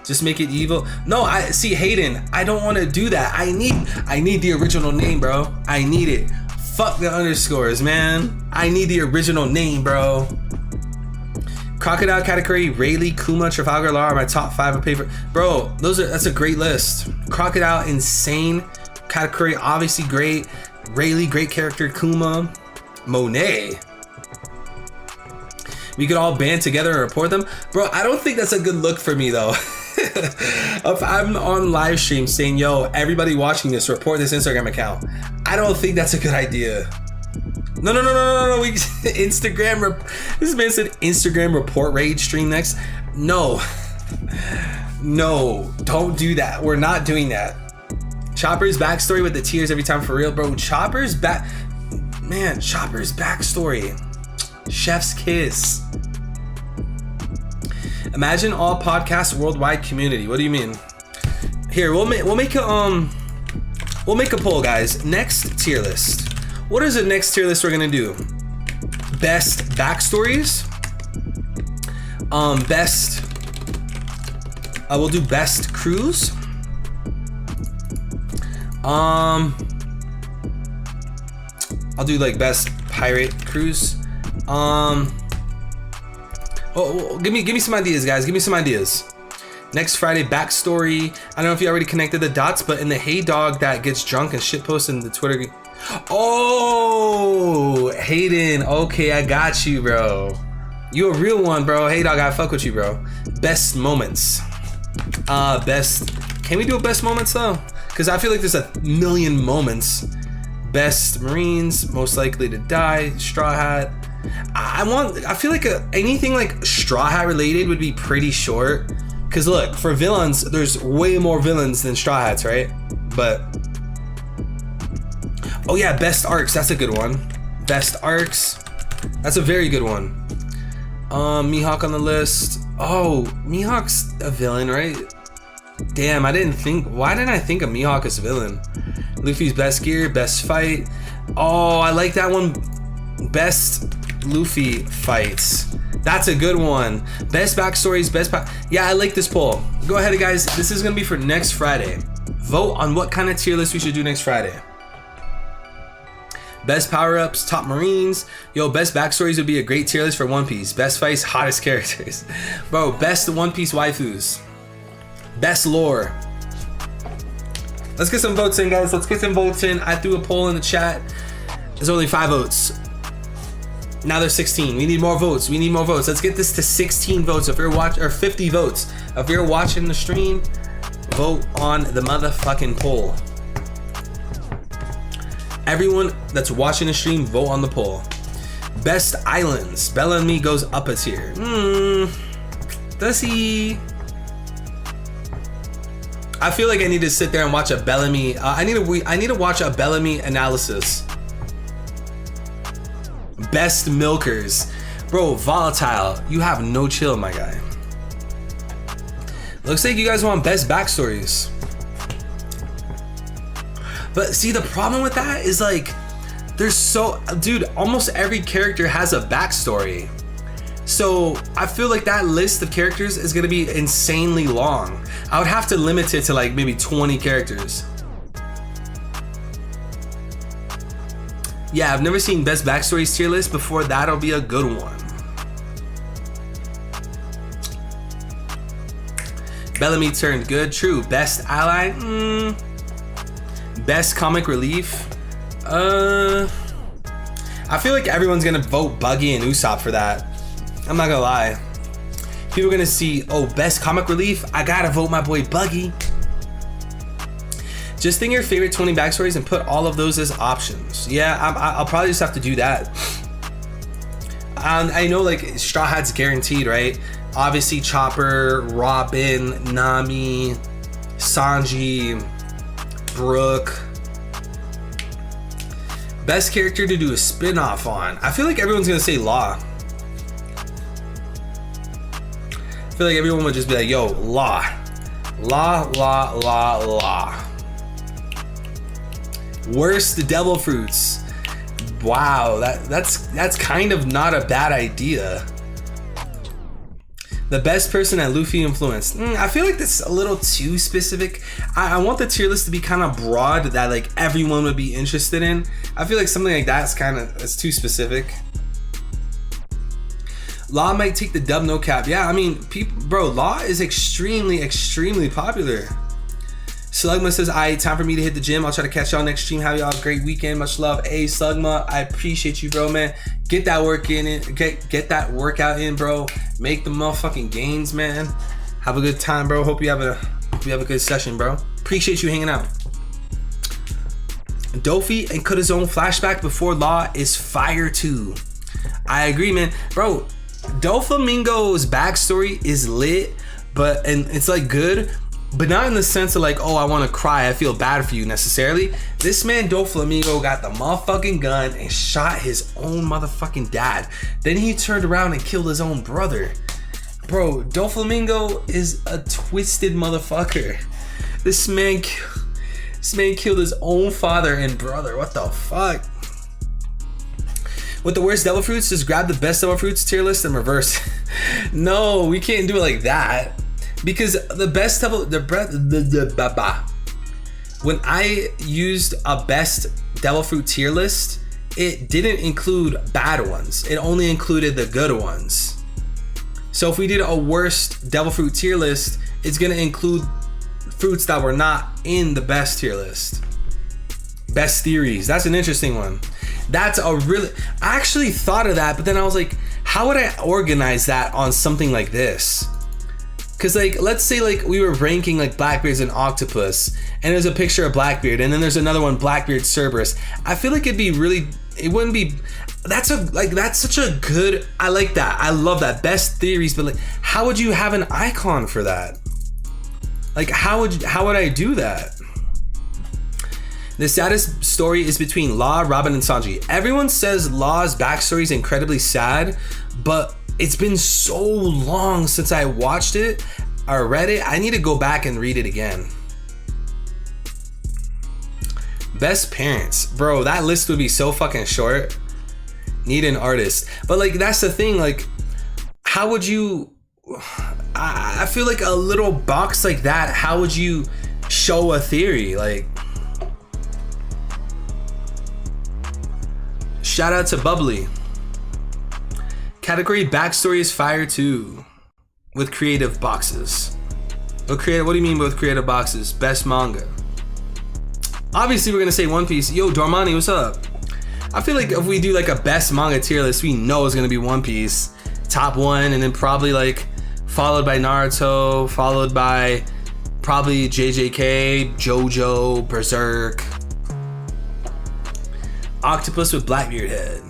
Just make it evil. No, I see Hayden. I don't want to do that. I need the original name, bro. I need it. Fuck the underscores, man. I need the original name, bro. Crocodile category, Rayleigh, Kuma, Trafalgar Law are my top 5 of paper. Bro, that's a great list. Crocodile, insane. Category, obviously great. Rayleigh, great character. Kuma, Monet. We could all band together and report them. Bro, I don't think that's a good look for me though. If I'm on live stream saying, yo, everybody watching this, report this Instagram account. I don't think that's a good idea. No. This man said Instagram report raid stream next. No, don't do that. We're not doing that. Chopper's backstory with the tears every time, for real, bro. Chopper's backstory. Chef's kiss. Imagine all podcasts worldwide community. What do you mean? Here, we'll make a poll, guys. Next tier list. What is the next tier list we're gonna do? Best backstories. We'll do best crews. I'll do like best pirate crews. Give me some ideas, guys. Give me some ideas. Next Friday, backstory. I don't know if you already connected the dots, but in the Hey Dog that gets drunk and shitposts in the Twitter. Oh, Hayden. Okay, I got you, bro. You a real one, bro. Hey Dog, I fuck with you, bro. Best moments. Can we do a best moments though? Because I feel like there's a million moments. Best Marines, most likely to die. Straw Hat. I feel like anything like Straw Hat related would be pretty short. Cause look, for villains, there's way more villains than Straw Hats, right? But oh yeah, best arcs, that's a good one. Best arcs, that's a very good one. Mihawk on the list. Oh, Mihawk's a villain, right? Damn, why didn't I think of Mihawk as a villain? Luffy's best gear, best fight. Oh, I like that one. Best Luffy fights. That's a good one. Best backstories, yeah, I like this poll. Go ahead, guys. This is gonna be for next Friday. Vote on what kind of tier list we should do next Friday. Best power-ups, top Marines. Yo, best backstories would be a great tier list for One Piece. Best fights, hottest characters. Bro, best One Piece waifus. Best lore. Let's get some votes in, guys. Let's get some votes in. I threw a poll in the chat. There's only 5 votes. Now there's 16. We need more votes. Let's get this to 16 votes. If you're watching, or 50 votes. If you're watching the stream, vote on the motherfucking poll. Everyone that's watching the stream, vote on the poll. Best islands. Bellamy goes up a tier. Does he? I feel like I need to sit there and watch a Bellamy. I need to watch a Bellamy analysis. Best milkers. Bro, volatile. You have no chill, my guy. Looks like you guys want best backstories. But see, the problem with that is like, there's dude, almost every character has a backstory. So I feel like that list of characters is gonna be insanely long. I would have to limit it to like maybe 20 characters. Yeah, I've never seen best backstories tier list before. That'll be a good one. Bellamy turned good. True. Best ally. Best comic relief. I feel like everyone's gonna vote Buggy and Usopp for that. I'm not gonna lie. People are gonna see, oh, best comic relief. I gotta vote my boy Buggy. Just think your favorite 20 backstories and put all of those as options. Yeah, I'll probably just have to do that. I know like Straw Hat's guaranteed, right? Obviously Chopper, Robin, Nami, Sanji, Brooke. Best character to do a spin-off on. I feel like everyone's gonna say Law. I feel like everyone would just be like, yo, Law. Law, Law, Law, Law. Worst devil fruits. Wow, that's kind of not a bad idea. The best person that Luffy influenced. I feel like that's a little too specific. I want the tier list to be kind of broad that like everyone would be interested in. I feel like something like that's it's too specific. Law might take the dub, no cap. Yeah, I mean, people, bro, Law is extremely popular. Slugma says, "Alright, time for me to hit the gym. I'll try to catch y'all next stream. Have y'all a great weekend. Much love." Hey, Slugma, I appreciate you, bro, man. Get that work in. Get that workout in, bro. Make the motherfucking gains, man. Have a good time, bro. Hope you have a good session, bro. Appreciate you hanging out. Dofi and Kudazone flashback before Law is fire too. I agree, man, bro. Doflamingo's backstory is lit, and it's like good. But not in the sense of like, oh, I want to cry, I feel bad for you necessarily. This man, Doflamingo, got the motherfucking gun and shot his own motherfucking dad. Then he turned around and killed his own brother. Bro, Doflamingo is a twisted motherfucker. This man killed his own father and brother. What the fuck? With the worst devil fruits, just grab the best devil fruits tier list and reverse. No, we can't do it like that. Because the best devil, when I used a best devil fruit tier list, it didn't include bad ones. It only included the good ones. So if we did a worst devil fruit tier list, it's gonna include fruits that were not in the best tier list. Best theories, that's an interesting one. I actually thought of that, but then I was like, how would I organize that on something like this? Cause like, let's say like we were ranking like Blackbeard's and Octopus, and there's a picture of Blackbeard, and then there's another one, Blackbeard Cerberus. I feel like it wouldn't be. That's such a good. I like that. I love that. Best theories, but like, how would you have an icon for that? Like, how would I do that? The saddest story is between Law, Robin, and Sanji. Everyone says Law's backstory is incredibly sad, but it's been so long since I watched it or read it. I need to go back and read it again. Best parents. Bro, that list would be so fucking short. Need an artist. But like, that's the thing. Like, how would you... I feel like a little box like that, how would you show a theory? Like... Shout out to Bubbly. Category backstory is fire too, with creative boxes. What do you mean with creative boxes? Best manga. Obviously, we're gonna say One Piece. Yo, Dormani, what's up? I feel like if we do like a best manga tier list, we know it's gonna be One Piece, top one, and then probably like followed by Naruto, followed by probably JJK, JoJo, Berserk, Octopus with Blackbeard head.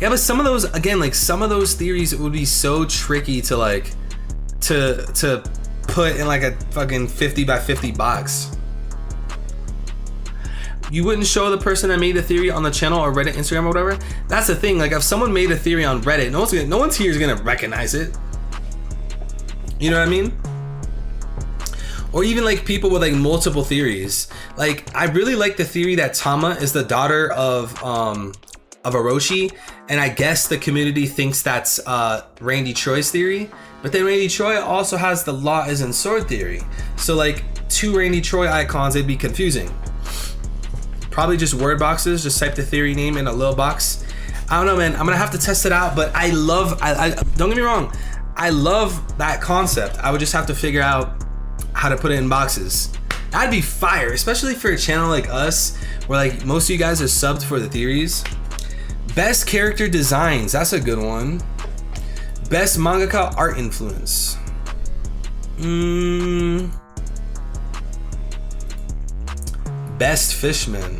Yeah, but some of those, again, like some of those theories would be so tricky to like to put in like a fucking 50 by 50 box. You wouldn't show the person that made the theory on the channel or Reddit, Instagram, or whatever. That's the thing. Like if someone made a theory on Reddit, no one's here is gonna recognize it. You know what I mean? Or even like people with like multiple theories. Like I really like the theory that Tama is the daughter of Orochi, and I guess the community thinks that's Randy Troy's theory. But then Randy Troy also has the law isn't sword theory. So like two Randy Troy icons, it'd be confusing. Probably just word boxes, just type the theory name in a little box. I don't know, man. I'm gonna have to test it out, but I don't get me wrong, I love that concept. I would just have to figure out how to put it in boxes. That'd be fire, especially for a channel like us, where like most of you guys are subbed for the theories. Best character designs, that's a good one. Best mangaka art influence. Best fishman.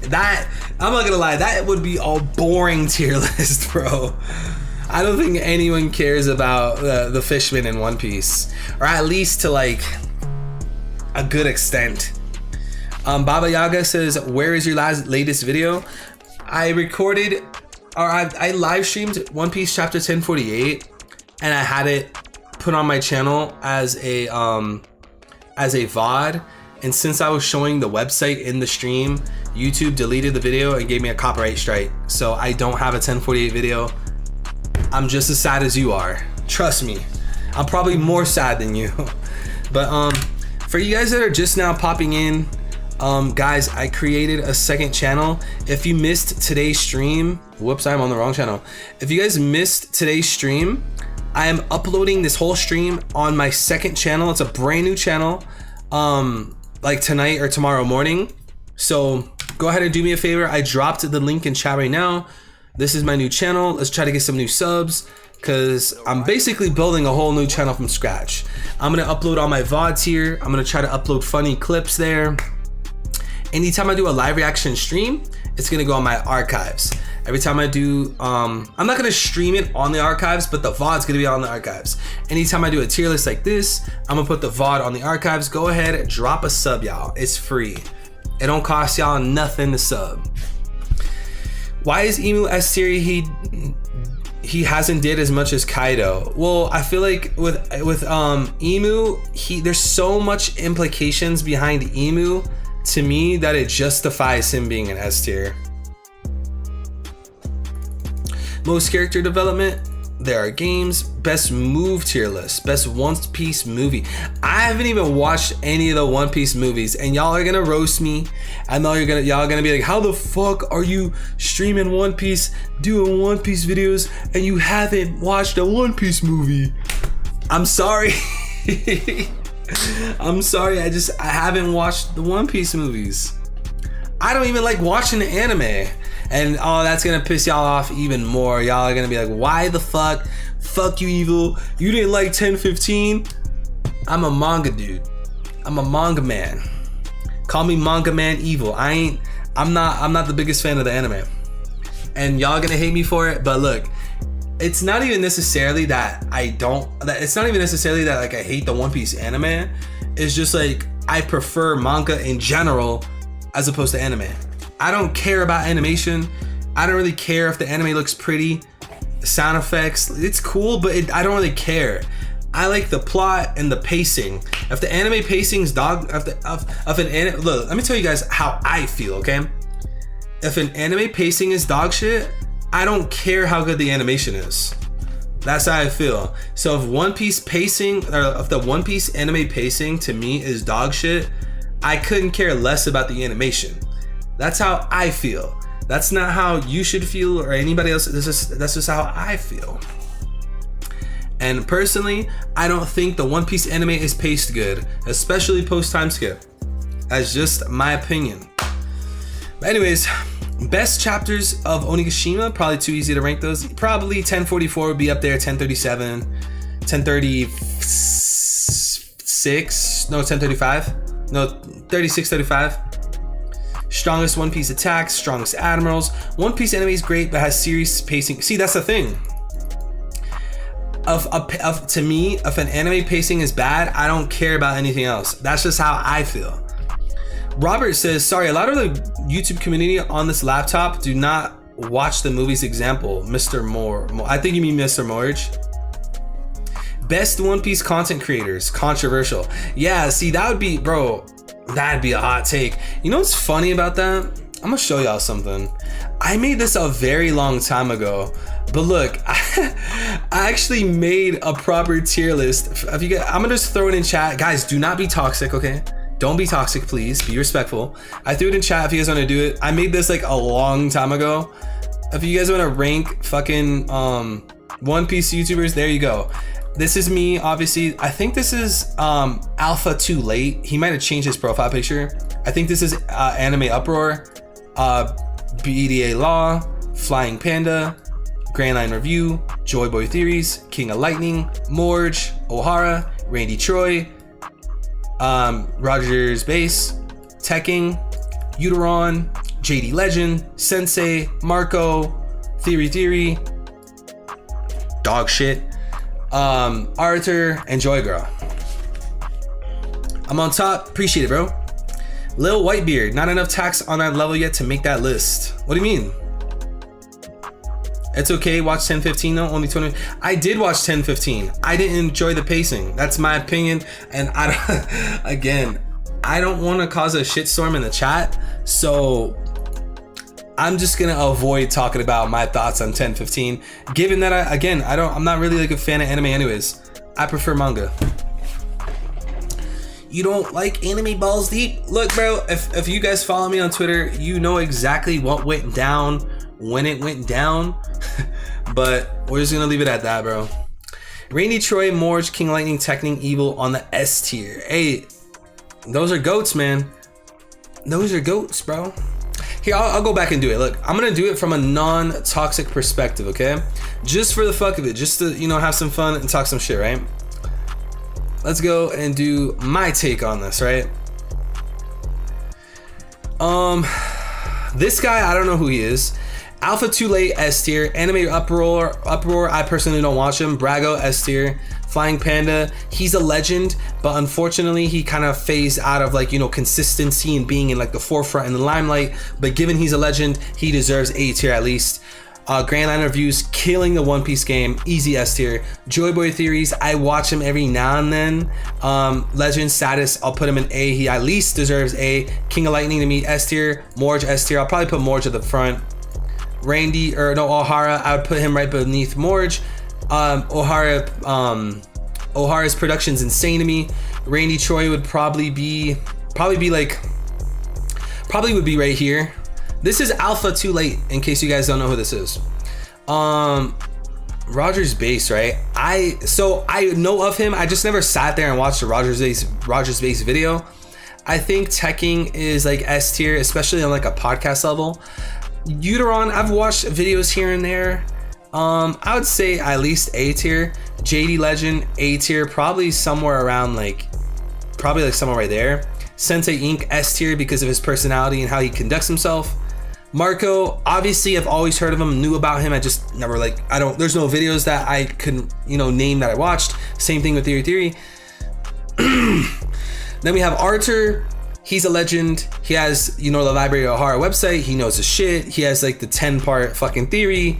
That, I'm not gonna lie, that would be a boring tier list, bro. I don't think anyone cares about the fishman in One Piece, or at least to like a good extent. Baba Yaga says, where is your latest video? I recorded, or I live streamed One Piece chapter 1048, and I had it put on my channel as a VOD. And since I was showing the website in the stream, YouTube deleted the video and gave me a copyright strike. So I don't have a 1048 video. I'm just as sad as you are. Trust me. I'm probably more sad than you. But for you guys that are just now popping in, guys, I created a second channel. If you missed today's stream, whoops, I'm on the wrong channel. If you guys missed today's stream, I am uploading this whole stream on my second channel. It's a brand new channel. Like tonight or tomorrow morning. So go ahead and do me a favor. I dropped the link in chat right now. This is my new channel. Let's try to get some new subs, because I'm basically building a whole new channel from scratch. I'm gonna upload all my VODs here. I'm gonna try to upload funny clips there. Anytime I do a live reaction stream, it's gonna go on my archives. Every time I do, I'm not gonna stream it on the archives, but the VOD's gonna be on the archives. Anytime I do a tier list like this, I'm gonna put the VOD on the archives. Go ahead and drop a sub, y'all. It's free. It don't cost y'all nothing to sub. Why is Emu S tier? He hasn't did as much as Kaido. Well, I feel like with Emu, there's so much implications behind Emu to me that it justifies him being an S tier. Most character development, there are games. Best move tier list, best One Piece movie. I haven't even watched any of the One Piece movies, and y'all are gonna roast me. I know y'all gonna be like, how the fuck are you streaming One Piece, doing One Piece videos, and you haven't watched a One Piece movie? I'm sorry. I'm sorry, I haven't watched the One Piece movies. I don't even like watching the anime. And oh, that's gonna piss y'all off even more. Y'all are gonna be like, why the fuck? Fuck you, Evil. You didn't like 1015? I'm a manga dude. I'm a manga man. Call me manga man Evil. I'm not the biggest fan of the anime. And y'all gonna hate me for it, but look, it's not even necessarily that it's not even necessarily that like I hate the One Piece anime. It's just like I prefer manga in general as opposed to anime. I don't care about animation. I don't really care if the anime looks pretty. Sound effects, it's cool, but I don't really care. I like the plot and the pacing. If the anime pacing's look, let me tell you guys how I feel, okay? If an anime pacing is dog shit, I don't care how good the animation is. That's how I feel. So if One Piece pacing, or if the One Piece anime pacing to me is dog shit, I couldn't care less about the animation. That's how I feel. That's not how you should feel or anybody else. That's just how I feel. And personally, I don't think the One Piece anime is paced good, especially post time skip. That's just my opinion. But anyways, best chapters of Onigashima, probably too easy to rank those. Probably 1044 would be up there, 1037, 1036, no, 1035, no, 3635. strongest One Piece attacks, strongest admirals. One Piece anime is great, but has serious pacing. See, that's the thing. To me, if an anime pacing is bad, I don't care about anything else. That's just how I feel. Robert says, sorry, a lot of the YouTube community on this laptop do not watch the movie's example, Mr. I think you mean Mr. Morj. Best One Piece content creators, controversial. Yeah, see, that would be, bro, that'd be a hot take. You know what's funny about that? I'm gonna show y'all something. I made this a very long time ago, but look, I actually made a proper tier list. If you get, I'm gonna just throw it in chat. Guys, do not be toxic, okay? Don't be toxic, please. Be respectful. I threw it in chat if you guys want to do it. I made this like a long time ago. If you guys want to rank fucking One Piece YouTubers, there you go. This is me, obviously. I think this is Alpha Too Late. He might have changed his profile picture. I think this is Anime Uproar, BDA Law, Flying Panda, Grand Line Review, Joy Boy Theories, King of Lightning, Morj, O'Hara, Randy Troy, Rogers Base, Tekking, Uteron, JD Legend, Sensei, Marco, Theory, Dog Shit, Arthur, and Joy Girl. I'm on top. Appreciate it, bro. Lil Whitebeard, not enough tax on that level yet to make that list. What do you mean? It's okay, watch 10:15 though, only 20. I did watch 10:15. I didn't enjoy the pacing. That's my opinion. And I don't want to cause a shitstorm in the chat. So I'm just gonna avoid talking about my thoughts on 10:15. Given that I'm not really like a fan of anime anyways. I prefer manga. You don't like anime balls deep? Look, bro, if you guys follow me on Twitter, you know exactly what went down when it went down. But we're just gonna leave it at that, bro. Randy Troy, Morj, King Lightning, Tekking, Evil on the S tier. Hey, those are goats, man. Those are goats, bro. Here, I'll go back and do it. Look, I'm gonna do it from a non-toxic perspective, okay? Just for the fuck of it, just to, you know, have some fun and talk some shit, right? Let's go and do my take on this, right? This guy, I don't know who he is. Alpha Too Late, S tier. Anime Uproar, I personally don't watch him. Brago, S tier. Flying Panda, he's a legend, but unfortunately he kind of phased out of, like, you know, consistency and being in like the forefront in the limelight. But given he's a legend, he deserves A tier at least. Grand Line Reviews, killing the One Piece game, easy S tier. Joy Boy Theories, I watch him every now and then. Legend status, I'll put him in A. He at least deserves A. King of Lightning to me, S tier. Morj, S tier. I'll probably put Morj at the front. O'Hara, I would put him right beneath Morj. O'Hara's production's insane to me. Randy Troy would probably would be right here. This is Alpha Too Late, in case you guys don't know who this is. Rogers Base, right? I know of him. I just never sat there and watched a Rogers Base video. I think Tekking is like S tier, especially on like a podcast level. Uteron, I've watched videos here and there. I would say at least A tier. JD Legend, A tier, probably somewhere around somewhere right there. Sensei Inc, S tier because of his personality and how he conducts himself. Marco, obviously I've always heard of him, knew about him. I just never there's no videos that I could, you know, name that I watched. Same thing with Theory. Then we have Arthur. He's a legend. He has, you know, the Library of O'Hara website. He knows his shit. He has like the 10-part fucking theory.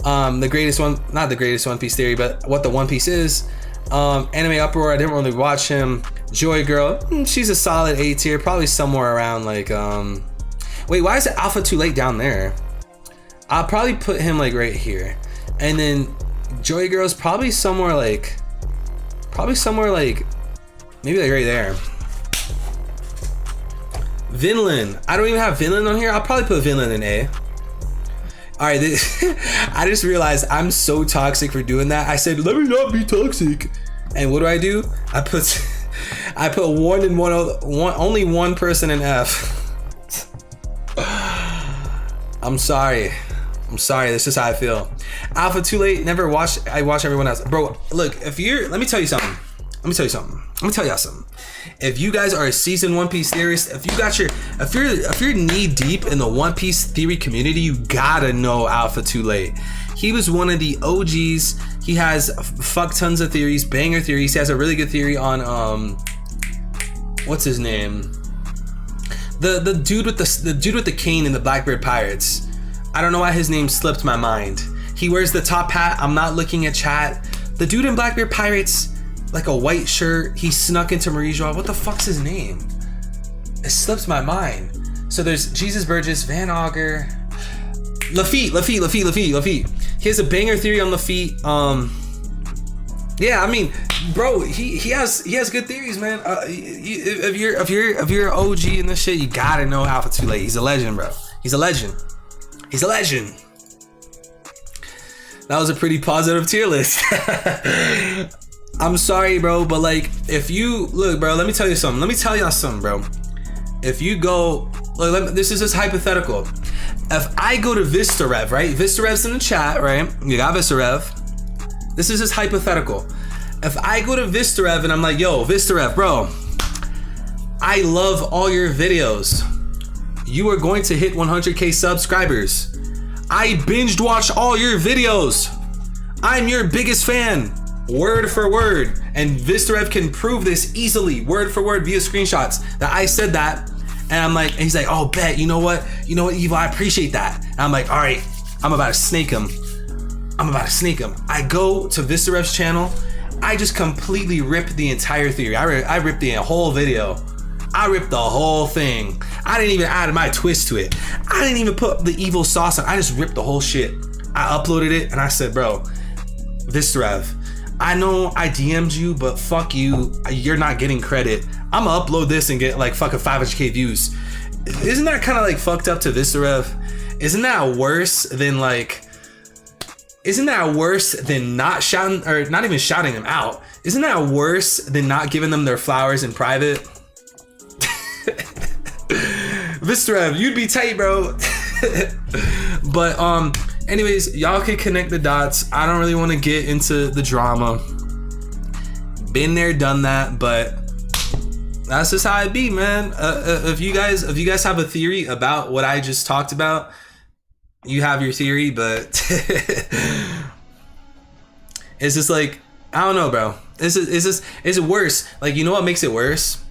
The greatest one, not the greatest One Piece theory, but what the One Piece is. Anime Uproar, I didn't really watch him. Joy Girl, she's a solid A tier, probably somewhere around like, wait, why is it Alpha Too Late down there? I'll probably put him like right here. And then Joy Girl's probably somewhere like, maybe like right there. Vinland, I don't even have Vinland on here. I'll probably put Vinland in A. All right, I just realized I'm so toxic for doing that. I said, let me not be toxic. And what do? I put only one person in F. I'm sorry. This is how I feel. Alpha Too Late, never watched. I watch everyone else. Bro, look, let me tell you something. let me tell you something. Let me tell y'all something. If you guys are a seasoned One Piece theorist, if you're knee deep in the One Piece theory community, you gotta know Alpha Too Late. He was one of the OGs. He has fuck tons of theories, banger theories. He has a really good theory on what's his name? The dude with the cane in the Blackbeard Pirates. I don't know why his name slipped my mind. He wears the top hat. I'm not looking at chat. The dude in Blackbeard Pirates, like a white shirt. He snuck into Morj. What the fuck's his name? It slips my mind. So there's Jesus Burgess, Van Auger, Lafitte. He has a banger theory on Lafitte. Yeah, I mean, bro, he has good theories, man. If you're an OG in this shit, you gotta know Alpha Too Late. He's a legend, bro. He's a legend. That was a pretty positive tier list. I'm sorry, bro, but like, if you look, bro, let me tell you something. Let me tell y'all something, bro. If you go, look, this is just hypothetical. If I go to Vistarev, right? Vistarev's in the chat, right? You got Vistarev. This is just hypothetical. If I go to Vistarev and I'm like, yo, Vistarev, bro, I love all your videos. You are going to hit 100K subscribers. I binged watched all your videos. I'm your biggest fan. Word for word. And Vistarev can prove this easily, word for word via screenshots, that I said that. And I'm like, and he's like, oh, bet, you know what, Evil, I appreciate that. And I'm like, all right, I'm about to snake him. I go to Vistarev's channel. I just completely rip the entire theory. I ripped the whole video. I ripped the whole thing. I didn't even add my twist to it. I didn't even put the evil sauce on. I just ripped the whole shit. I uploaded it and I said, bro, Vistarev, I know I DM'd you, but fuck you. You're not getting credit. I'm gonna upload this and get like fucking 500K views. Isn't that kind of like fucked up to Vistarev? Isn't that worse than not shouting, or not even shouting them out? Isn't that worse than not giving them their flowers in private? Vistarev, you'd be tight, bro. But anyways, y'all can connect the dots. I don't really want to get into the drama. Been there, done that, but that's just how it be, man. If you guys have a theory about what I just talked about, you have your theory, but it's just like, I don't know, bro. Is it worse? Like, you know what makes it worse?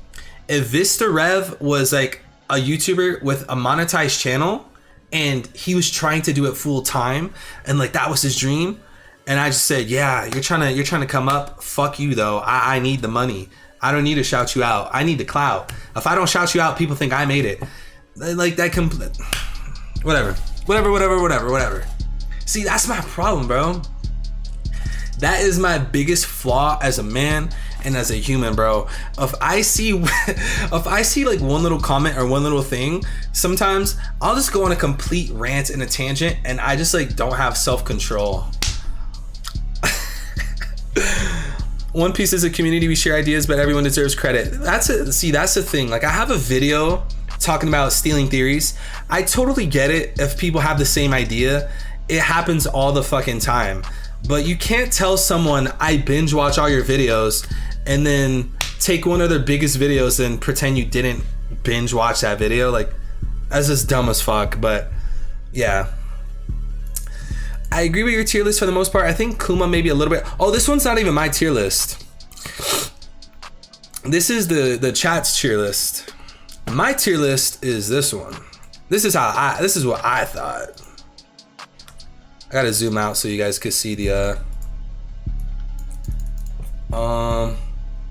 If Vistarev was like a YouTuber with a monetized channel and he was trying to do it full time and like that was his dream, and I just said, yeah, you're trying to come up, fuck you though. I need the money. I don't need to shout you out. I need the clout. If I don't shout you out, people think I made it. Like that whatever. See, that's my problem, bro. That is my biggest flaw as a man and as a human, bro. If I see like one little comment or one little thing, sometimes I'll just go on a complete rant and a tangent, and I just like don't have self-control. One Piece is a community. We share ideas, but everyone deserves credit. That's the thing. Like, I have a video talking about stealing theories. I totally get it if people have the same idea. It happens all the fucking time. But you can't tell someone I binge watch all your videos and then take one of their biggest videos and pretend you didn't binge watch that video. Like, that's just dumb as fuck. But yeah, I agree with your tier list for the most part. I think Kuma maybe a little bit. Oh, this one's not even my tier list. This is the chat's tier list. My tier list is this one. This is what I thought. I gotta zoom out so you guys could see the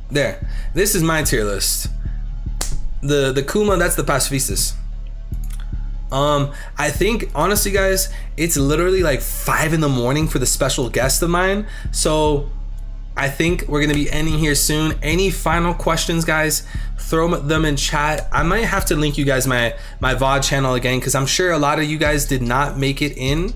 there. This is my tier list. The Kuma, that's the pacifistas. I think honestly, guys, it's literally like 5 in the morning for the special guest of mine. So I think we're gonna be ending here soon. Any final questions, guys? Throw them in chat. I might have to link you guys my VOD channel again, because I'm sure a lot of you guys did not make it in,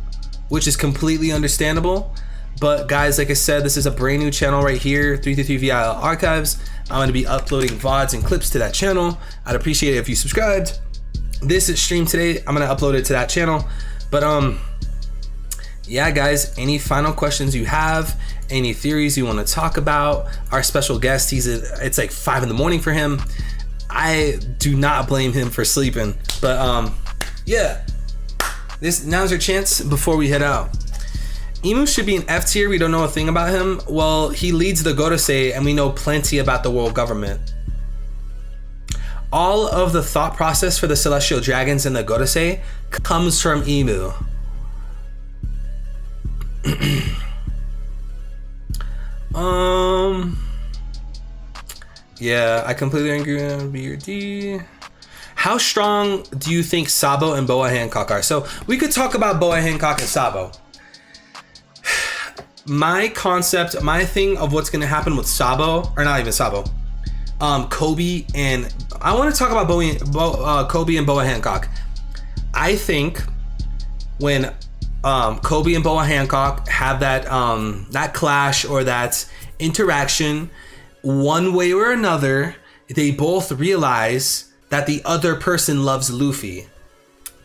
which is completely understandable. But guys, like I said, this is a brand new channel right here, 333 VIL Archives. I'm gonna be uploading VODs and clips to that channel. I'd appreciate it if you subscribed. This is stream today. I'm gonna upload it to that channel. But yeah, guys, any final questions you have, any theories you want to talk about, our special guest, it's like 5 a.m. for him. I do not blame him for sleeping, but yeah, now's your chance before we head out. Emu should be an F tier. We don't know a thing about him. Well, he leads the Godosei, and we know plenty about the world government. All of the thought process for the celestial dragons and the Godosei comes from Emu. Yeah, I completely agree on B or D. How strong do you think Sabo and Boa Hancock are? So we could talk about Boa Hancock and Sabo. My concept, my thing of what's gonna happen with Sabo, or not even Sabo, Kobe, and I want to talk about Kobe and Boa Hancock. I think when Kobe and Boa Hancock have that clash or that interaction, one way or another, they both realize that the other person loves Luffy.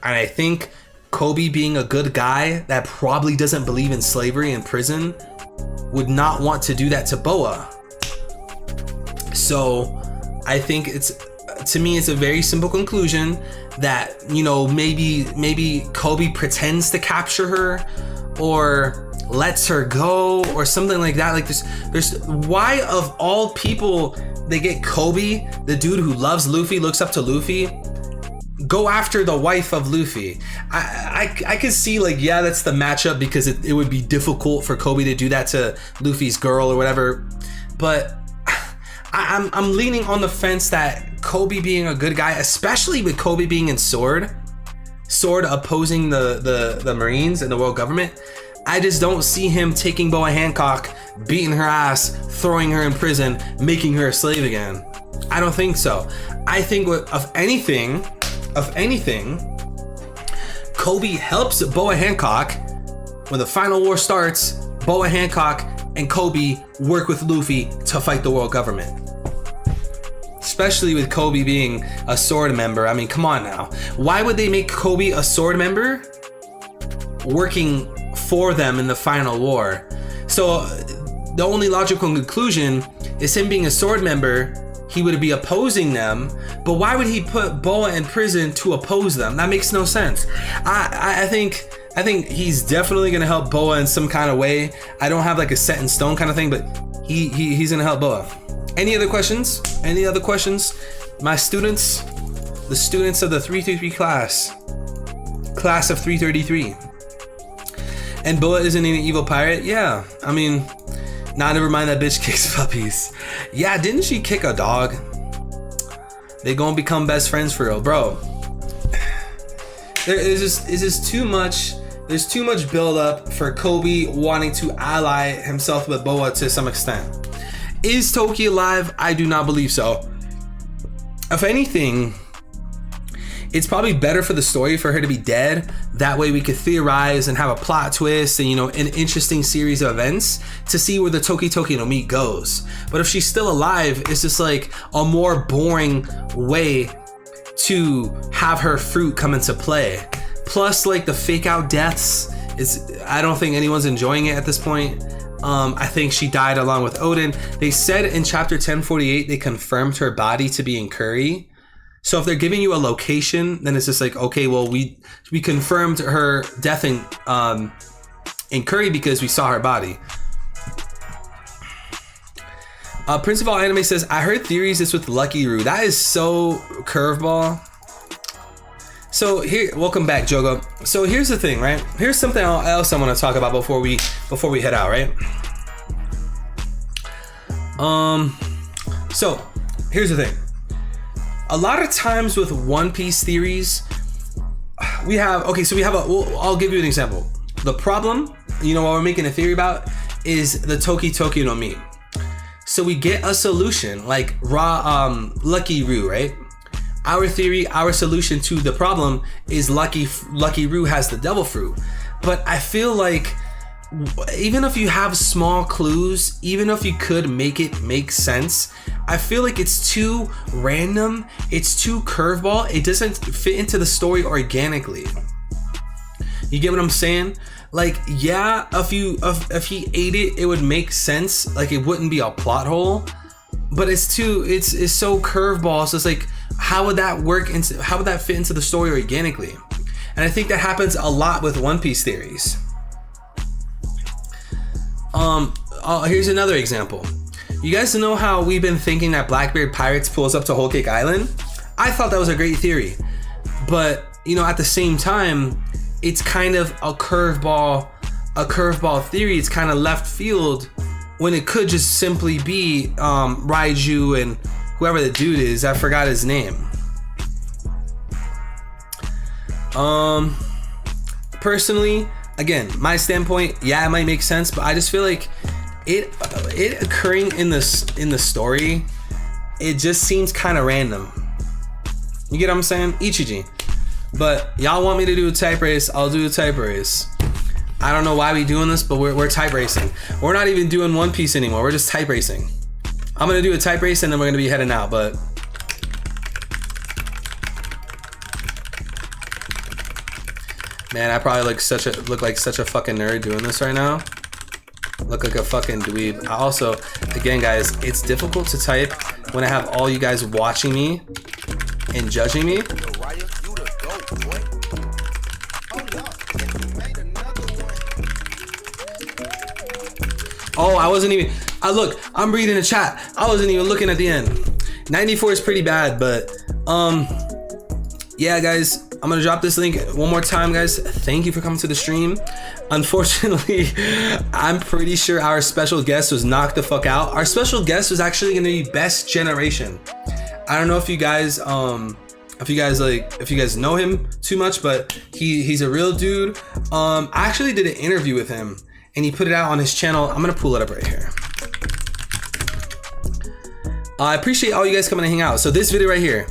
And I think Kobe, being a good guy that probably doesn't believe in slavery in prison, would not want to do that to Boa. So I think it's a very simple conclusion that, you know, maybe Kobe pretends to capture her or lets her go or something like that. Like there's why of all people they get Kobe, the dude who loves Luffy, looks up to Luffy, go after the wife of Luffy. I could see, like, yeah, that's the matchup because it would be difficult for Kobe to do that to Luffy's girl or whatever. But I'm leaning on the fence that Kobe being a good guy, especially with Kobe being in Sword opposing the Marines and the world government, I just don't see him taking Boa Hancock, beating her ass, throwing her in prison, making her a slave again. I don't think so. I think of anything, Kobe helps Boa Hancock. When the final war starts, Boa Hancock and Kobe work with Luffy to fight the world government. Especially with Kobe being a Sword member. I mean, come on now. Why would they make Kobe a Sword member working for them in the final war? So the only logical conclusion is him being a Sword member, he would be opposing them, but why would he put Boa in prison to oppose them? That makes no sense. I think he's definitely gonna help Boa in some kind of way. I don't have like a set in stone kind of thing, but he's gonna help Boa. Any other questions? My students, the students of the 333 class of 333. And Boa isn't an evil pirate? Yeah, I mean, nah, never mind, that bitch kicks puppies. Yeah, didn't she kick a dog? They gonna become best friends for real, bro. There's just too much. There's too much build up for Kobe wanting to ally himself with Boa to some extent. Is Toki alive? I do not believe so. If anything, it's probably better for the story for her to be dead. That way we could theorize and have a plot twist and, you know, an interesting series of events to see where the Toki no Mi goes. But if she's still alive, it's just like a more boring way to have her fruit come into play. Plus, like, the fake out deaths I don't think anyone's enjoying it at this point. I think she died along with Odin. They said in chapter 1048 they confirmed her body to be in Curry. So if they're giving you a location, then it's just like, okay, well, we confirmed her death in Curry because we saw her body. Principal Anime says, I heard theories this with Lucky Roo. That is so curveball. So here, welcome back, Jogo. So here's the thing, right? Here's something else I want to talk about before we head out, right? So here's the thing. A lot of times with One Piece theories, I'll give you an example. The problem, you know, what we're making a theory about is the Toki no Mi. So we get a solution like Lucky Roo, right? Our theory, our solution to the problem is Lucky Roo has the devil fruit. But I feel like even if you have small clues, even if you could make it make sense, I feel like it's too random, it's too curveball, it doesn't fit into the story organically. You get what I'm saying? Like, yeah, if he ate it, it would make sense. Like, it wouldn't be a plot hole. But it's so curveball. So it's like, how would that fit into the story organically? And I think that happens a lot with One Piece theories. Here's another example. You guys know how we've been thinking that Blackbeard Pirates pulls up to Whole Cake Island? I thought that was a great theory. But, you know, at the same time, it's kind of a curveball theory. It's kind of left field when it could just simply be Raiju and whoever the dude is. I forgot his name. Personally, again, my standpoint, yeah, it might make sense, but I just feel like it occurring in the story, it just seems kind of random. You get what I'm saying? Ichiji. But y'all want me to do a type race, I'll do a type race. I don't know why we doing this, but we're type racing. We're not even doing One Piece anymore. We're just type racing. I'm gonna do a type race and then we're gonna be heading out, but man, I probably look like such a fucking nerd doing this right now. Look like a fucking dweeb. I also, again guys, it's difficult to type when I have all you guys watching me and judging me. Oh, I wasn't even, I'm reading the chat. I wasn't even looking at the end. 94 is pretty bad, but yeah guys, I'm gonna drop this link one more time, guys. Thank you for coming to the stream. Unfortunately, I'm pretty sure our special guest was knocked the fuck out. Our special guest was actually gonna be Best Generation. I don't know if you guys know him too much, but he's a real dude. I actually did an interview with him and he put it out on his channel. I'm gonna pull it up right here. I appreciate all you guys coming to hang out. So this video right here,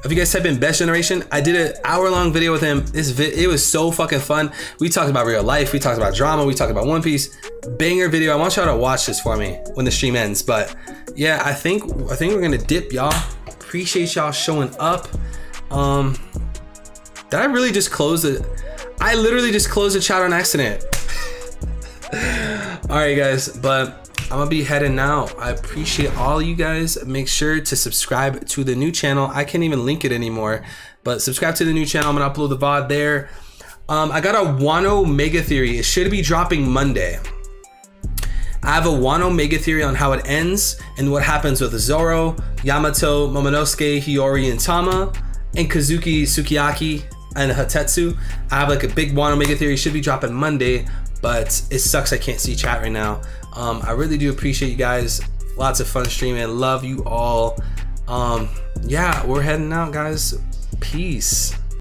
if you guys type in Best Generation, I did an hour-long video with him. It was so fucking fun. We talked about real life, we talked about drama, we talked about One Piece. Banger video. I want y'all to watch this for me when the stream ends. But yeah, I think we're gonna dip, y'all. Appreciate y'all showing up. Did I really just close it? I literally just closed the chat on accident. All right, guys, but I'm gonna be heading now. I appreciate all you guys. Make sure to subscribe to the new channel. I can't even link it anymore, but subscribe to the new channel. I'm gonna upload the VOD there. I got a Wano Mega Theory. It should be dropping Monday. I have a Wano Mega Theory on how it ends and what happens with Zoro, Yamato, Momonosuke, Hiyori, and Tama, and Kazuki, Sukiyaki, and Hatetsu. I have like a big Wano Mega Theory. Should be dropping Monday, but it sucks I can't see chat right now. I really do appreciate you guys. Lots of fun streaming. Love you all. Yeah, we're heading out, guys. Peace.